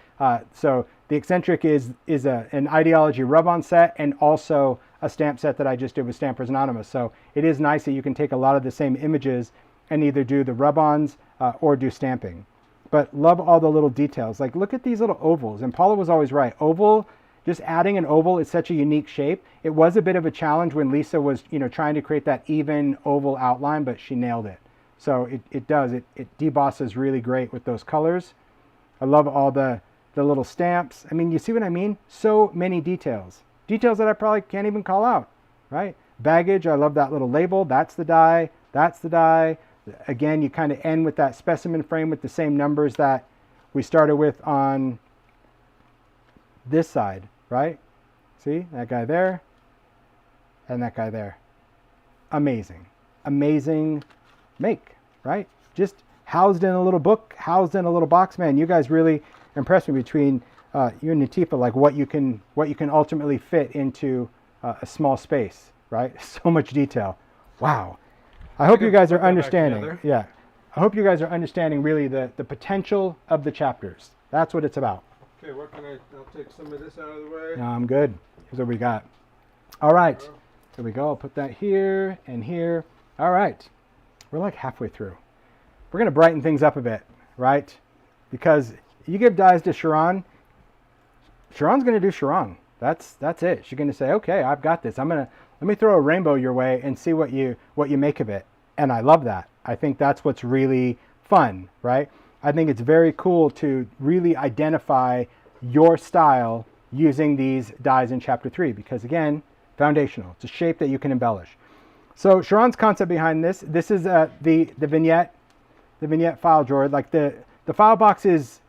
So the eccentric is an ideology rub-on set and also a stamp set that I just did with Stampers Anonymous. So it is nice that you can take a lot of the same images and either do the rub-ons or do stamping. But love all the little details. Like, look at these little ovals. And Paula was always right. Oval, just adding an oval is such a unique shape. It was a bit of a challenge when Lisa was, trying to create that even oval outline, but she nailed it. So it debosses really great with those colors. I love all the little stamps. I mean, you see what I mean? So many details. Details that I probably can't even call out, right? baggage. I love that little label. That's the die. That's the die. Again, you kind of end with that specimen frame with the same numbers that we started with on this side, right? See, that guy there and that guy there. Amazing. Amazing make, right? Just housed in a little book, housed in a little box. Man, you guys really impressed me between you and Natifa, like what you can ultimately fit into a small space, right? So much detail. Wow. I hope you guys are understanding. Yeah. I hope you guys are understanding really the potential of the chapters. That's what it's about. Okay, what can I'll take some of this out of the way. No, I'm good. Here's what we got. All right. Here we go. I'll put that here and here. All right. We're like halfway through. We're going to brighten things up a bit, right? Because you give dies to Sharon, Sharon's going to do Sharon. That's it. She's going to say, okay, I've got this. Let me throw a rainbow your way and see what you make of it. And I love that. I think that's what's really fun, right? I think it's very cool to really identify your style using these dies in chapter 3 because again, foundational. It's a shape that you can embellish. So Sharon's concept behind this is the vignette file drawer. Like the file box is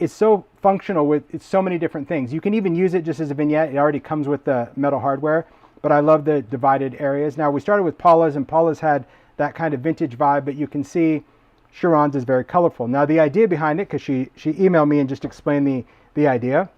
so functional with so many different things. You can even use it just as a vignette. It already comes with the metal hardware, but I love the divided areas. Now we started with Paula's and Paula's had that kind of vintage vibe, but you can see Sharon's is very colorful. Now the idea behind it, because she emailed me and just explained the idea,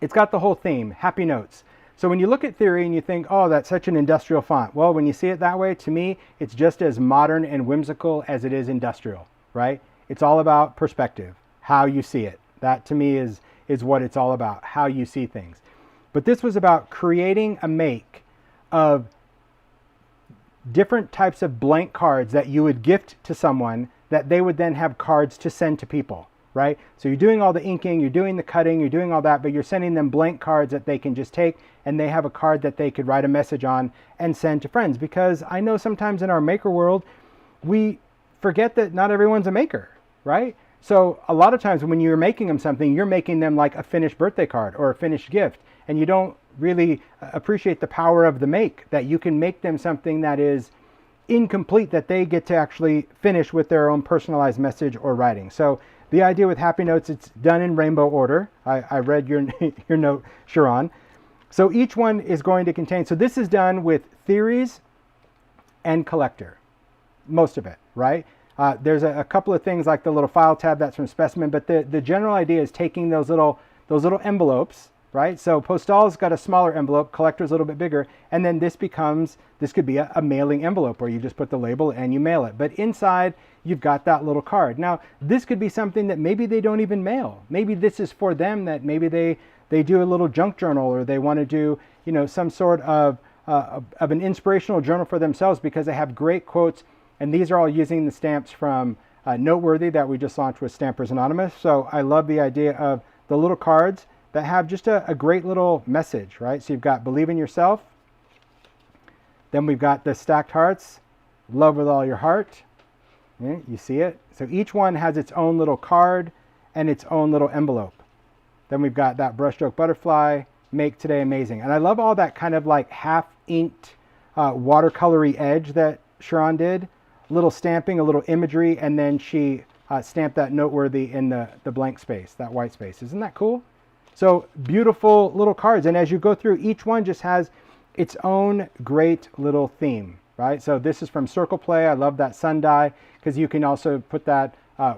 it's got the whole theme, happy notes. So when you look at Theory and you think, oh, that's such an industrial font. Well, when you see it that way, to me, it's just as modern and whimsical as it is industrial, right? It's all about perspective, how you see it. That to me is what it's all about, how you see things. But this was about creating a make of different types of blank cards that you would gift to someone that they would then have cards to send to people, right? So you're doing all the inking, you're doing the cutting, you're doing all that, but you're sending them blank cards that they can just take and they have a card that they could write a message on and send to friends. Because I know sometimes in our maker world, we forget that not everyone's a maker, right? So a lot of times when you're making them something, you're making them like a finished birthday card or a finished gift, and you don't really appreciate the power of the make, that you can make them something that is incomplete that they get to actually finish with their own personalized message or writing. So the idea with Happy Notes, it's done in rainbow order. I read your note, Sharon. So each one is going to contain, so this is done with theories and collector, most of it, right? There's a couple of things like the little file tab that's from Specimen, but the general idea is taking those little envelopes, right? So Postale's got a smaller envelope, Collector's a little bit bigger, and then this could be a mailing envelope where you just put the label and you mail it. But inside, you've got that little card. Now, this could be something that maybe they don't even mail. Maybe this is for them, that maybe they do a little junk journal, or they want to do, some sort of an inspirational journal for themselves because they have great quotes. And these are all using the stamps from Noteworthy that we just launched with Stampers Anonymous. So I love the idea of the little cards that have just a great little message, right? So you've got believe in yourself. Then we've got the stacked hearts, love with all your heart. Yeah, you see it? So each one has its own little card and its own little envelope. Then we've got that brushstroke butterfly, make today amazing. And I love all that kind of like half inked watercolory edge that Sharon did. Little stamping, a little imagery, and then she stamped that Noteworthy in the blank space, that white space. Isn't that cool? So beautiful little cards. And as you go through, each one just has its own great little theme, right? So this is from Circle Play. I love that sun die because you can also put that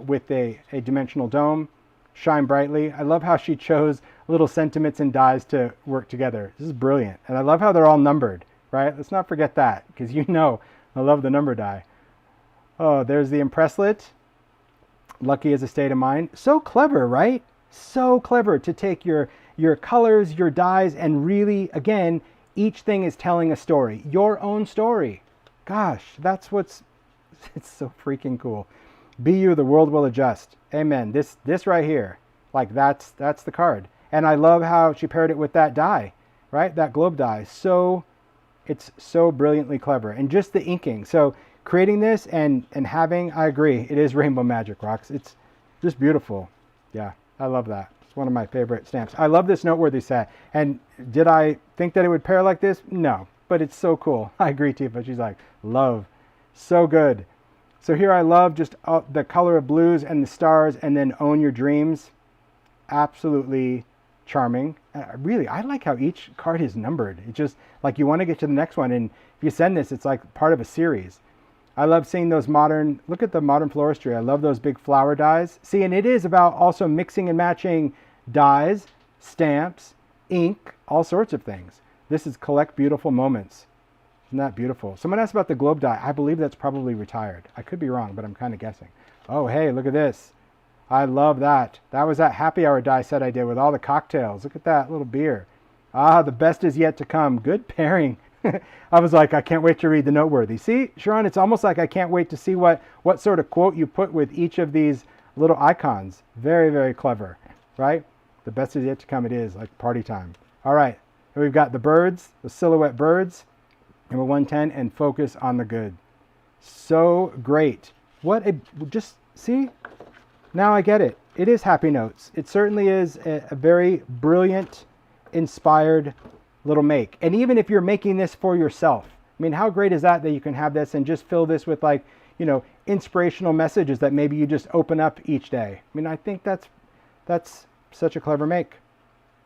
with a dimensional dome. Shine Brightly. I love how she chose little sentiments and dies to work together. This is brilliant. And I love how they're all numbered, right? Let's not forget that because I love the number die. Oh, there's the Impresslet. Lucky as a state of mind. So clever, right? So clever to take your colors, your dies, and really, again, each thing is telling a story. Your own story. Gosh, it's so freaking cool. Be you, the world will adjust. Amen. This right here, like that's the card. And I love how she paired it with that die, right? That globe die. So, it's so brilliantly clever. And just the inking. So, creating this and having, I agree, it is rainbow magic, Rocks. It's just beautiful. Yeah, I love that. It's one of my favorite stamps. I love this Noteworthy set. And did I think that it would pair like this? No. but it's so cool. I agree, Tifa. She's like, love. So good. So here I love just the color of blues and the stars, and then own your dreams. Absolutely charming. Really, I like how each card is numbered. It's just like you want to get to the next one, and if you send this, it's like part of a series. I love seeing those modern, look at the modern floristry. I love those big flower dies. See, and it is about also mixing and matching dies, stamps, ink, all sorts of things. This is Collect Beautiful Moments. Isn't that beautiful? Someone asked about the globe die. I believe that's probably retired. I could be wrong, but I'm kind of guessing. Oh, hey, look at this. I love that. That was that happy hour die set I did with all the cocktails. Look at that little beer. Ah, the best is yet to come. Good pairing. I was like, I can't wait to read the noteworthy. See, Sharon, it's almost like I can't wait to see what sort of quote you put with each of these little icons. Very, very clever, right? The best is yet to come. It is like party time. All right. And we've got the birds, the silhouette birds, number 110, and focus on the good. So great. Just see, now I get it. It is Happy Notes. It certainly is a very brilliant, inspired little make. And even if you're making this for yourself, I mean, how great is that you can have this and just fill this with, like, you know, inspirational messages that maybe you just open up each day. I mean, I think that's such a clever make.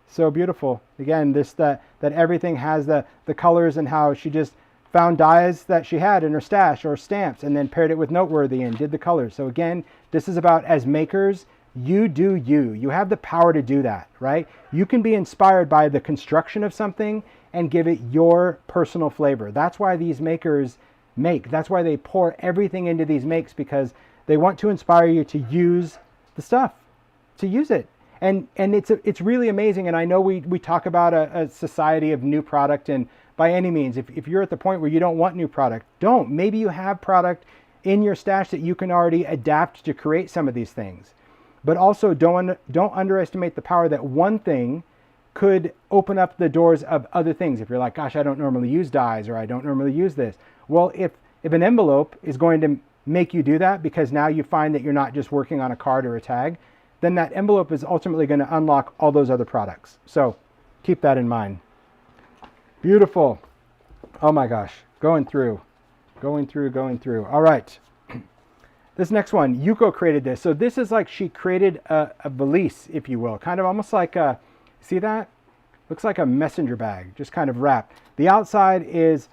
So beautiful. Again, that everything has the colors, and how she just found dies that she had in her stash or stamps and then paired it with noteworthy and did the colors. So again, this is about, as makers, you do you. You have the power to do that, right? You can be inspired by the construction of something and give it your personal flavor. That's why these makers make. That's why they pour everything into these makes, because they want to inspire you to use the stuff, to use it. And it's really amazing. And I know we talk about a society of new product, and by any means, if you're at the point where you don't want new product, don't. Maybe you have product in your stash that you can already adapt to create some of these things. But also don't underestimate the power that one thing could open up the doors of other things. If you're like, gosh, I don't normally use dies, or I don't normally use this. Well, if an envelope is going to make you do that, because now you find that you're not just working on a card or a tag, then that envelope is ultimately going to unlock all those other products. So keep that in mind. Beautiful. Oh my gosh. Going through. All right. This next one, Yuko created this. So this is like she created a valise, if you will. Kind of almost like a, see that? Looks like a messenger bag, just kind of wrapped. The outside is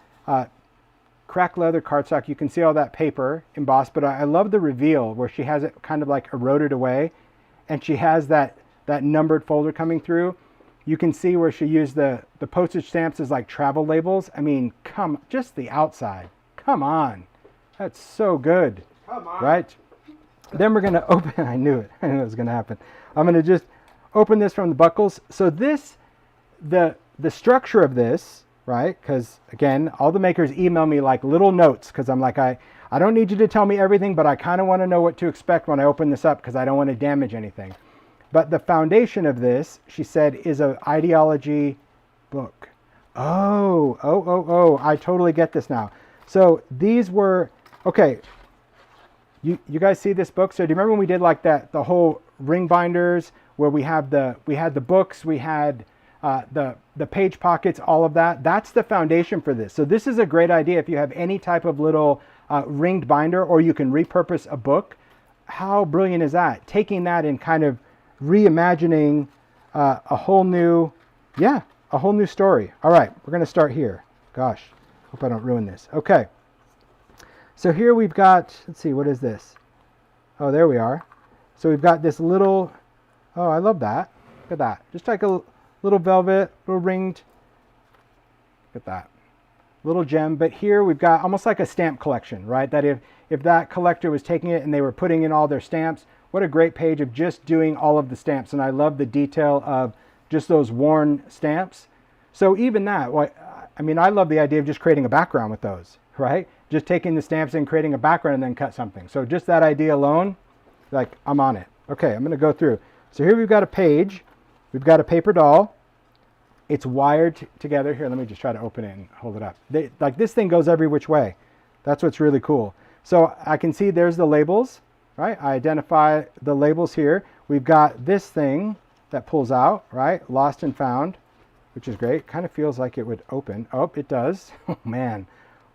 cracked leather cardstock. You can see all that paper embossed, but I love the reveal where she has it kind of like eroded away, and she has that numbered folder coming through. You can see where she used the postage stamps as like travel labels. I mean, just the outside. Come on. That's so good. Come on. Right? Then we're going to open, I knew it was going to happen. I'm going to just open this from the buckles. So this, the structure of this, right? Because again, all the makers email me like little notes, because I'm like, I don't need you to tell me everything, but I kind of want to know what to expect when I open this up, because I don't want to damage anything. But the foundation of this, she said, is an ideology book. Oh, I totally get this now. So these were, okay, you guys see this book? So do you remember when we did like that, the whole ring binders, where we had the books, we had the page pockets, all of that? That's the foundation for this. So this is a great idea if you have any type of little ringed binder, or you can repurpose a book. How brilliant is that? Taking that and kind of reimagining a whole new story. All right, we're going to start here. Gosh, hope I don't ruin this. Okay. So here we've got, let's see, what is this? Oh, there we are. So we've got this little, oh, I love that. Look at that. Just like a little velvet, little ringed. Look at that. Little gem. But here we've got almost like a stamp collection, right? That if that collector was taking it and they were putting in all their stamps, what a great page of just doing all of the stamps. And I love the detail of just those worn stamps. So even that, I mean, I love the idea of just creating a background with those, right? Just taking the stamps and creating a background and then cut something. So just that idea alone, like, I'm on it. Okay, I'm going to go through. So here we've got a page. We've got a paper doll. It's wired together. Here, let me just try to open it and hold it up. Like this thing goes every which way. That's what's really cool. So I can see there's the labels, right? I identify the labels here. We've got this thing that pulls out, right? Lost and found. which is great. Kind of feels like it would open. Oh, it does. Oh man,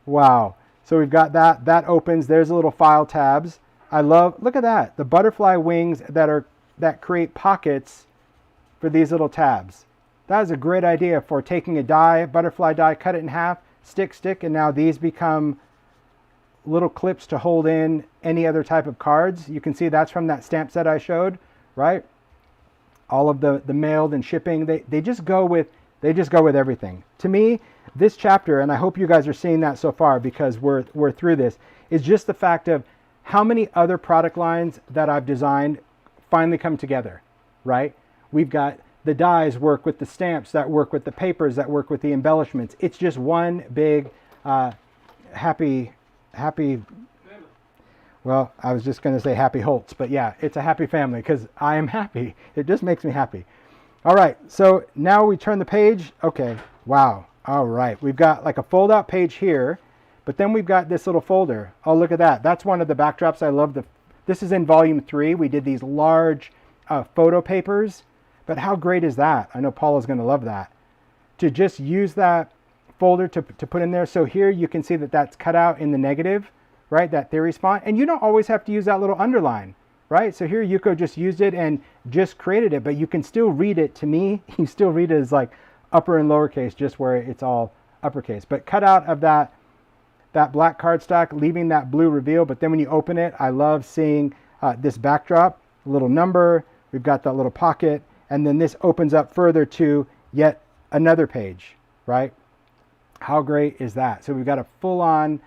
wow. So we've got that. That opens. There's a little file tabs. I love, look at that. The butterfly wings that create pockets for these little tabs. That is a great idea for taking a die, butterfly die, cut it in half, stick, and now these become little clips to hold in any other type of cards. You can see that's from that stamp set I showed, right? All of the mailed and shipping, they just go with everything. To me, this chapter, and I hope you guys are seeing that so far because we're through this, is just the fact of how many other product lines that I've designed finally come together, right? We've got the dies work with the stamps, that work with the papers, that work with the embellishments. It's just one big happy, well, I was just going to say happy Holtz, but yeah, it's a happy family because I am happy. It just makes me happy. All right, so now we turn the page. Okay, wow. All right, we've got like a fold-out page here, but then we've got this little folder. Oh, look at that. That's one of the backdrops. I love this is in volume 3. We did these large photo papers, but how great is that? I know Paula's going to love that. To just use that folder to put in there. So here you can see that that's cut out in the negative, right? That theory font. And you don't always have to use that little underline, right? So here Yuko just used it and just created it, but you can still read it. To me, you still read it as like upper and lowercase, just where it's all uppercase. But cut out of that black cardstock, leaving that blue reveal. But then when you open it, I love seeing this backdrop, a little number. We've got that little pocket. And then this opens up further to yet another page, right? How great is that? So we've got a full-on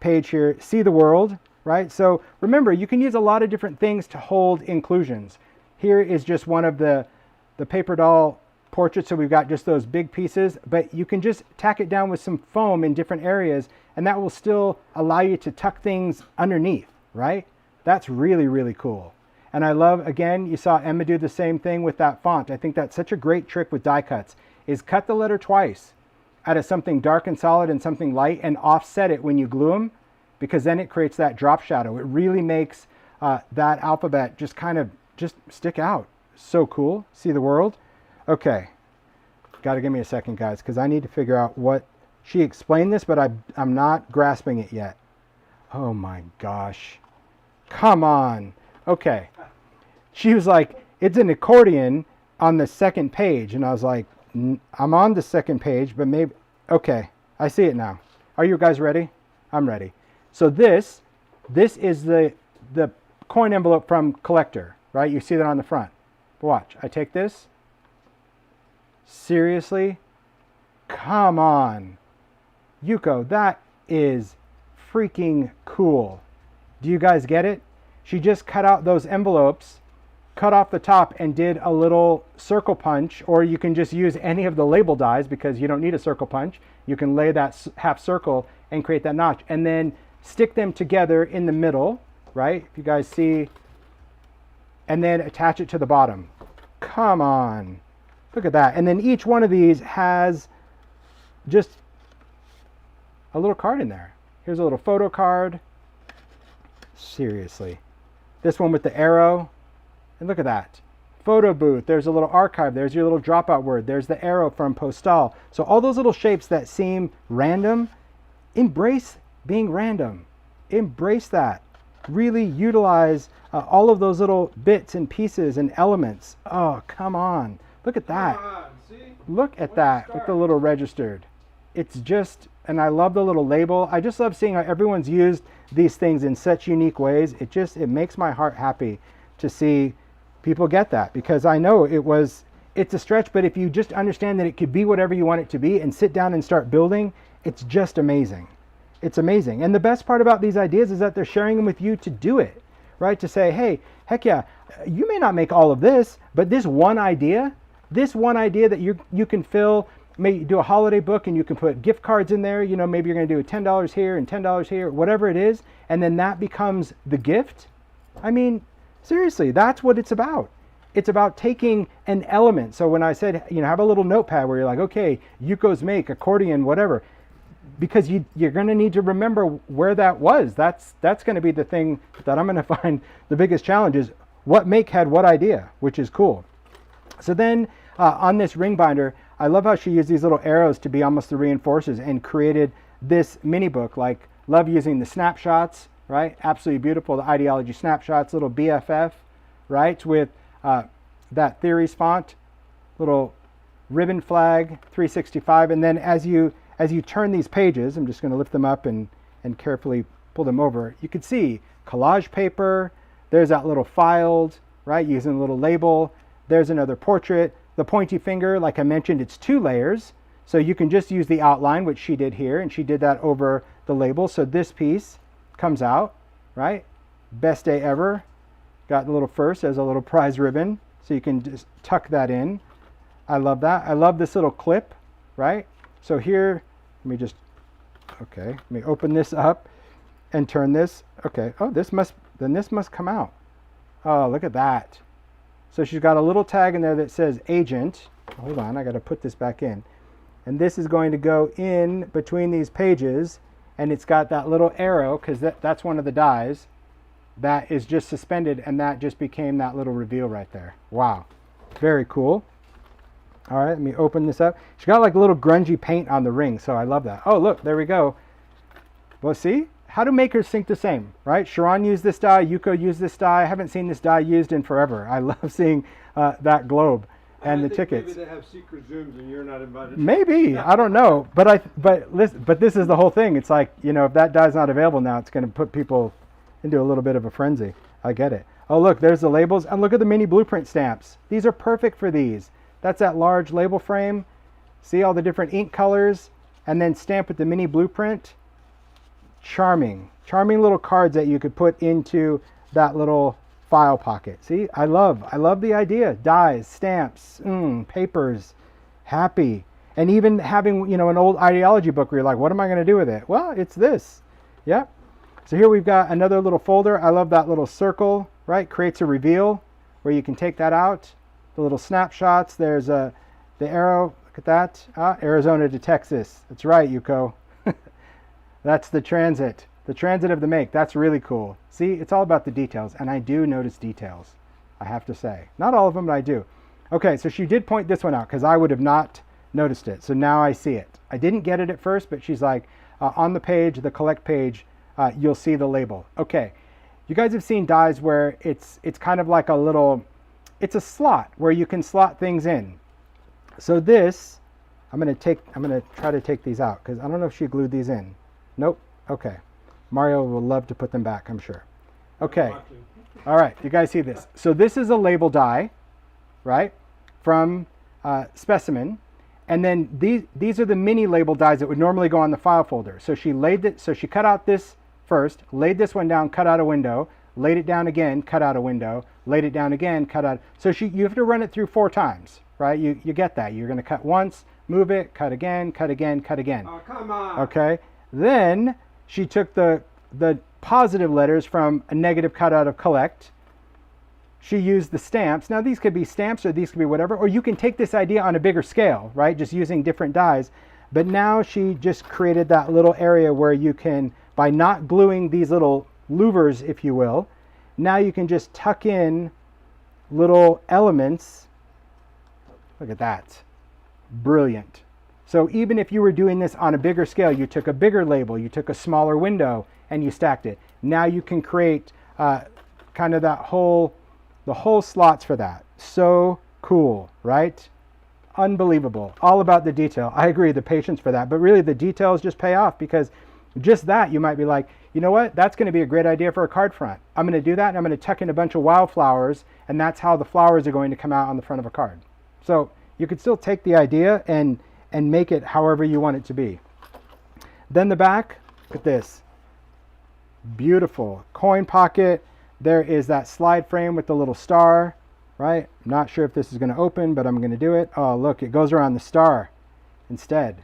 page here. See the world, right? So remember, you can use a lot of different things to hold inclusions. Here is just one of the paper doll portraits. So we've got just those big pieces, but you can just tack it down with some foam in different areas, and that will still allow you to tuck things underneath, right? That's really, really cool. And I love, again, you saw Emma do the same thing with that font. I think that's such a great trick with die cuts, is cut the letter twice out of something dark and solid and something light and offset it when you glue them, because then it creates that drop shadow. It really makes that alphabet just kind of just stick out. So cool. See the world? Okay. Got to give me a second, guys, because I need to figure out what... She explained this, but I'm not grasping it yet. Oh my gosh. Come on. Okay. She was like, it's an accordion on the second page. And I was like, I'm on the second page, but maybe... Okay, I see it now. Are you guys ready? I'm ready. So this is the coin envelope from Collector, right? You see that on the front. But watch, I take this. Seriously? Come on. Yuko, that is freaking cool. Do you guys get it? She just cut out those envelopes, cut off the top, and did a little circle punch, or you can just use any of the label dies because you don't need a circle punch. You can lay that half circle and create that notch, and then stick them together in the middle, right? If you guys see, and then attach it to the bottom. Come on. Look at that. And then each one of these has just a little card in there. Here's a little photo card. Seriously. This one with the arrow. And look at that. Photo booth. There's a little archive. There's your little dropout word. There's the arrow from Postale. So all those little shapes that seem random, embrace being random. Embrace that. Really utilize all of those little bits and pieces and elements. Oh, come on. Look at that. Look at that with the little registered. It's just, and I love the little label. I just love seeing how everyone's used these things in such unique ways. It makes my heart happy to see people get that, because I know it's a stretch, but if you just understand that it could be whatever you want it to be and sit down and start building, it's just amazing. It's amazing. And the best part about these ideas is that they're sharing them with you to do it, right? To say, hey, heck yeah, you may not make all of this, but this one idea that you can fill, maybe do a holiday book and you can put gift cards in there, you know, maybe you're going to do $10 here and $10 here, whatever it is, and then that becomes the gift. I mean, seriously, that's what it's about. It's about taking an element. So when I said, you know, have a little notepad where you're like, okay, Yuko's make, accordion, whatever, because you're going to need to remember where that was. That's going to be the thing that I'm going to find the biggest challenge is what make had what idea, which is cool. So then on this ring binder, I love how she used these little arrows to be almost the reinforcers and created this mini book. Like, love using the snapshots, right? Absolutely beautiful. The ideology snapshots, little BFF, right? With that theories font, little ribbon flag, 365. And then as you turn these pages, I'm just going to lift them up and carefully pull them over. You can see collage paper. There's that little filed, right? Using a little label. There's another portrait. The pointy finger, like I mentioned, it's 2 layers. So you can just use the outline, which she did here, and she did that over the label. So this piece comes out, right? Best day ever. Got the little first as a little prize ribbon. So you can just tuck that in. I love that. I love this little clip, right? So here, let me just, okay, let me open this up and turn this. Okay, oh, this must come out. Oh, look at that. So she's got a little tag in there that says agent. Hold on, I got to put this back in. And this is going to go in between these pages, and it's got that little arrow, because that's one of the dies that is just suspended, and that just became that little reveal right there. Wow, very cool. All right, let me open this up. She's got like a little grungy paint on the ring, so I love that. Oh, look, there we go. Well, see? How do makers think the same, right? Sharon used this die, Yuko used this die. I haven't seen this die used in forever. I love seeing that globe and the tickets. Maybe they have secret Zooms and you're not invited. Maybe, I don't know. But this is the whole thing. It's like, you know, if that die's not available now, it's going to put people into a little bit of a frenzy. I get it. Oh, look, there's the labels. And look at the mini blueprint stamps. These are perfect for these. That's that large label frame. See all the different ink colors, and then stamp with the mini blueprint. Charming little cards that you could put into that little file pocket. See, I love the idea. Dies, stamps, papers, happy. And even having, you know, an old ideology book where you're like, what am I going to do with it? Well, it's this. Yep. So here we've got another little folder. I love that little circle, right? Creates a reveal where you can take that out. The little snapshots. There's the arrow. Look at that. Arizona to Texas. That's right, Yuko. That's the transit of the make. That's really cool. See, it's all about the details, and I do notice details, I have to say. Not all of them, but I do. Okay, so she did point this one out because I would have not noticed it. So now I see it. I didn't get it at first, but she's like, on the page, the collect page, you'll see the label. Okay, you guys have seen dies where it's kind of like a little, it's a slot where you can slot things in. So this, I'm gonna try to take these out because I don't know if she glued these in. Nope. Okay. Mario will love to put them back, I'm sure. Okay. All right. You guys see this? So this is a label die, right? From Specimen. And then these are the mini label dies that would normally go on the file folder. So she laid it. So she cut out this first, laid this one down, cut out a window, laid it down again, cut out a window, laid it down again, cut out. So you have to run it through 4 times, right? You get that. You're going to cut once, move it, cut again, cut again, cut again. Oh, come on. Okay. Then she took the positive letters from a negative cutout of collect. She used the stamps. Now these could be stamps or these could be whatever, or you can take this idea on a bigger scale, right? Just using different dies. But now she just created that little area where you can, by not gluing these little louvers, if you will, now you can just tuck in little elements. Look at that. Brilliant. So even if you were doing this on a bigger scale, you took a bigger label, you took a smaller window, and you stacked it. Now you can create kind of the whole slots for that. So cool, right? Unbelievable. All about the detail. I agree, the patience for that. But really the details just pay off because just that, you might be like, you know what? That's going to be a great idea for a card front. I'm going to do that, and I'm going to tuck in a bunch of wildflowers, and that's how the flowers are going to come out on the front of a card. So you could still take the idea and make it however you want it to be. Then the back, look at this. Beautiful. Coin pocket. There is that slide frame with the little star, right? I'm not sure if this is going to open, but I'm going to do it. Oh, look, it goes around the star instead.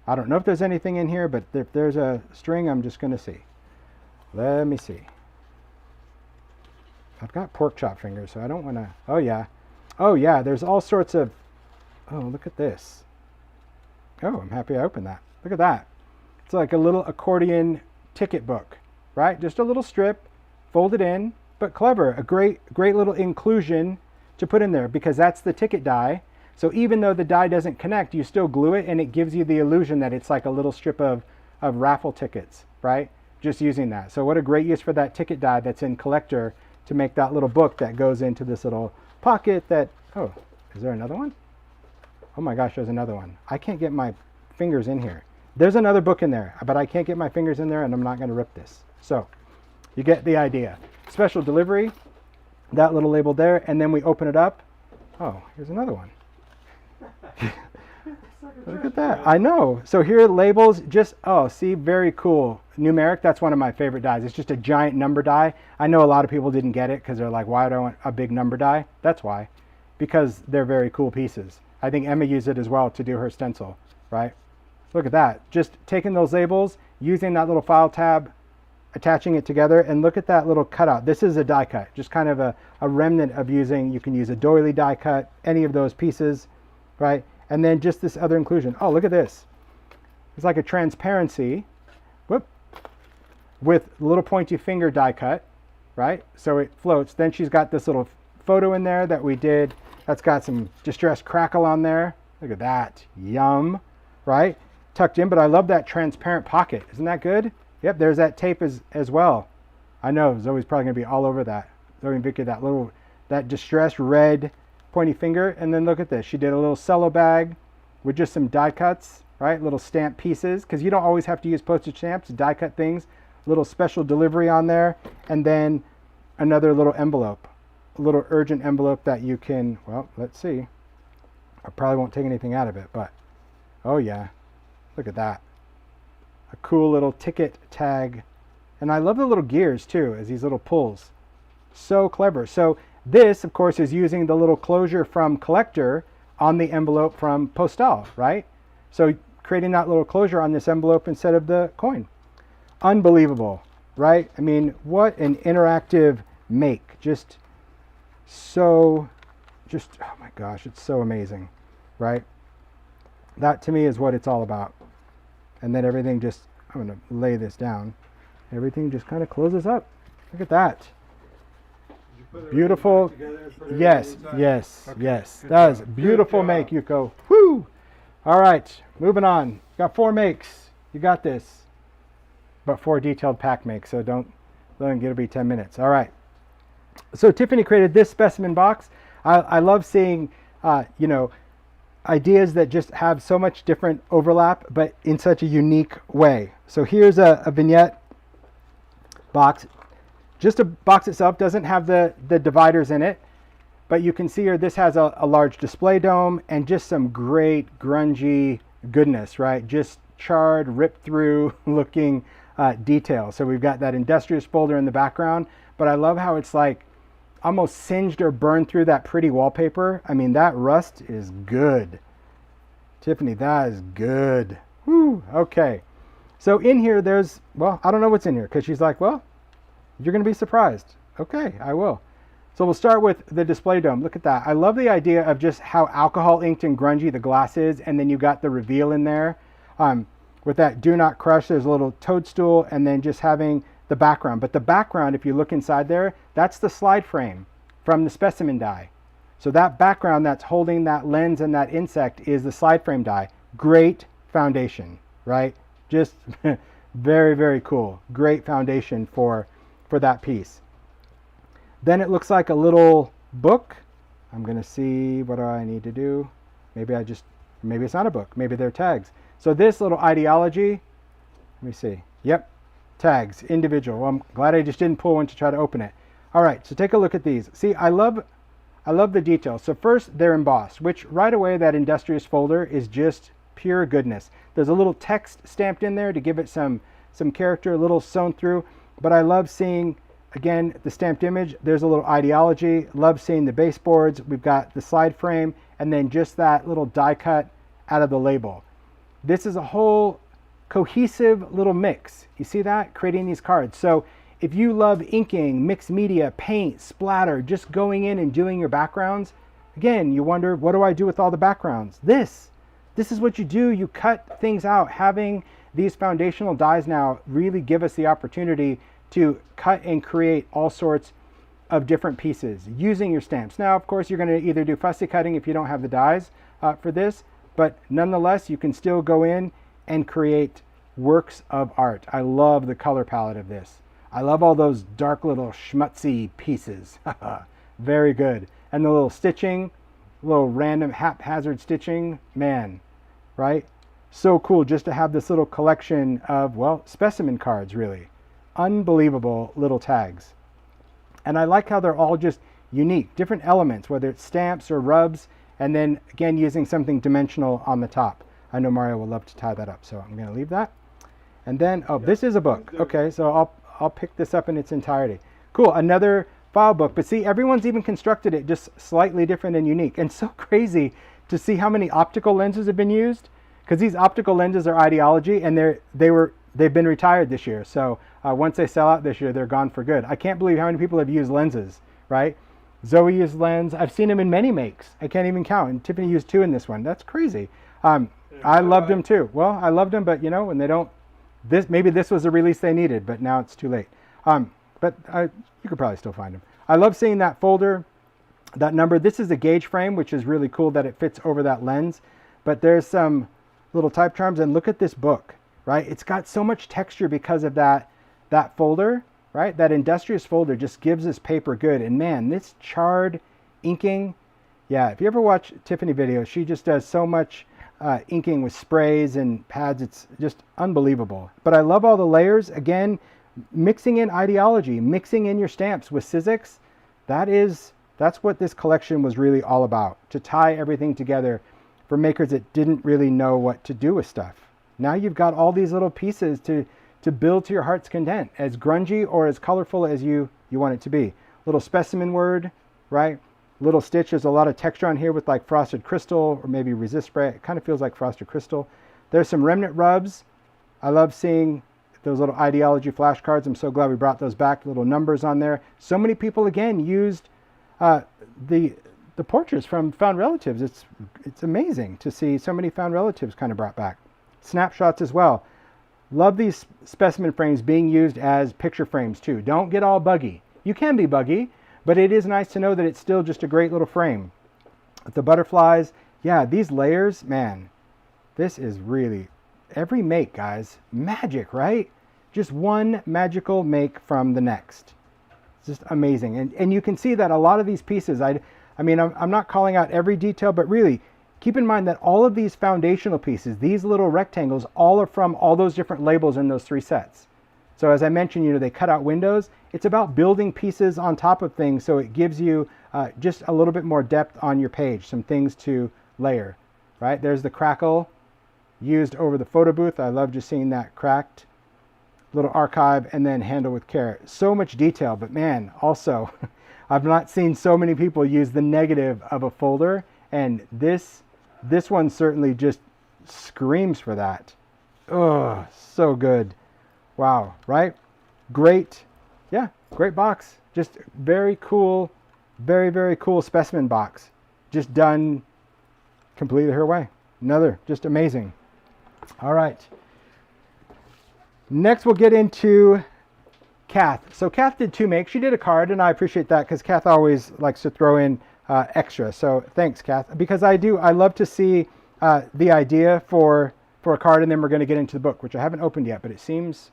I don't know if there's anything in here, but if there's a string, I'm just going to see. Let me see. I've got pork chop fingers, so I don't want to. Oh, yeah. Oh, yeah, there's all sorts of. Oh, look at this. Oh, I'm happy I opened that. Look at that. It's like a little accordion ticket book, right? Just a little strip, folded in, but clever. A great little inclusion to put in there because that's the ticket die. So even though the die doesn't connect, you still glue it and it gives you the illusion that it's like a little strip of raffle tickets, right? Just using that. So what a great use for that ticket die that's in Collector to make that little book that goes into this little pocket that, oh, is there another one? Oh my gosh, there's another one. I can't get my fingers in here. There's another book in there, but I can't get my fingers in there and I'm not going to rip this. So you get the idea. Special delivery, that little label there, and then we open it up. Oh, here's another one. Look at that. I know. So here are labels, just, oh, see, very cool. Numeric, that's one of my favorite dies. It's just a giant number die. I know a lot of people didn't get it because they're like, why do I want a big number die? That's why. Because they're very cool pieces. I think Emma used it as well to do her stencil, right? Look at that. Just taking those labels, using that little file tab, attaching it together, and look at that little cutout. This is a die cut, just kind of a remnant of using, you can use a doily die cut, any of those pieces, right? And then just this other inclusion. Oh, look at this. It's like a transparency, whoop, with little pointy finger die cut, right? So it floats. Then she's got this little photo in there that we did. That's got some distressed crackle on there. Look at that. Yum, right? Tucked in, but I love that transparent pocket. Isn't that good? Yep, there's that tape as well. I know, Zoe's probably gonna be all over that. Zoe and Vicky, that distressed red pointy finger. And then look at this. She did a little cello bag with just some die cuts, right? Little stamp pieces, because you don't always have to use postage stamps, die cut things. Little special delivery on there. And then another little envelope, a little urgent envelope that you can, well, let's see. I probably won't take anything out of it, but, oh yeah, look at that. A cool little ticket tag. And I love the little gears too, as these little pulls. So clever. So this, of course, is using the little closure from Collector on the envelope from Postale, right? So creating that little closure on this envelope instead of the coin. Unbelievable, right? I mean, what an interactive make. Just, oh my gosh, it's so amazing, right? That to me is what it's all about. And then everything just, I'm going to lay this down. Everything just kind of closes up. Look at that. Beautiful. Yes, yes, okay. Yes. That is a beautiful make, Yuko. Woo! All right, moving on. Got 4 makes. You got this. But 4 detailed pack makes, so don't let it be 10 minutes. All right. So Tiffany created this specimen box. I love seeing, you know, ideas that just have so much different overlap, but in such a unique way. So here's a vignette box. Just a box itself, doesn't have the dividers in it, but you can see here this has a large display dome and just some great grungy goodness, right? Just charred, ripped through looking detail. So we've got that industrious folder in the background, but I love how it's like almost singed or burned through that pretty wallpaper. I mean, that rust is good. Tiffany, that is good. Whew, okay. So in here there's, well, I don't know what's in here because she's like, well, you're going to be surprised. Okay, I will. So we'll start with the display dome. Look at that. I love the idea of just how alcohol inked and grungy the glass is, and then you got the reveal in there. With that do not crush, there's a little toadstool, and then just having the background. But the background, if you look inside there, that's the slide frame from the specimen die. So that background that's holding that lens and that insect is the slide frame die. Great foundation, right? Just very, very cool. Great foundation for that piece. Then it looks like a little book. I'm going to see what do I need to do. Maybe it's not a book. Maybe they're tags. So this little ideology, let me see. Yep, tags, individual. Well, I'm glad I just didn't pull one to try to open it. All right, so take a look at these. See, I love the details. So first, they're embossed, which right away that industrious folder is just pure goodness. There's a little text stamped in there to give it some character, a little sewn through. But I love seeing, again, the stamped image. There's a little ideology. Love seeing the baseboards. We've got the slide frame, and then just that little die cut out of the label. This is a whole cohesive little mix. You see that? Creating these cards. So if you love inking, mixed media, paint, splatter, just going in and doing your backgrounds, again, you wonder, what do I do with all the backgrounds? This is what you do. You cut things out. Having these foundational dies now really give us the opportunity to cut and create all sorts of different pieces using your stamps. Now, of course, you're going to either do fussy cutting if you don't have the dies, for this, but nonetheless, you can still go in and create works of art. I love the color palette of this. I love all those dark little schmutzy pieces. Very good. And the little stitching, little random haphazard stitching, man, right? So cool just to have this little collection of, well, specimen cards, really. Unbelievable little tags. And I like how they're all just unique, different elements, whether it's stamps or rubs, and then again using something dimensional on the top. I know Mario will love to tie that up, so I'm going to leave that. And then, oh, this is a book. Okay, so I'll pick this up in its entirety. Cool, another file book. But see, everyone's even constructed it just slightly different and unique. And so crazy to see how many optical lenses have been used, because these optical lenses are ideology, and they've been retired this year. So once they sell out this year, they're gone for good. I can't believe how many people have used lenses, right? Zoe used lens. I've seen them in many makes. I can't even count. And Tiffany used 2 in this one. That's crazy. I loved them too. Well, I loved them, but you know, when they don't, maybe this was the release they needed, but now it's too late. But you could probably still find them. I love seeing that folder, that number. This is a gauge frame, which is really cool that it fits over that lens. But there's some little type charms, and look at this book, right? It's got so much texture because of that folder, right? That industrious folder just gives this paper good. And man, this charred inking, yeah, if you ever watch Tiffany videos, she just does so much inking with sprays and pads. It's just unbelievable. But I love all the layers. Again, mixing in ideology, mixing in your stamps with Sizzix. That's what this collection was really all about, to tie everything together for makers that didn't really know what to do with stuff. Now you've got all these little pieces to build to your heart's content, as grungy or as colorful as you want it to be. Little specimen word, right? Little stitch. There's a lot of texture on here with like frosted crystal or maybe resist spray. It kind of feels like frosted crystal. There's some remnant rubs. I love seeing those little ideology flashcards. I'm so glad we brought those back. Little numbers on there. So many people again used the portraits from found relatives. It's amazing to see so many found relatives kind of brought back. Snapshots as well. Love these specimen frames being used as picture frames too. Don't get all buggy. You can be buggy, but it is nice to know that it's still just a great little frame. With the butterflies, yeah, these layers, man, this is really, every make, guys, magic, right? Just one magical make from the next. It's just amazing. And you can see that a lot of these pieces, I mean, I'm not calling out every detail, but really keep in mind that all of these foundational pieces, these little rectangles, all are from all those different labels in those 3 sets. So as I mentioned, you know, they cut out windows. It's about building pieces on top of things, so it gives you just a little bit more depth on your page, some things to layer, right? There's the crackle used over the photo booth. I love just seeing that cracked little archive, and then handle with care. So much detail, but man, also, I've not seen so many people use the negative of a folder, and this one certainly just screams for that. Oh, so good. Wow, right? Great, yeah, great box. Just very cool, very, very cool specimen box. Just done completely her way. Another, just amazing. All right. Next, we'll get into Kath. So Kath did 2 makes. She did a card, and I appreciate that because Kath always likes to throw in extra. So thanks, Kath. Because I love to see the idea for a card, and then we're going to get into the book, which I haven't opened yet, but it seems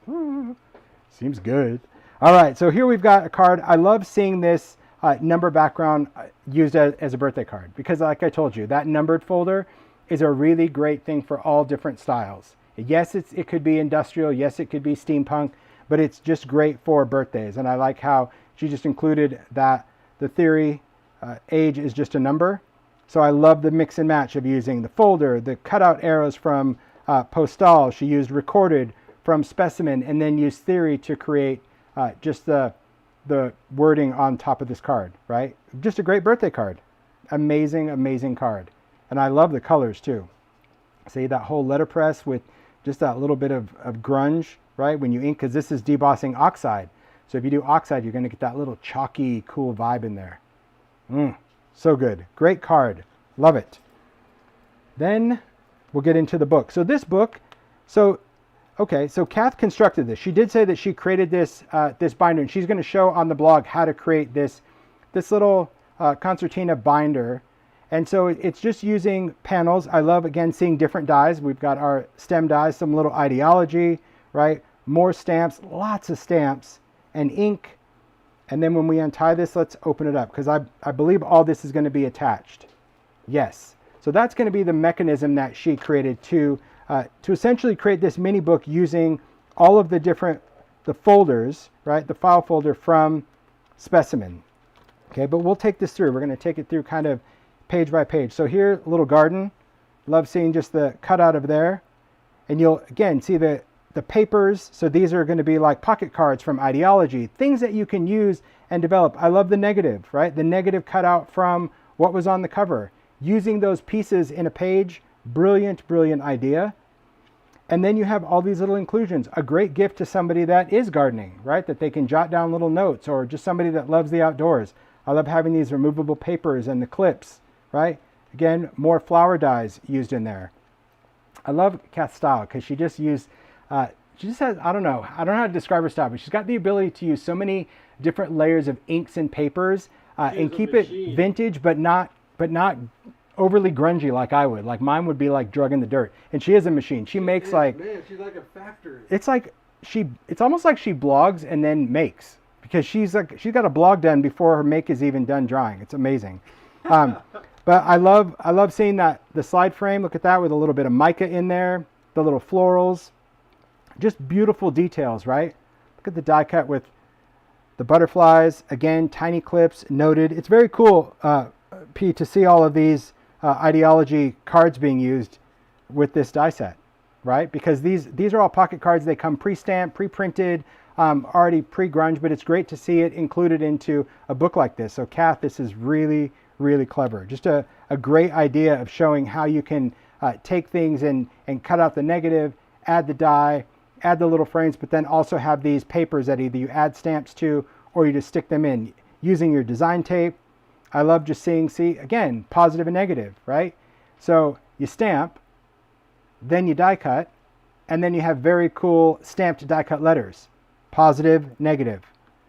good. All right, so here we've got a card. I love seeing this number background used as a birthday card because, like I told you, that numbered folder is a really great thing for all different styles. Yes, it could be industrial. Yes, it could be steampunk, but it's just great for birthdays. And I like how she just included that the theory age is just a number. So I love the mix and match of using the folder, the cutout arrows from Postale. She used recorded from Specimen, and then used theory to create just the wording on top of this card, right? Just a great birthday card. Amazing, amazing card. And I love the colors too. See that whole letterpress with just that little bit of grunge, right? When you ink, because this is debossing oxide. So if you do oxide, you're going to get that little chalky, cool vibe in there. So good. Great card. Love it. Then we'll get into the book. So this book, so Kath constructed this. She did say that she created this this binder, and she's going to show on the blog how to create this little concertina binder. And so it's just using panels. I love, again, seeing different dies. We've got our stem dies, some little ideology, right? More stamps, lots of stamps, and ink. And then when we untie this, let's open it up, because I believe all this is going to be attached. Yes. So that's going to be the mechanism that she created to essentially create this mini book using all of the folders, right? The file folder from Specimen. Okay, but we'll take this through. We're going to take it through kind of page by page. So here, a little garden. Love seeing just the cutout of there. And you'll, again, see the papers. So these are going to be like pocket cards from ideology, things that you can use and develop. I love the negative, right? The negative cutout from what was on the cover. Using those pieces in a page, brilliant, brilliant idea. And then you have all these little inclusions. A great gift to somebody that is gardening, right? That they can jot down little notes, or just somebody that loves the outdoors. I love having these removable papers and the clips, right? Again, more flower dies used in there. I love Kath's style because she just used, she just has, I don't know how to describe her style, but she's got the ability to use so many different layers of inks and papers and keep it vintage, but not overly grungy like I would. Like mine would be like drug in the dirt. And she is a machine. She makes like, man, she's like a factory. it's like it's almost like she blogs and then makes, because she's got a blog done before her make is even done drying. It's amazing. But I love seeing that the slide frame. Look at that with a little bit of mica in there, the little florals, just beautiful details, right? Look at the die cut with the butterflies. Again, tiny clips noted. It's very cool, P, to see all of these ideology cards being used with this die set, right? Because these are all pocket cards. They come pre-stamped, pre-printed, already pre-grunge, but it's great to see it included into a book like this. So Kath, this is really, really clever. Just a great idea of showing how you can take things and cut out the negative, add the die, add the little frames, but then also have these papers that either you add stamps to or you just stick them in using your design tape. I love just seeing, again, positive and negative, right? So you stamp, then you die cut, and then you have very cool stamped die cut letters. Positive, negative.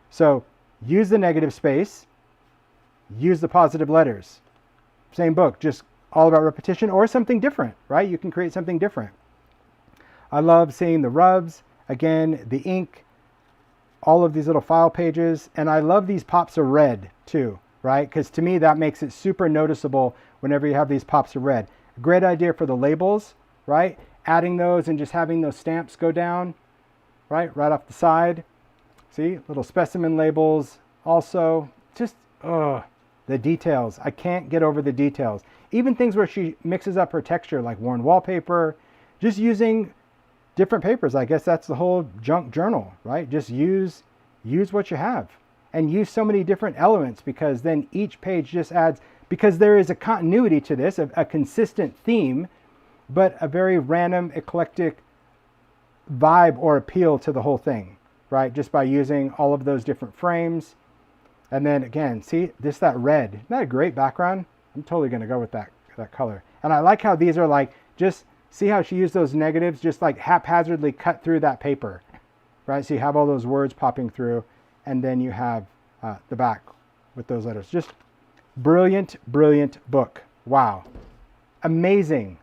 So use the negative space, use the positive letters. Same book, just all about repetition or something different, right? You can create something different. I love seeing the rubs, again, the ink, all of these little file pages, and I love these pops of red too, right? Because to me, that makes it super noticeable whenever you have these pops of red. Great idea for the labels, right? Adding those and just having those stamps go down, right off the side. See, little specimen labels also. Just, the details. I can't get over the details. Even things where she mixes up her texture, like worn wallpaper, just using different papers. I guess that's the whole junk journal, right? Just use what you have and use so many different elements, because then each page just adds, because there is a continuity to this, a consistent theme, but a very random, eclectic vibe or appeal to the whole thing, right? Just by using all of those different frames. And then again, see that red, isn't that a great background? I'm totally going to go with that color. And I like how these are like, just see how she used those negatives, just like haphazardly cut through that paper, right? So you have all those words popping through, and then you have the back with those letters. Just brilliant, brilliant book. Wow. Amazing,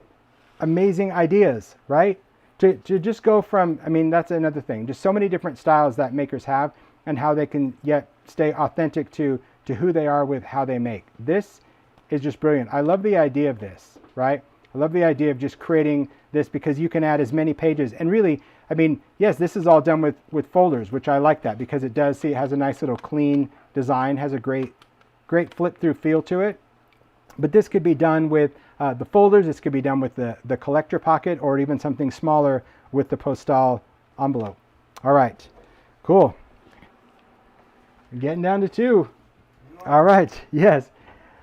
amazing ideas, right? To just go from, I mean, that's another thing. Just so many different styles that makers have and how they can yet stay authentic to who they are with how they make. This is just brilliant. I love the idea of this, right? I love the idea of just creating this, because you can add as many pages. And really, I mean, yes, this is all done with folders, which I like that, because it does, see, it has a nice little clean design, has a great flip through feel to it. But this could be done with the folders. This could be done with the collector pocket, or even something smaller with the Postale envelope. All right, cool. We're getting down to 2. All right, yes.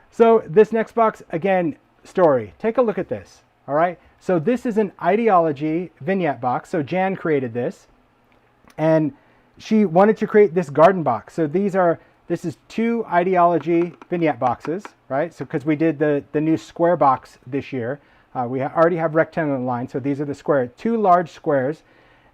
So this next box, again, story. Take a look at this, all right? So this is an ideology vignette box. So Jan created this, and she wanted to create this garden box. So this is 2 ideology vignette boxes, right? So because we did the new square box this year, we already have rectangular lines. So these are the square, 2 large squares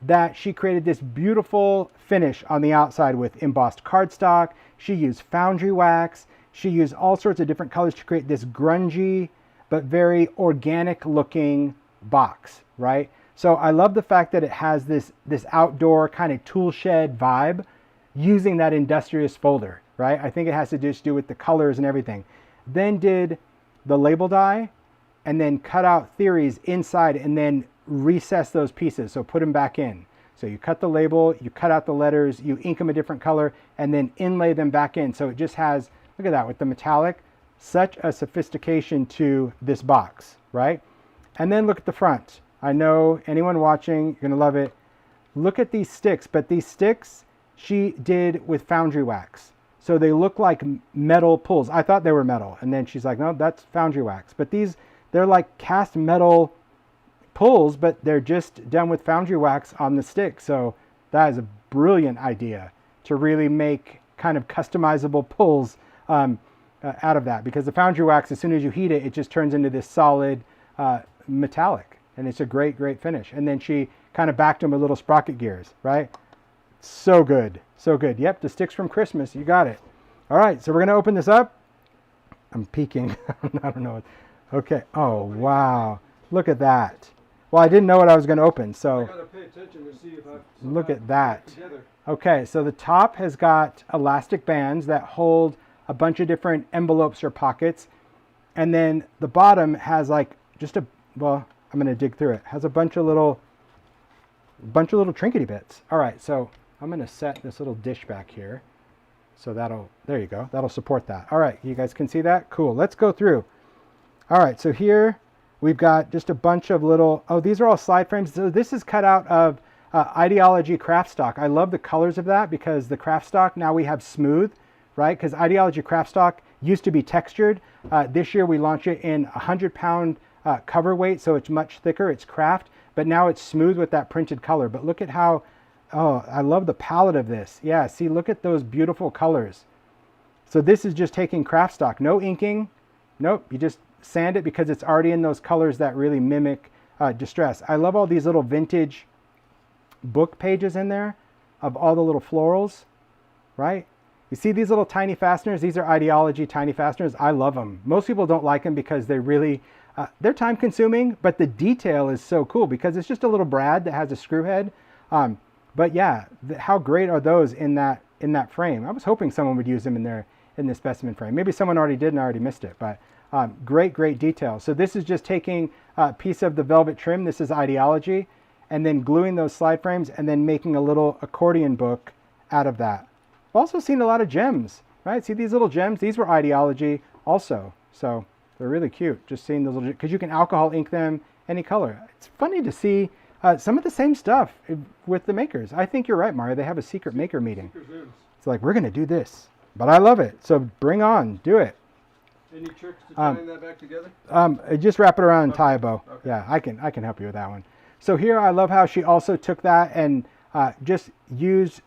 that she created this beautiful finish on the outside with embossed cardstock. She used foundry wax. She used all sorts of different colors to create this grungy but very organic looking box, right? So I love the fact that it has this outdoor kind of tool shed vibe using that industrious folder, right? I think it has to just do with the colors and everything. Then did the label die and then cut out theories inside and then recess those pieces. So put them back in. So you cut the label, you cut out the letters, you ink them a different color, and then inlay them back in. So it just has, look at that with the metallic, such a sophistication to this box, right? And then look at the front. I know anyone watching, you're gonna love it. Look at these sticks, but these sticks she did with foundry wax. So they look like metal pulls. I thought they were metal. And then she's like, no, that's foundry wax. But these, they're like cast metal pulls, but they're just done with foundry wax on the stick. So that is a brilliant idea to really make kind of customizable pulls out of that. Because the foundry wax, as soon as you heat it, it just turns into this solid metallic. And it's a great, great finish. And then she kind of backed them with little sprocket gears, right? So good. So good. Yep, the sticks from Christmas. You got it. All right, so we're going to open this up. I'm peeking. I don't know. Okay. Oh, wow. Look at that. Well, I didn't know what I was going to open, so I gotta pay attention to see if I look at that. Together. Okay, so the top has got elastic bands that hold a bunch of different envelopes or pockets. And then the bottom has like just a, well, I'm going to dig through it. Has a bunch of little trinkety bits. All right, so I'm going to set this little dish back here. So that'll, there you go. That'll support that. All right, you guys can see that? Cool. Let's go through. All right, so here we've got just a bunch of little, oh, these are all slide frames. So this is cut out of Ideology craft stock. I love the colors of that because the craft stock, now we have smooth, right? Because Ideology craft stock used to be textured. This year we launched it in 100-pound cover weight, so it's much thicker. It's craft, but now it's smooth with that printed color. But look at how, oh, I love the palette of this. Yeah, see, look at those beautiful colors. So this is just taking craft stock. No inking. Nope, you just sand it because it's already in those colors that really mimic distress. I love all these little vintage book pages in there of all the little florals, right? You see these little tiny fasteners? These are Ideology tiny fasteners. I love them. Most people don't like them because they really, they're time consuming, but the detail is so cool because it's just a little brad that has a screw head. But yeah, how great are those in that frame? I was hoping someone would use them in the specimen frame. Maybe someone already did and I already missed it, but great, great detail. So this is just taking a piece of the velvet trim. This is Ideology, and then gluing those slide frames and then making a little accordion book out of that. I've also seen a lot of gems, right? See these little gems? These were Ideology also. So they're really cute. Just seeing those little, because you can alcohol ink them any color. It's funny to see some of the same stuff with the makers. I think you're right, Mario. They have a secret maker meeting. It's like, we're going to do this. But I love it. So bring on. Do it. Any tricks to tying that back together? Just wrap it around and tie a bow. Okay. Yeah, I can help you with that one. So here I love how she also took that and just used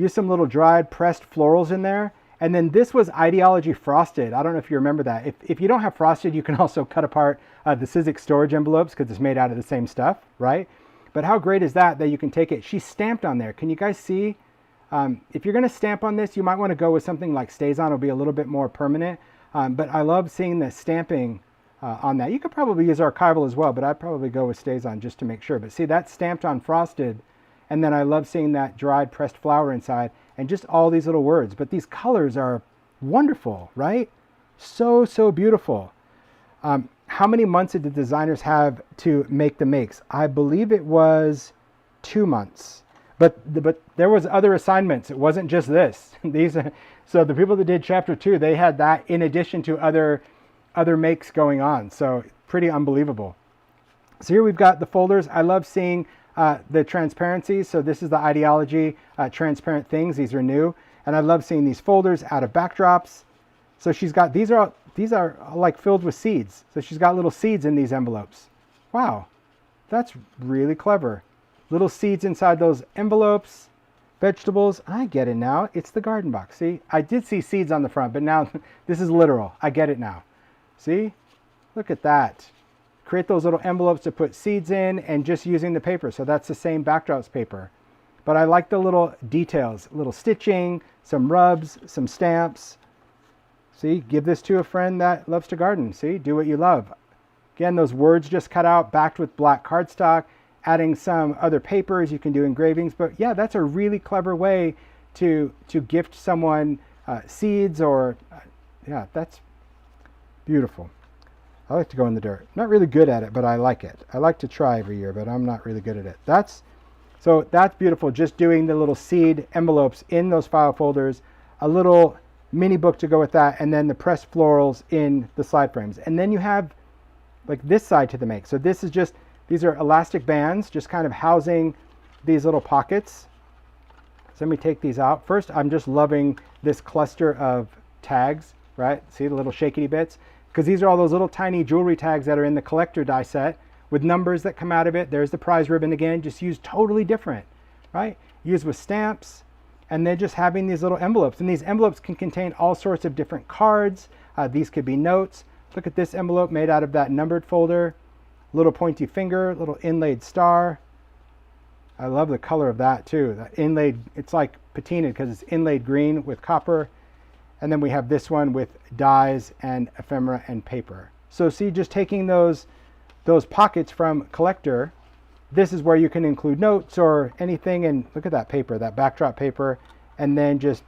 some little dried pressed florals in there. And then this was Ideology frosted. I don't know if you remember that. If you don't have frosted, you can also cut apart the Sizzix storage envelopes because it's made out of the same stuff, right? But how great is that you can take it? She stamped on there. Can you guys see? If you're going to stamp on this, you might want to go with something like StazOn. It'll be a little bit more permanent. But I love seeing the stamping on that. You could probably use archival as well, but I'd probably go with StazOn just to make sure. But see, that's stamped on frosted. And then I love seeing that dried pressed flower inside and just all these little words. But these colors are wonderful, right? So, so beautiful. How many months did the designers have to make the makes? I believe it was 2 months. But there was other assignments. It wasn't just this. So the people that did chapter 2, they had that in addition to other makes going on. So pretty unbelievable. So here we've got the folders. I love seeing the transparencies. So this is the Ideology transparent things. These are new. And I love seeing these folders out of backdrops. So she's got, these are like filled with seeds. So she's got little seeds in these envelopes. Wow, that's really clever. Little seeds inside those envelopes, vegetables. I get it now. It's the garden box. See, I did see seeds on the front, but now this is literal. I get it now. See, look at that. Create those little envelopes to put seeds in and just using the paper. So that's the same backdrops paper. But I like the little details, little stitching, some rubs, some stamps. See, give this to a friend that loves to garden. See, do what you love. Again, those words just cut out, backed with black cardstock, adding some other papers. You can do engravings, but yeah, that's a really clever way to gift someone seeds or, yeah, that's beautiful. I like to go in the dirt. Not really good at it, but I like it. I like to try every year, but I'm not really good at it. So that's beautiful. Just doing the little seed envelopes in those file folders, a little mini book to go with that, and then the pressed florals in the slide frames. And then you have like this side to the make. So this is just, these are elastic bands, just kind of housing these little pockets. So let me take these out. First, I'm just loving this cluster of tags, right? See the little shakety bits? Because these are all those little tiny jewelry tags that are in the collector die set with numbers that come out of it. There's the prize ribbon again, just used totally different, right? Used with stamps, and then just having these little envelopes. And these envelopes can contain all sorts of different cards. These could be notes. Look at this envelope made out of that numbered folder. Little pointy finger, little inlaid star. I love the color of that too. That inlaid, it's like patinaed because it's inlaid green with copper. And then we have this one with dies and ephemera and paper. So see, just taking those pockets from collector, this is where you can include notes or anything. And look at that paper, that backdrop paper, and then just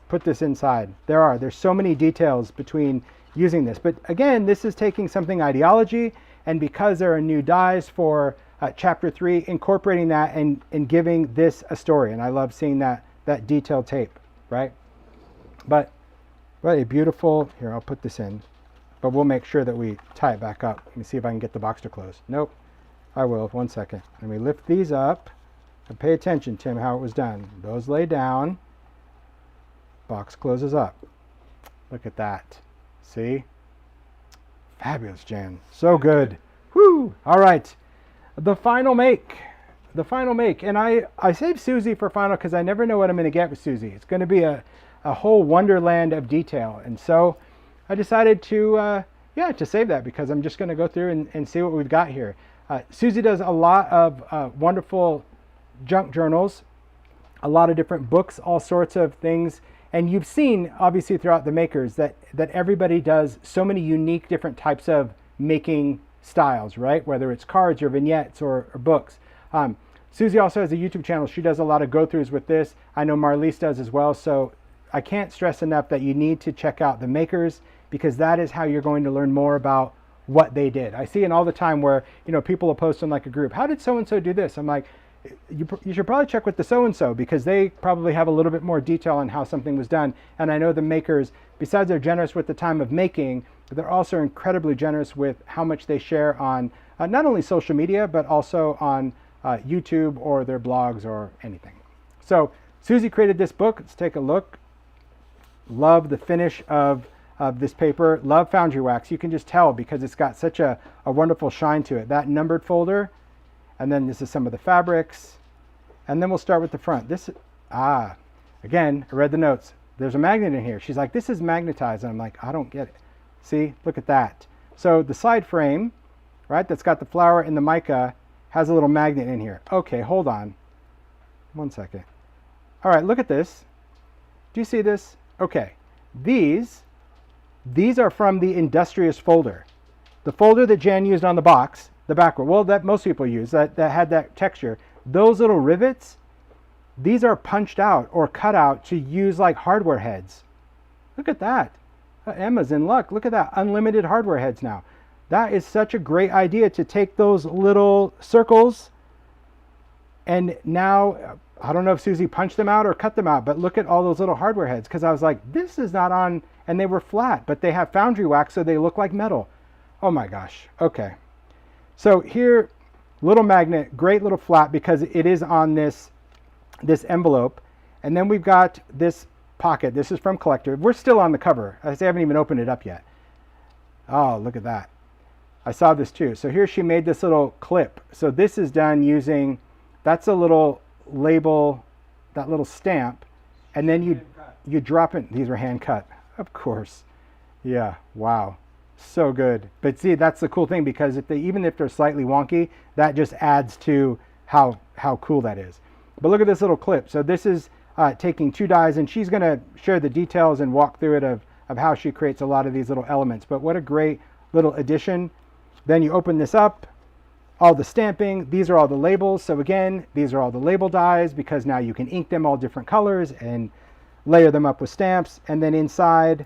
put this inside. There's so many details between using this. But again, this is taking something ideology, and because there are new dies for chapter 3, incorporating that and giving this a story. And I love seeing that detailed tape, right? But what a beautiful, here, I'll put this in, but we'll make sure that we tie it back up. Let me see if I can get the box to close. Nope, I will, 1 second. Let me lift these up and pay attention, Tim, how it was done. Those lay down, box closes up. Look at that, see? Fabulous, Jan, so good. Woo, all right, the final make. And I saved Susie for final because I never know what I'm gonna get with Susie. It's gonna be a whole wonderland of detail. And so I decided to save that because I'm just going to go through and see what we've got here. Susie does a lot of wonderful junk journals, a lot of different books, all sorts of things. And you've seen, obviously, throughout the makers that everybody does so many unique different types of making styles, right? Whether it's cards or vignettes or books. Susie also has a YouTube channel. She does a lot of go-throughs with this. I know Marlise does as well. So I can't stress enough that you need to check out the makers, because that is how you're going to learn more about what they did. I see it all the time where, people will post in like a group, how did so-and-so do this? I'm like, you should probably check with the so-and-so, because they probably have a little bit more detail on how something was done. And I know the makers, besides they're generous with the time of making, they're also incredibly generous with how much they share on not only social media, but also on YouTube or their blogs or anything. So Susie created this book. Let's take a look. Love the finish of this paper. Love foundry wax. You can just tell because it's got such a wonderful shine to it. That numbered folder, and then this is some of the fabrics, and then we'll start with the front. Again, I read the notes. There's a magnet in here. She's like, this is magnetized, and I'm like, I don't get it. See, look at that. So the side frame, right, that's got the flower and the mica, has a little magnet in here. Okay, hold on. 1 second. All right, look at this. Do you see this? Okay, these are from the Industrious folder. The folder that Jan used on the box, the backward, well, that most people use, that had that texture. Those little rivets, these are punched out or cut out to use like hardware heads. Look at that. Emma's in luck. Look at that, unlimited hardware heads now. That is such a great idea to take those little circles, and now, I don't know if Susie punched them out or cut them out, but look at all those little hardware heads, because I was like, this is not on, and they were flat, but they have foundry wax, so they look like metal. Oh my gosh, okay. So here, little magnet, great little flap, because it is on this envelope. And then we've got this pocket. This is from Collector. We're still on the cover. I haven't even opened it up yet. Oh, look at that. I saw this too. So here she made this little clip. So this is done using, that's a little label, that little stamp, and then you drop it. These are hand cut, of course. Yeah, wow, so good. But see, that's the cool thing, because even if they're slightly wonky, that just adds to how cool that is. But look at this little clip. So this is taking 2 dies, and she's going to share the details and walk through it of how she creates a lot of these little elements. But what a great little addition. Then you open this up, all the stamping, these are all the labels. So again, these are all the label dies because now you can ink them all different colors and layer them up with stamps. And then inside,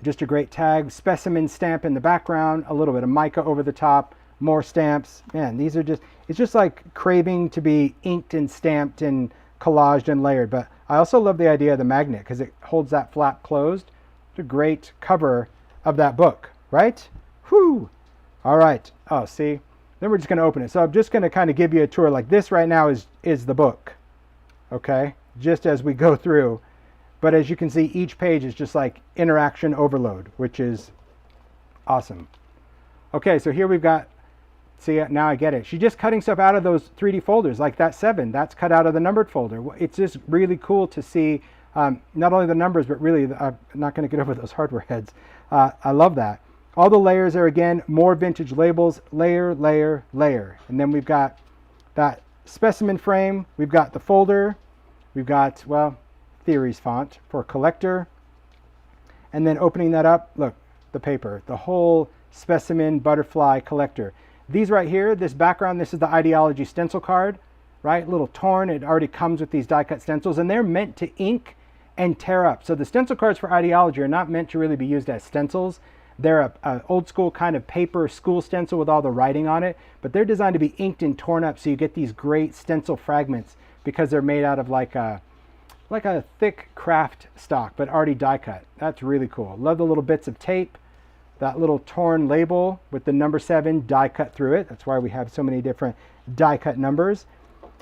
just a great tag, specimen stamp in the background, a little bit of mica over the top, more stamps. Man, these are just, it's just like craving to be inked and stamped and collaged and layered. But I also love the idea of the magnet because it holds that flap closed. It's a great cover of that book, right? Whew. All right. Oh, see, then we're just going to open it. So I'm just going to kind of give you a tour. Like this right now is the book, okay, just as we go through. But as you can see, each page is just like interaction overload, which is awesome. Okay, so here we've got, see, now I get it. She's just cutting stuff out of those 3D folders, like that 7. That's cut out of the numbered folder. It's just really cool to see not only the numbers, but really, I'm not going to get over those hardware heads. I love that. All the layers are, again, more vintage labels, layer, layer, layer. And then we've got that specimen frame. We've got the folder. We've got, well, Theories font for collector. And then opening that up, look, the paper, the whole specimen butterfly collector. These right here, this background, this is the ideology stencil card, right? A little torn. It already comes with these die cut stencils, and they're meant to ink and tear up. So the stencil cards for ideology are not meant to really be used as stencils. They're a old school kind of paper school stencil with all the writing on it, but they're designed to be inked and torn up so you get these great stencil fragments because they're made out of like a thick craft stock, but already die cut. That's really cool. Love the little bits of tape, that little torn label with the number 7 die cut through it. That's why we have so many different die cut numbers.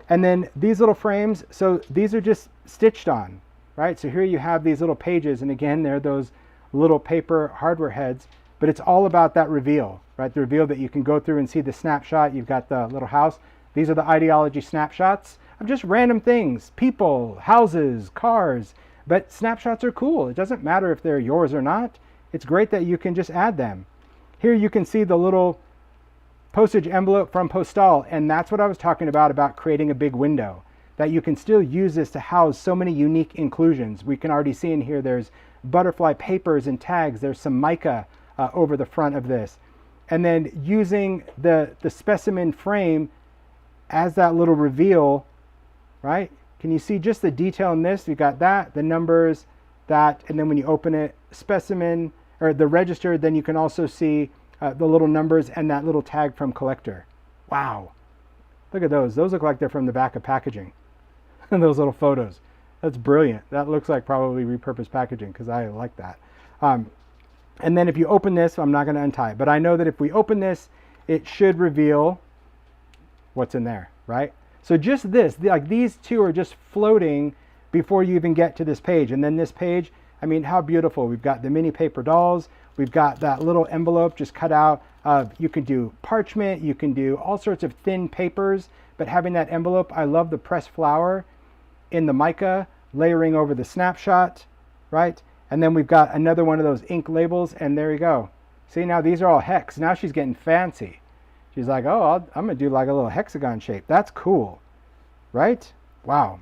And then these little frames, so these are just stitched on, right? So here you have these little pages, and again, they're those little paper hardware heads, but it's all about that reveal, right? The reveal that you can go through and see the snapshot. You've got the little house. These are the ideology snapshots of just random things, people, houses, cars, but snapshots are cool. It doesn't matter if they're yours or not. It's great that you can just add them. Here you can see the little postage envelope from Postale, and that's what I was talking about creating a big window, that you can still use this to house so many unique inclusions. We can already see in here there's butterfly papers and tags. There's some mica over the front of this. And then using the specimen frame as that little reveal, right? Can you see just the detail in this? You got that, the numbers, that, and then when you open it, specimen, or the register, then you can also see the little numbers and that little tag from collector. Wow. Look at those. Those look like they're from the back of packaging. And those little photos. That's brilliant. That looks like probably repurposed packaging because I like that. And then if you open this, I'm not going to untie it, but I know that if we open this, it should reveal what's in there, right? So just this, like these two are just floating before you even get to this page. And then this page, I mean, how beautiful. We've got the mini paper dolls. We've got that little envelope just cut out of, you can do parchment, you can do all sorts of thin papers, but having that envelope, I love the pressed flower in the mica layering over the snapshot, right? And then we've got another one of those ink labels, and there you go. See, now these are all hex. Now she's getting fancy. She's like, oh, I'm going to do like a little hexagon shape. That's cool, right? Wow.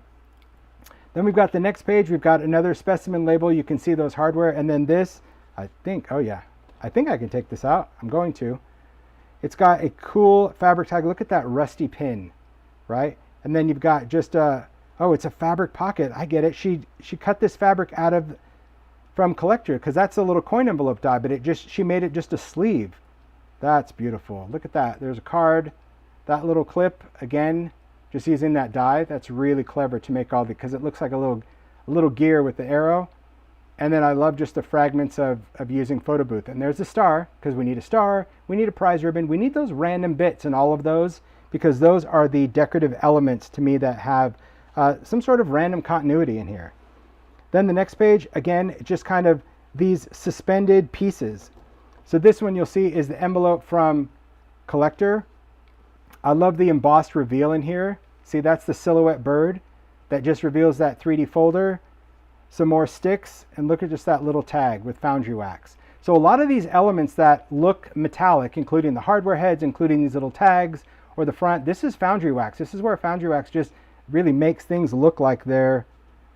Then we've got the next page. We've got another specimen label. You can see those hardware. And then this, I think, oh yeah, I think I can take this out. I'm going to. It's got a cool fabric tag. Look at that rusty pin, right? And then you've got just a, oh, it's a fabric pocket. I get it. She cut this fabric out of, from collector, because that's a little coin envelope die, but she made it just a sleeve. That's beautiful. Look at that. There's a card, that little clip, again, just using that die. That's really clever to make all the, because it looks like a little gear with the arrow. And then I love just the fragments of using photo booth. And there's a star, because we need a star, we need a prize ribbon, we need those random bits in all of those, because those are the decorative elements to me that have some sort of random continuity in here. Then the next page, again, just kind of these suspended pieces. So this one you'll see is the envelope from collector. I love the embossed reveal in here. See, that's the silhouette bird that just reveals that 3D folder. Some more sticks, and look at just that little tag with foundry wax. So a lot of these elements that look metallic, including the hardware heads, including these little tags or the front, this is foundry wax. This is where foundry wax just really makes things look like they're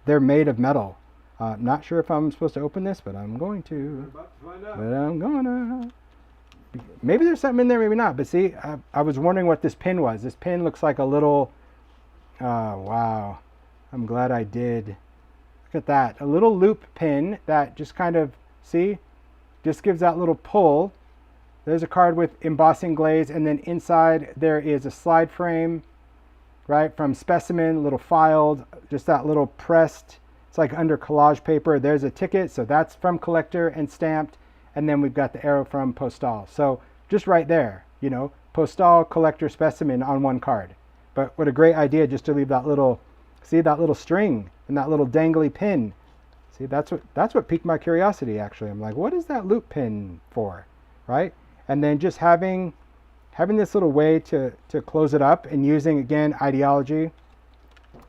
made of metal. Not sure if I'm supposed to open this, but I'm going We're to. about to find out. But I'm gonna. Maybe there's something in there, maybe not. But see, I was wondering what this pin was. This pin looks like a little. Oh, wow. I'm glad I did. Look at that. A little loop pin that just kind of, see, just gives that little pull. There's a card with embossing glaze, and then inside there is a slide frame, right, from Specimen, little filed, just that little pressed. It's like under collage paper. There's a ticket, so that's from Collector and stamped. And then we've got the arrow from Postale. So just right there, you know, Postale, Collector, Specimen on one card. But what a great idea just to leave that little, see that little string and that little dangly pin. See, that's what piqued my curiosity, actually. I'm like, what is that loop pin for, right? And then just having this little way to close it up and using, again, ideology.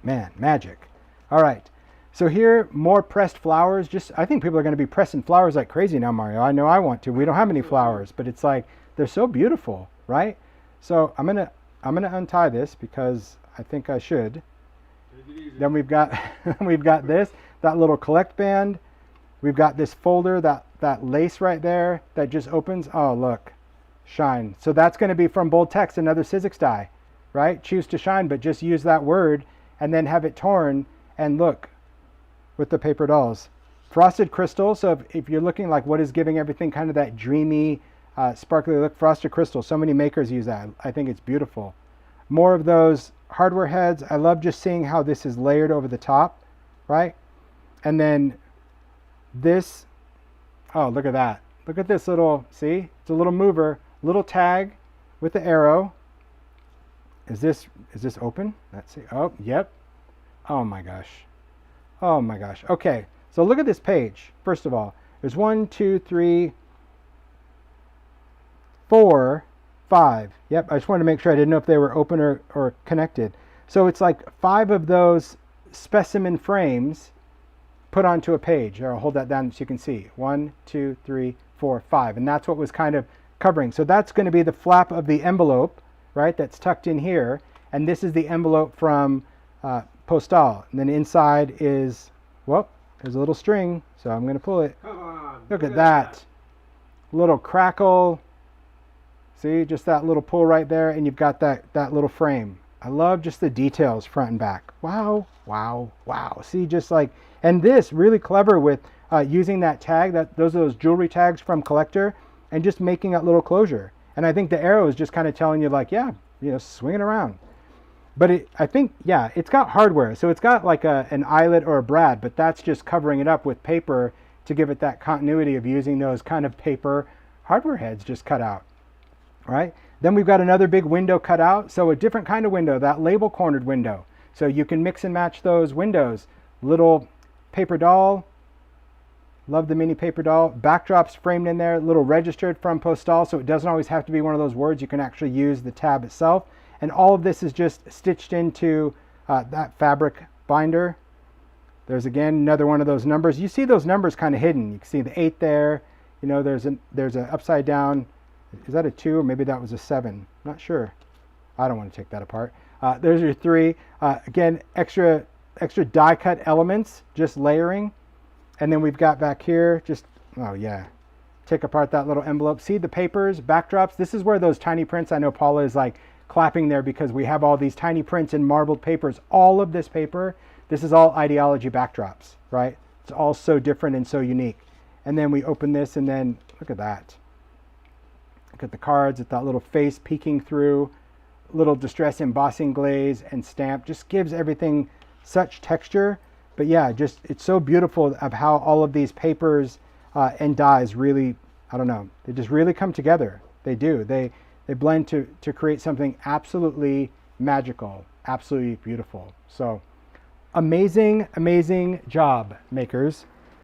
Man, magic. All right. So here, more pressed flowers. Just, I think people are going to be pressing flowers like crazy now, Mario. I know I want to. We don't have any flowers, but it's like they're so beautiful, right? So I'm gonna untie this because I think I should. Take it easy. Then we've got this, that little collect band. We've got this folder, that lace right there that just opens. Oh, look, shine. So that's going to be from bold text, another Sizzix die, right? Choose to shine, but just use that word and then have it torn. And look, with the paper dolls, frosted crystal. So if you're looking like what is giving everything kind of that dreamy, sparkly look, frosted crystal. So many makers use that. I think it's beautiful. More of those hardware heads. I love just seeing how this is layered over the top, right? And then this, oh, look at that. Look at this little, see, it's a little mover, little tag with the arrow. Is this open? Let's see. Oh, yep. Oh my gosh. Oh my gosh. Okay, so look at this page. First of all, there's 1, 2, 3, 4, 5. Yep, I just wanted to make sure. I didn't know if they were open or connected. So it's like 5 of those specimen frames put onto a page. I'll hold that down so you can see. 1, 2, 3, 4, 5. And that's what was kind of covering. So that's going to be the flap of the envelope, right, that's tucked in here. And this is the envelope from Postale. And then inside is, well, there's a little string, so I'm going to pull it. Come on. Look at that. Little crackle. See, just that little pull right there, and you've got that little frame. I love just the details front and back. Wow, wow, wow. See, just like, and this really clever with using that tag, those are those jewelry tags from Collector, and just making that little closure. And I think the arrow is just kind of telling you like, yeah, you know, swing it around. But I think, yeah, it's got hardware. So it's got like an eyelet or a brad, but that's just covering it up with paper to give it that continuity of using those kind of paper hardware heads just cut out, right? Then we've got another big window cut out. So a different kind of window, that label cornered window. So you can mix and match those windows. Little paper doll. Love the mini paper doll. Backdrops framed in there, little registered from Postale. So it doesn't always have to be one of those words. You can actually use the tab itself. And all of this is just stitched into that fabric binder. There's again another one of those numbers. You see those numbers kind of hidden. You can see the 8 there. You know, there's an upside down. Is that a 2 or maybe that was a 7? Not sure. I don't want to take that apart. There's your 3. Again, extra die cut elements, just layering. And then we've got back here, just, oh yeah, take apart that little envelope. See the papers, backdrops. This is where those tiny prints, I know Paula is like clapping there because we have all these tiny prints and marbled papers. All of this paper, this is all ideology backdrops, right? It's all so different and so unique. And then we open this and then look at that. Look at the cards, at that little face peeking through, little distress embossing glaze and stamp. Just gives everything such texture. But yeah, just it's so beautiful of how all of these papers and dies really, I don't know, they just really come together. They do. They blend to create something absolutely magical, absolutely beautiful. So amazing, amazing job, makers.